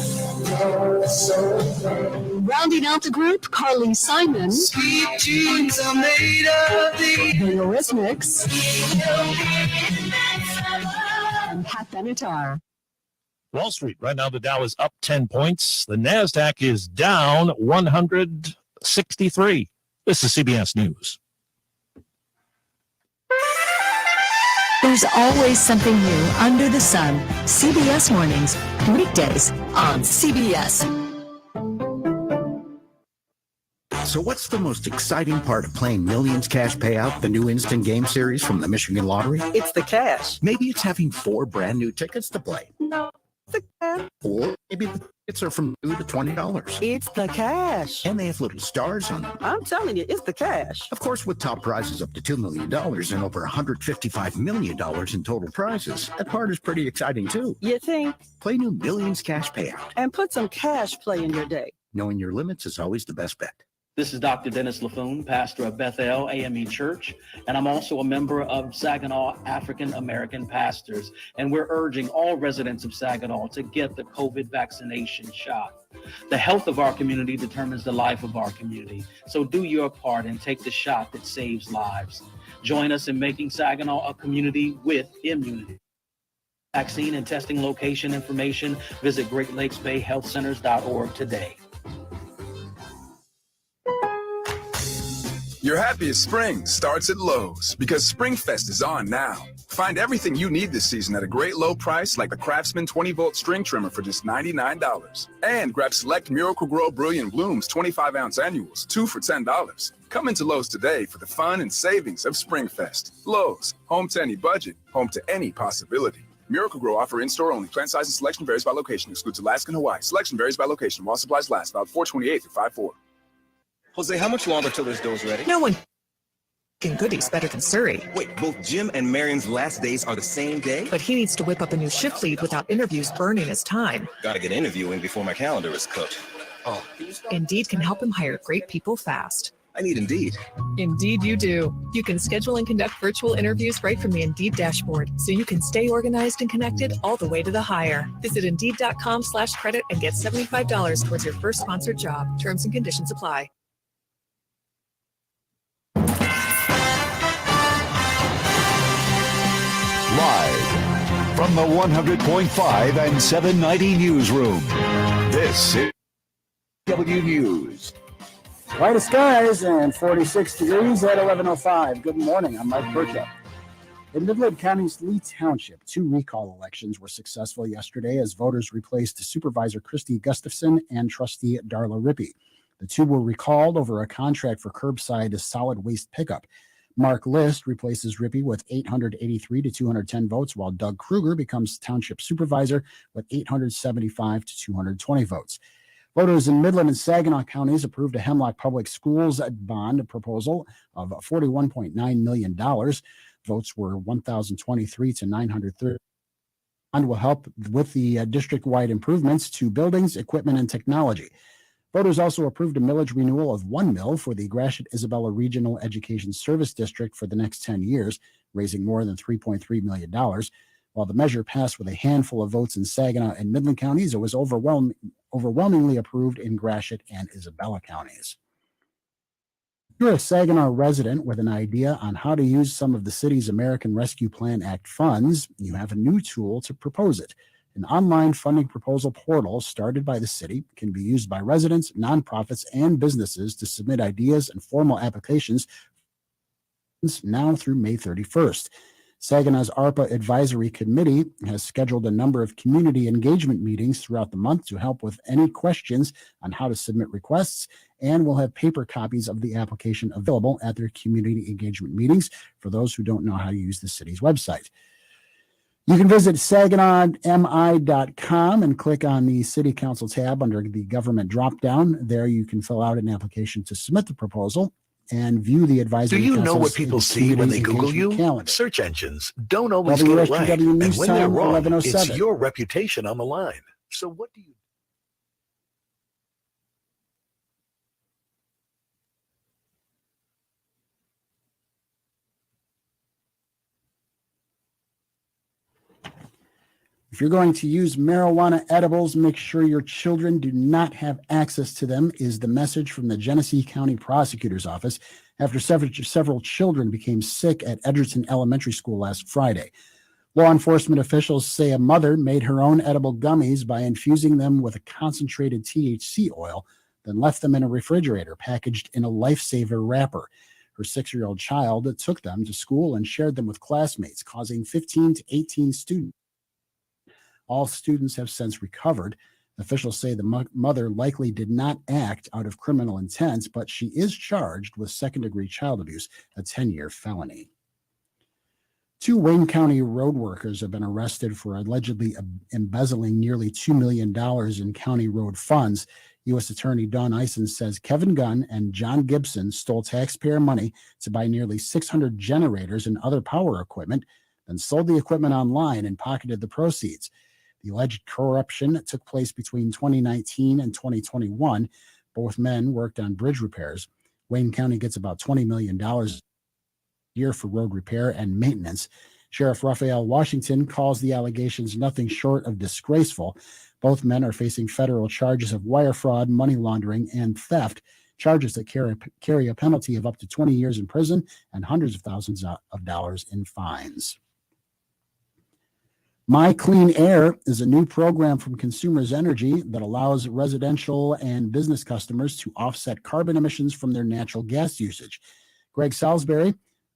Rounding out the group, Carly Simon. Sweet tunes are made of the Eurythmics. And Pat Benatar. Wall Street, right now the Dow is up 10 points. The NASDAQ is down 163. This is CBS News. There's always something new under the sun. CBS Mornings, weekdays on CBS. So what's the most exciting part of playing Millions Cash Payout, the new instant game series from the Michigan Lottery? It's the cash. Maybe it's having 4 brand new tickets to play. No, the cash. Or maybe Tickets are from $2 to $20. It's the cash. And they have little stars on them. I'm telling you, it's the cash. Of course, with top prizes up to $2 million and over $155 million in total prizes, that part is pretty exciting too. You think? Play new Millions Cash Payout. And put some cash play in your day. Knowing your limits is always the best bet. This is Dr. Dennis LaFoon, pastor of Bethel AME Church, and I'm also a member of Saginaw African American Pastors, and we're urging all residents of Saginaw to get the COVID vaccination shot. The health of our community determines the life of our community, so do your part and take the shot that saves lives. Join us in making Saginaw a community with immunity. Vaccine and testing location information, visit GreatLakesBayHealthCenters.org today. Your happiest spring starts at Lowe's because SpringFest is on now. Find everything you need this season at a great low price like the Craftsman 20-volt string trimmer for just $99. And grab select Miracle-Gro Brilliant Blooms 25-ounce annuals, 2 for $10. Come into Lowe's today for the fun and savings of SpringFest. Lowe's, home to any budget, home to any possibility. Miracle-Gro offer in-store only. Plant size and selection varies by location. Excludes Alaska and Hawaii. Selection varies by location. While supplies last. Valid 4/28 through 5/4. Jose, how much longer till this dough's ready? No one can goodies better than Surrey. Wait, both Jim and Marion's last days are the same day? But he needs to whip up a new shift lead without interviews burning his time. Gotta get interviewing before my calendar is cooked. Oh. Indeed can help him hire great people fast. I need Indeed. Indeed you do. You can schedule and conduct virtual interviews right from the Indeed dashboard, so you can stay organized and connected all the way to the hire. Visit Indeed.com/credit and get $75 towards your first sponsored job. Terms and conditions apply. Live from the 100.5 and 790 newsroom, this is W News. White skies and 46 degrees at 11:05. Good morning. I'm Mike Burchup. In Midland County's Lee Township, 2 recall elections were successful yesterday as voters replaced Supervisor Christy Gustafson and Trustee Darla Rippey. The 2 were recalled over a contract for curbside solid waste pickup. Mark List replaces Rippey with 883 to 210 votes, while Doug Kruger becomes township supervisor with 875 to 220 votes. Voters in Midland and Saginaw counties approved a Hemlock Public Schools bond proposal of $41.9 million. Votes were 1,023 to 930. And will help with the district-wide improvements to buildings, equipment, and technology. Voters also approved a millage renewal of 1 mill for the Gratiot-Isabella Regional Education Service District for the next 10 years, raising more than $3.3 million. While the measure passed with a handful of votes in Saginaw and Midland counties, it was overwhelmingly approved in Gratiot and Isabella counties. If you're a Saginaw resident with an idea on how to use some of the city's American Rescue Plan Act funds, you have a new tool to propose it. An online funding proposal portal started by the city can be used by residents, nonprofits, and businesses to submit ideas and formal applications now through May 31st. Saginaw's ARPA Advisory Committee has scheduled a number of community engagement meetings throughout the month to help with any questions on how to submit requests, and will have paper copies of the application available at their community engagement meetings for those who don't know how to use the city's website. You can visit SaginawMI.com and click on the City Council tab under the Government dropdown. There you can fill out an application to submit the proposal and view the advisory. Do you know council's what people see when they Google you? Calendar. Search engines don't always get it right. WSGW And News when they're Time, wrong, 11:07. it's your reputation on the line. So what do you If you're going to use marijuana edibles, make sure your children do not have access to them, is the message from the Genesee County Prosecutor's Office after several children became sick at Edgerton Elementary School last Friday. Law enforcement officials say a mother made her own edible gummies by infusing them with a concentrated THC oil, then left them in a refrigerator packaged in a Lifesaver wrapper. Her 6-year-old child took them to school and shared them with classmates, causing 15 to 18 students. All students have since recovered. Officials say the mother likely did not act out of criminal intent, but she is charged with second-degree child abuse, a 10-year felony. Two Wayne County road workers have been arrested for allegedly embezzling nearly $2 million in county road funds. U.S. Attorney Dawn Eisen says Kevin Gunn and John Gibson stole taxpayer money to buy nearly 600 generators and other power equipment, then sold the equipment online and pocketed the proceeds. The alleged corruption took place between 2019 and 2021. Both men worked on bridge repairs. Wayne County gets about $20 million a year for road repair and maintenance. Sheriff Raphael Washington calls the allegations nothing short of disgraceful. Both men are facing federal charges of wire fraud, money laundering, and theft, charges that carry a penalty of up to 20 years in prison and hundreds of thousands of dollars in fines. My Clean Air is a new program from Consumers Energy that allows residential and business customers to offset carbon emissions from their natural gas usage. Greg Salisbury,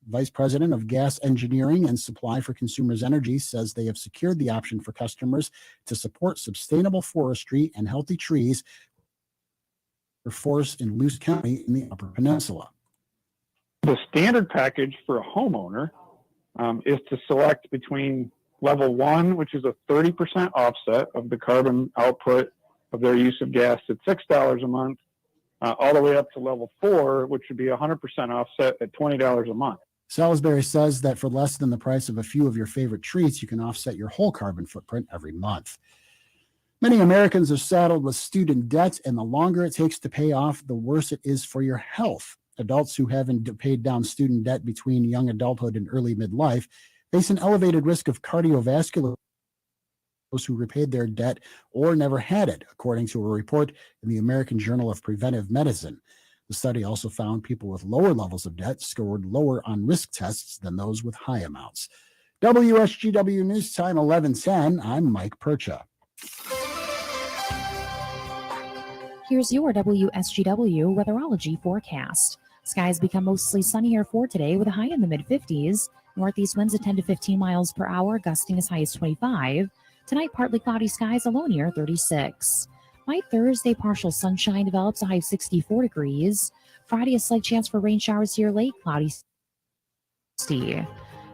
Vice President of Gas Engineering and Supply for Consumers Energy, says they have secured the option for customers to support sustainable forestry and healthy trees for forests in Luce County in the Upper Peninsula. The standard package for a homeowner is to select between Level 1, which is a 30% offset of the carbon output of their use of gas at $6 a month, all the way up to Level 4, which would be 100% offset at $20 a month. Salisbury says that for less than the price of a few of your favorite treats, you can offset your whole carbon footprint every month. Many Americans are saddled with student debt, and the longer it takes to pay off, the worse it is for your health. Adults who haven't paid down student debt between young adulthood and early midlife face an elevated risk of cardiovascular those who repaid their debt or never had it, according to a report in the American Journal of Preventive Medicine. The study also found people with lower levels of debt scored lower on risk tests than those with high amounts. WSGW News Time 11:10. I'm Mike Percha. Here's your WSGW Weatherology forecast. Skies become mostly sunnier for today with a high in the mid-50s. Northeast winds at 10 to 15 miles per hour, gusting as high as 25. Tonight, partly cloudy skies, a low near 36. By Thursday, partial sunshine develops, a high of 64 degrees. Friday, a slight chance for rain showers here late, cloudy 60.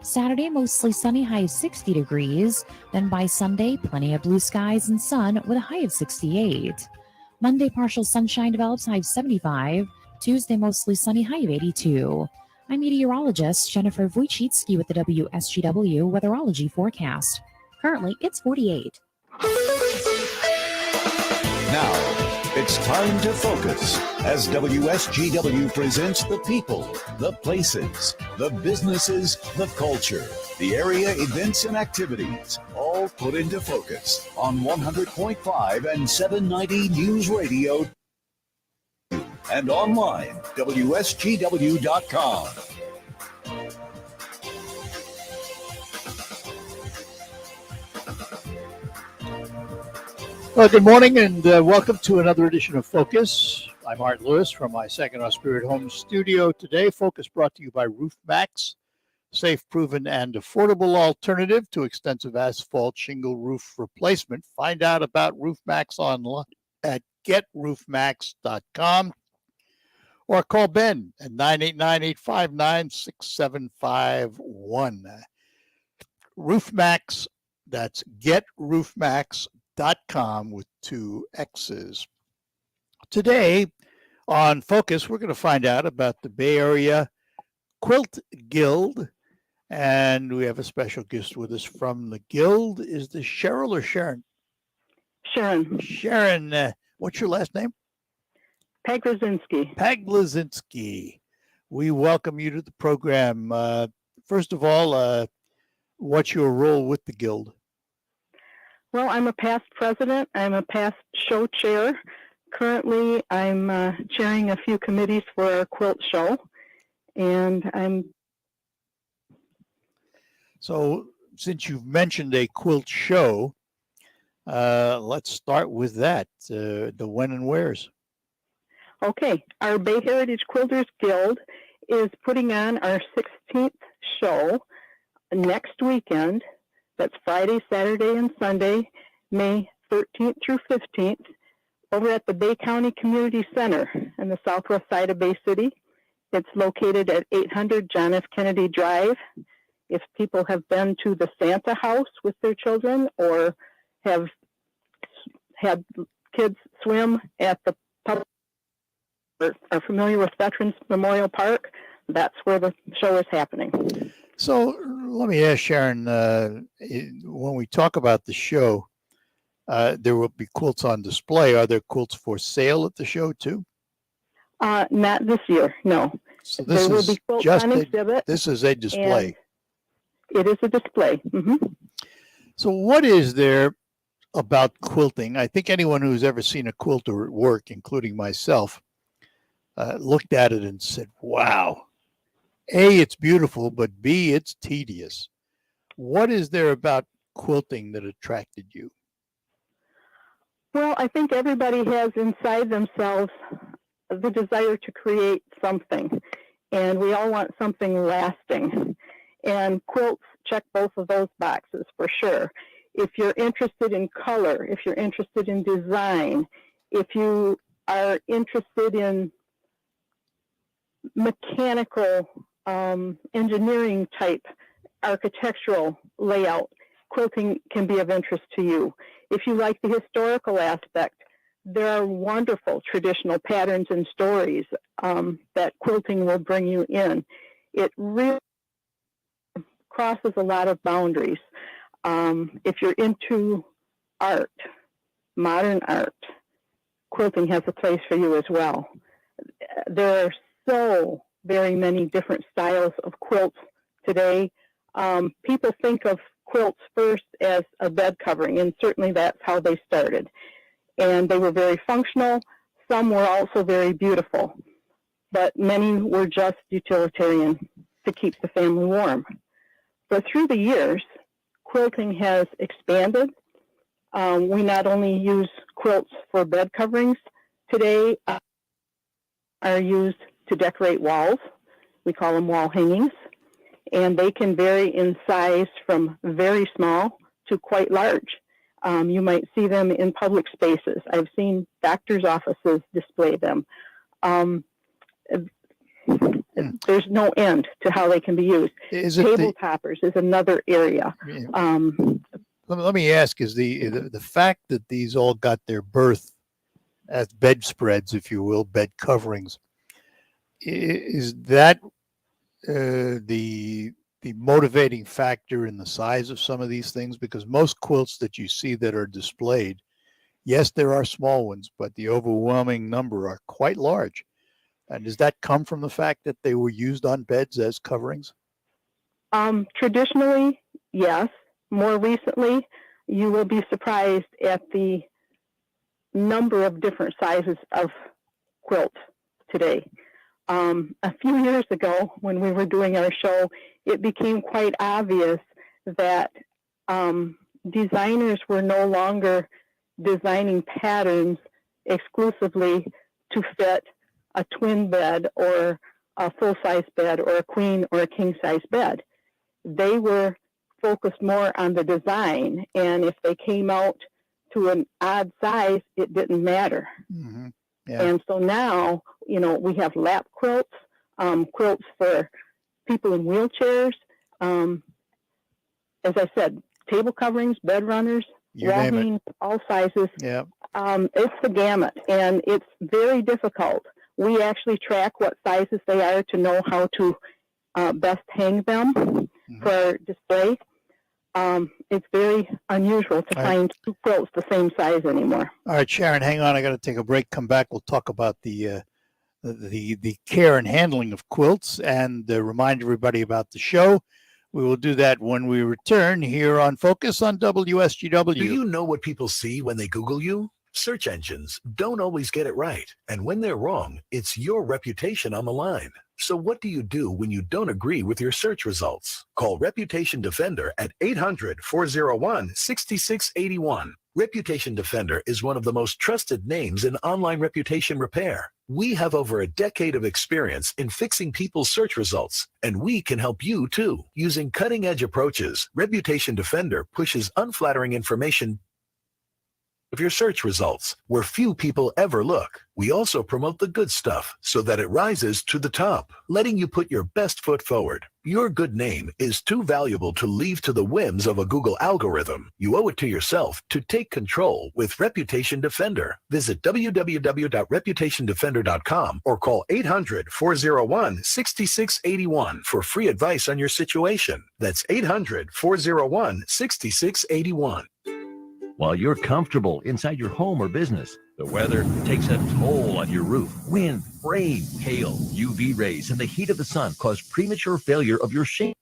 Saturday, mostly sunny, high of 60 degrees. Then by Sunday, plenty of blue skies and sun with a high of 68. Monday, partial sunshine develops, high of 75. Tuesday, mostly sunny, high of 82. I'm meteorologist Jennifer Wojcicki with the WSGW Weatherology forecast. Currently, it's 48. Now, it's time to focus as WSGW presents the people, the places, the businesses, the culture, the area events and activities, all put into focus on 100.5 and 790 News Radio and online, WSGW.com. Well, good morning and welcome to another edition of Focus. I'm Art Lewis from my Saginaw Spirit Home studio today. Focus brought to you by RoofMax, safe, proven, and affordable alternative to extensive asphalt shingle roof replacement. Find out about RoofMax online at getroofmax.com or call Ben at 989-859-6751. RoofMax, that's getroofmax.com with 2 X's. Today on Focus, we're going to find out about the Bay Area Quilt Guild, and we have a special guest with us from the Guild. Is this Cheryl or Sharon? Sharon. Sharon, what's your last name? Paglazinski. Paglazinski. We welcome you to the program. First of all, what's your role with the Guild? Well, I'm a past president. I'm a past show chair. Currently, I'm chairing a few committees for our quilt show, and So, since you've mentioned a quilt show, let's start with that. The when and wheres. Okay. Our Bay Heritage Quilters Guild is putting on our 16th show next weekend. That's Friday, Saturday, and Sunday, May 13th through 15th, over at the Bay County Community Center in the southwest side of Bay City. It's located at 800 John F. Kennedy Drive If people have been to the Santa house with their children or have had kids swim at the public or are familiar with Veterans Memorial Park, that's where the show is happening. So let me ask Sharon, when we talk about the show, there will be quilts on display. Are there quilts for sale at the show too? Not this year, no. So this there will is be quilts just on a, exhibit. this is a display. It is a display. So what is there about quilting? I think anyone who's ever seen a quilter at work, including myself, looked at it and said, wow, A, it's beautiful, but B, it's tedious. What is there about quilting that attracted you? Well, I think everybody has inside themselves the desire to create something, and we all want something lasting. And quilts check both of those boxes for sure. If you're interested in color, if you're interested in design, if you are interested in mechanical, engineering type architectural layout, quilting can be of interest to you. If you like the historical aspect, there are wonderful traditional patterns and stories that quilting will bring you in. It really crosses a lot of boundaries. If you're into art, modern art, quilting has a place for you as well. There are so very many different styles of quilts today. People think of quilts first as a bed covering, and certainly that's how they started. And they were very functional. Some were also very beautiful, but many were just utilitarian to keep the family warm. But through the years, quilting has expanded. We not only use quilts for bed coverings today, are used to decorate walls. We call them wall hangings. And they can vary in size from very small to quite large. You might see them in public spaces. I've seen doctors' offices display them. There's no end to how they can be used. Table toppers is another area. Let me ask, is the fact that these all got their birth as bedspreads, if you will, bed coverings, is that the motivating factor in the size of some of these things? Because most quilts that you see that are displayed, yes, there are small ones, but the overwhelming number are quite large. And does that come from the fact that they were used on beds as coverings? Traditionally, yes. More recently, you will be surprised at the number of different sizes of quilts today. A few years ago, when we were doing our show, it became quite obvious that designers were no longer designing patterns exclusively to fit a twin bed or a full-size bed or a queen or a king-size bed. They were focused more on the design, and if they came out to an odd size, it didn't matter. Mm-hmm. Yeah. And so now, we have lap quilts, quilts for people in wheelchairs. As I said, table coverings, bed runners, You wall name it. hangings, all sizes. Yeah. It's the gamut, and it's very difficult. We actually track what sizes they are to know how to best hang them for display. It's very unusual to find two quilts the same size anymore. All right, Sharon, hang on. I got to take a break. Come back. We'll talk about the care and handling of quilts and remind everybody about the show. We will do that when we return here on Focus on WSGW. Do you know what people see when they Google you? Search engines don't always get it right. And when they're wrong, it's your reputation on the line. So what do you do when you don't agree with your search results? Call Reputation Defender at 800-401-6681. Reputation Defender is one of the most trusted names in online reputation repair. We have over a decade of experience in fixing people's search results, and we can help you too. Using cutting-edge approaches, Reputation Defender pushes unflattering information of your search results, where few people ever look. We also promote the good stuff so that it rises to the top, letting you put your best foot forward. Your good name is too valuable to leave to the whims of a Google algorithm. You owe it to yourself to take control with Reputation Defender. Visit www.reputationdefender.com or call 800-401-6681 for free advice on your situation. That's 800-401-6681. While you're comfortable inside your home or business, the weather takes a toll on your roof. Wind, rain, hail, UV rays, and the heat of the sun cause premature failure of your shingle.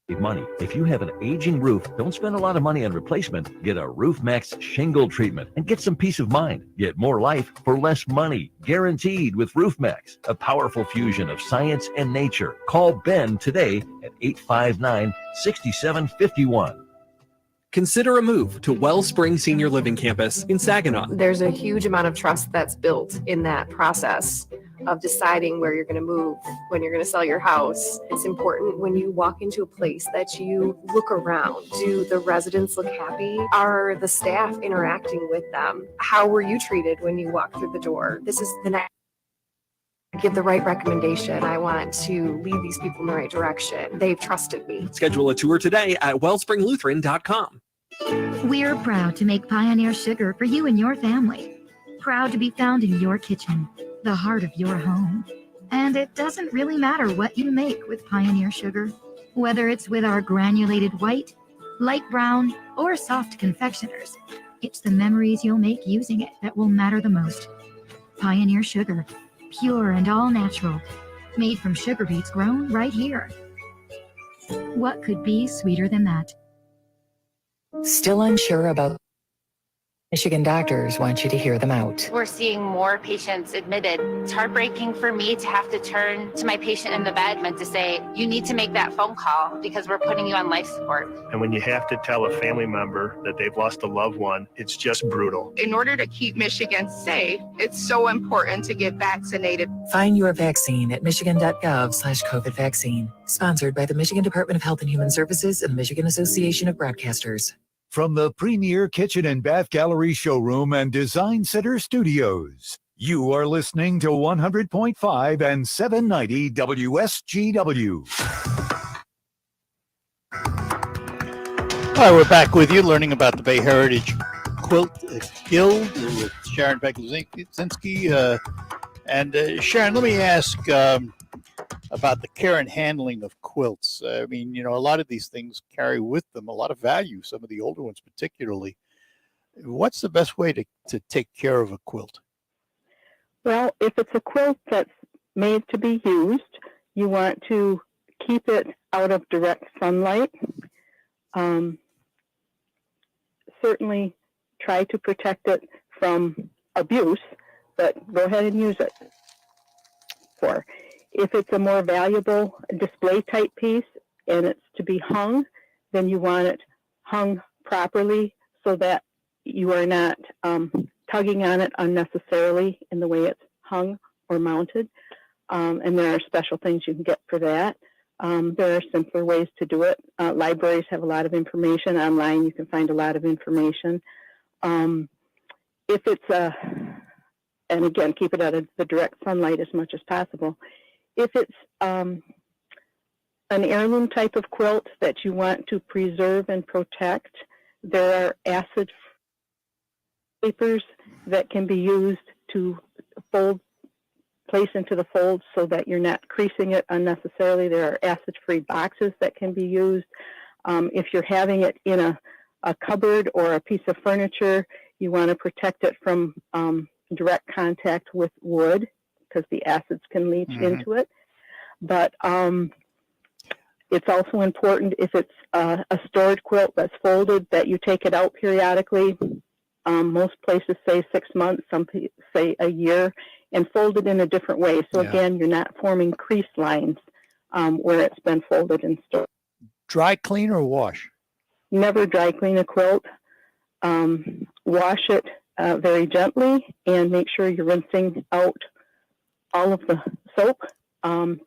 Save money. If you have an aging roof, don't spend a lot of money on replacement. Get a Roof Max shingle treatment and get some peace of mind. Get more life for less money, guaranteed with Roof Max, a powerful fusion of science and nature. Call Ben today at 859-6751. Consider a move to Wellspring Senior Living Campus in Saginaw. There's a huge amount of trust that's built in that process of deciding where you're going to move, when you're going to sell your house. It's important when you walk into a place that you look around. Do the residents look happy? Are the staff interacting with them? How were you treated when you walked through the door? This is the next. Give the right recommendation. I want to lead these people in the right direction. They've trusted me. Schedule a tour today at wellspringlutheran.com. We're proud to make Pioneer Sugar for you and your family. Proud to be found in your kitchen, the heart of your home. And it doesn't really matter what you make with Pioneer Sugar, whether it's with our granulated white, light brown, or soft confectioners. It's the memories you'll make using it that will matter the most. Pioneer Sugar. Pure and all natural, made from sugar beets grown right here. What could be sweeter than that? Still unsure about Michigan doctors want you to hear them out. We're seeing more patients admitted. It's heartbreaking for me to have to turn to my patient in the bed and to say, you need to make that phone call because we're putting you on life support. And when you have to tell a family member that they've lost a loved one, it's just brutal. In order to keep Michigan safe, it's so important to get vaccinated. Find your vaccine at michigan.gov/COVID vaccine. Sponsored by the Michigan Department of Health and Human Services and the Michigan Association of Broadcasters. From the premier kitchen and bath gallery showroom and design center studios, you are listening to 100.5 and 790 WSGW. All right, we're back with you, learning about the Bay Heritage Quilt Guild with Sharon Beck-Luzinski. And Sharon, let me ask about the care and handling of quilts. I mean, you know, a lot of these things carry with them a lot of value, some of the older ones particularly. What's the best way to take care of a quilt? Well, if it's a quilt that's made to be used, you want to keep it out of direct sunlight. Certainly try to protect it from abuse, but go ahead and use it. If it's a more valuable display type piece and it's to be hung, then you want it hung properly so that you are not tugging on it unnecessarily in the way it's hung or mounted. And there are special things you can get for that. There are simpler ways to do it. Libraries have a lot of information. Online you can find a lot of information. If it's and again, keep it out of the direct sunlight as much as possible. If it's an heirloom type of quilt that you want to preserve and protect, there are acid papers that can be used to place into the fold so that you're not creasing it unnecessarily. There are acid-free boxes that can be used. If you're having it in a cupboard or a piece of furniture, you want to protect it from direct contact with wood, because the acids can leach into it. But it's also important, if it's a stored quilt that's folded, that you take it out periodically. Most places say 6 months, some say a year, and fold it in a different way. So again, you're not forming crease lines where it's been folded and stored. Dry clean or wash? Never dry clean a quilt. Wash it very gently and make sure you're rinsing out all of the soap.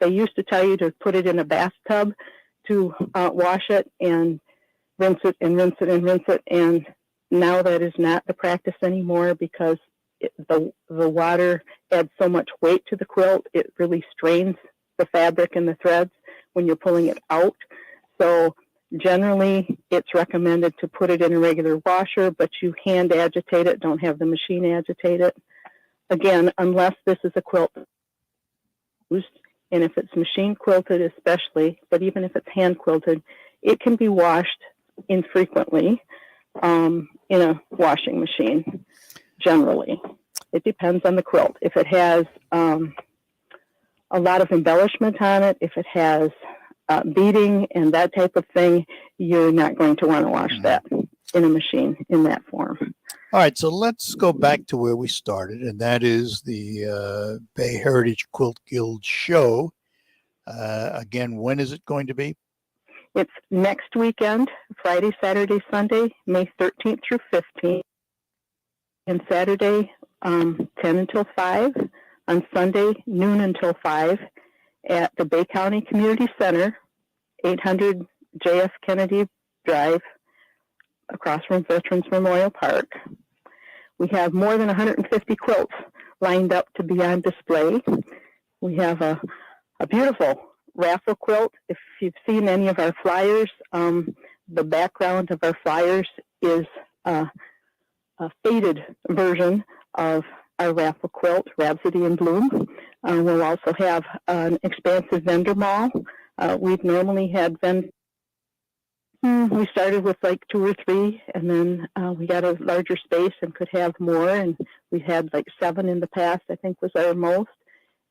They used to tell you to put it in a bathtub to wash it and rinse it and rinse it and rinse it. And Now that is not the practice anymore because the water adds so much weight to the quilt. It really strains the fabric and the threads when you're pulling it out. So generally, it's recommended to put it in a regular washer, but you hand agitate it. Don't have the machine agitate it. Again, unless this is a quilt used, and if it's machine quilted especially, but even if it's hand quilted, it can be washed infrequently in a washing machine, generally. It depends on the quilt. If it has a lot of embellishment on it, if it has beading and that type of thing, you're not going to want to wash that in a machine in that form. All right, so let's go back to where we started, and that is the Bay Heritage Quilt Guild show. Again, when is it going to be? It's next weekend, Friday, Saturday, Sunday, May 13th through 15th, and Saturday, 10 until 5, on Sunday, noon until 5, at the Bay County Community Center, 800 J.F. Kennedy Drive, across from Veterans Memorial Park. We have more than 150 quilts lined up to be on display. We have a beautiful raffle quilt. If you've seen any of our flyers, the background of our flyers is a faded version of our raffle quilt, Rhapsody in Bloom. We'll also have an expansive vendor mall. We've normally had we started with like 2 or 3, and then we got a larger space and could have more, and we had like 7 in the past, I think was our most.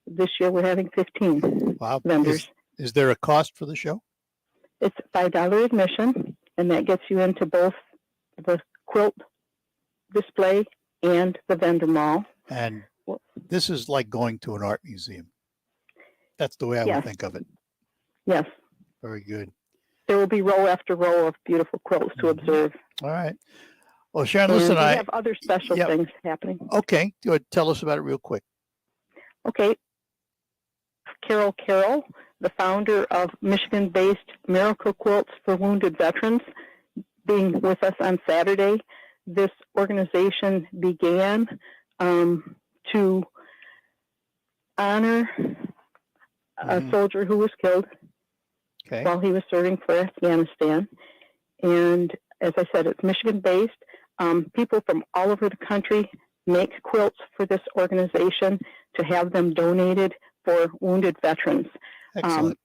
This year we're having 15 vendors. Is there a cost for the show? It's $5 admission, and that gets you into both the quilt display and the vendor mall. And this is like going to an art museum. That's the way I would think of it. Yes. Very good. There will be row after row of beautiful quilts to observe. All right. Well, Sharon, And listen, we have other special things happening. Okay, go ahead. Tell us about it real quick. Okay. Carol, the founder of Michigan-based Miracle Quilts for Wounded Veterans, being with us on Saturday. This organization began to honor a soldier who was killed while he was serving for Afghanistan. And as I said, it's Michigan-based. People from all over the country make quilts for this organization to have them donated for wounded veterans.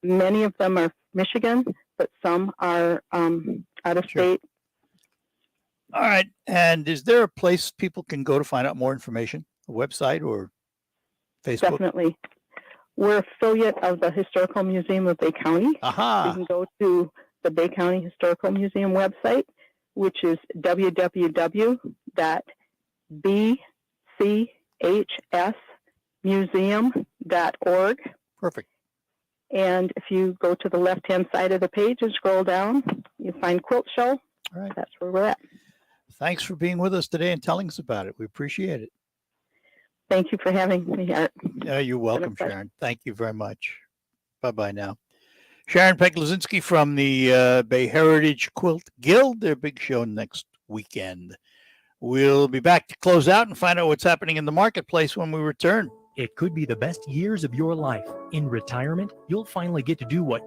Many of them are Michigan, but some are out of state. All right. And is there a place people can go to find out more information? A website or Facebook? Definitely. We're affiliate of the Historical Museum of Bay County. You can go to the Bay County Historical Museum website, which is www.bchsmuseum.org. Perfect. And if you go to the left-hand side of the page and scroll down, you find Quilt Show. All right. That's where we're at. Thanks for being with us today and telling us about it. We appreciate it. Thank you for having me, Art. You're welcome, Sharon. Thank you very much. Bye-bye now. Sharon Peck-Lazinski from the Bay Heritage Quilt Guild. Their big show next weekend. We'll be back to close out and find out what's happening in the marketplace when we return. It could be the best years of your life. In retirement, you'll finally get to do what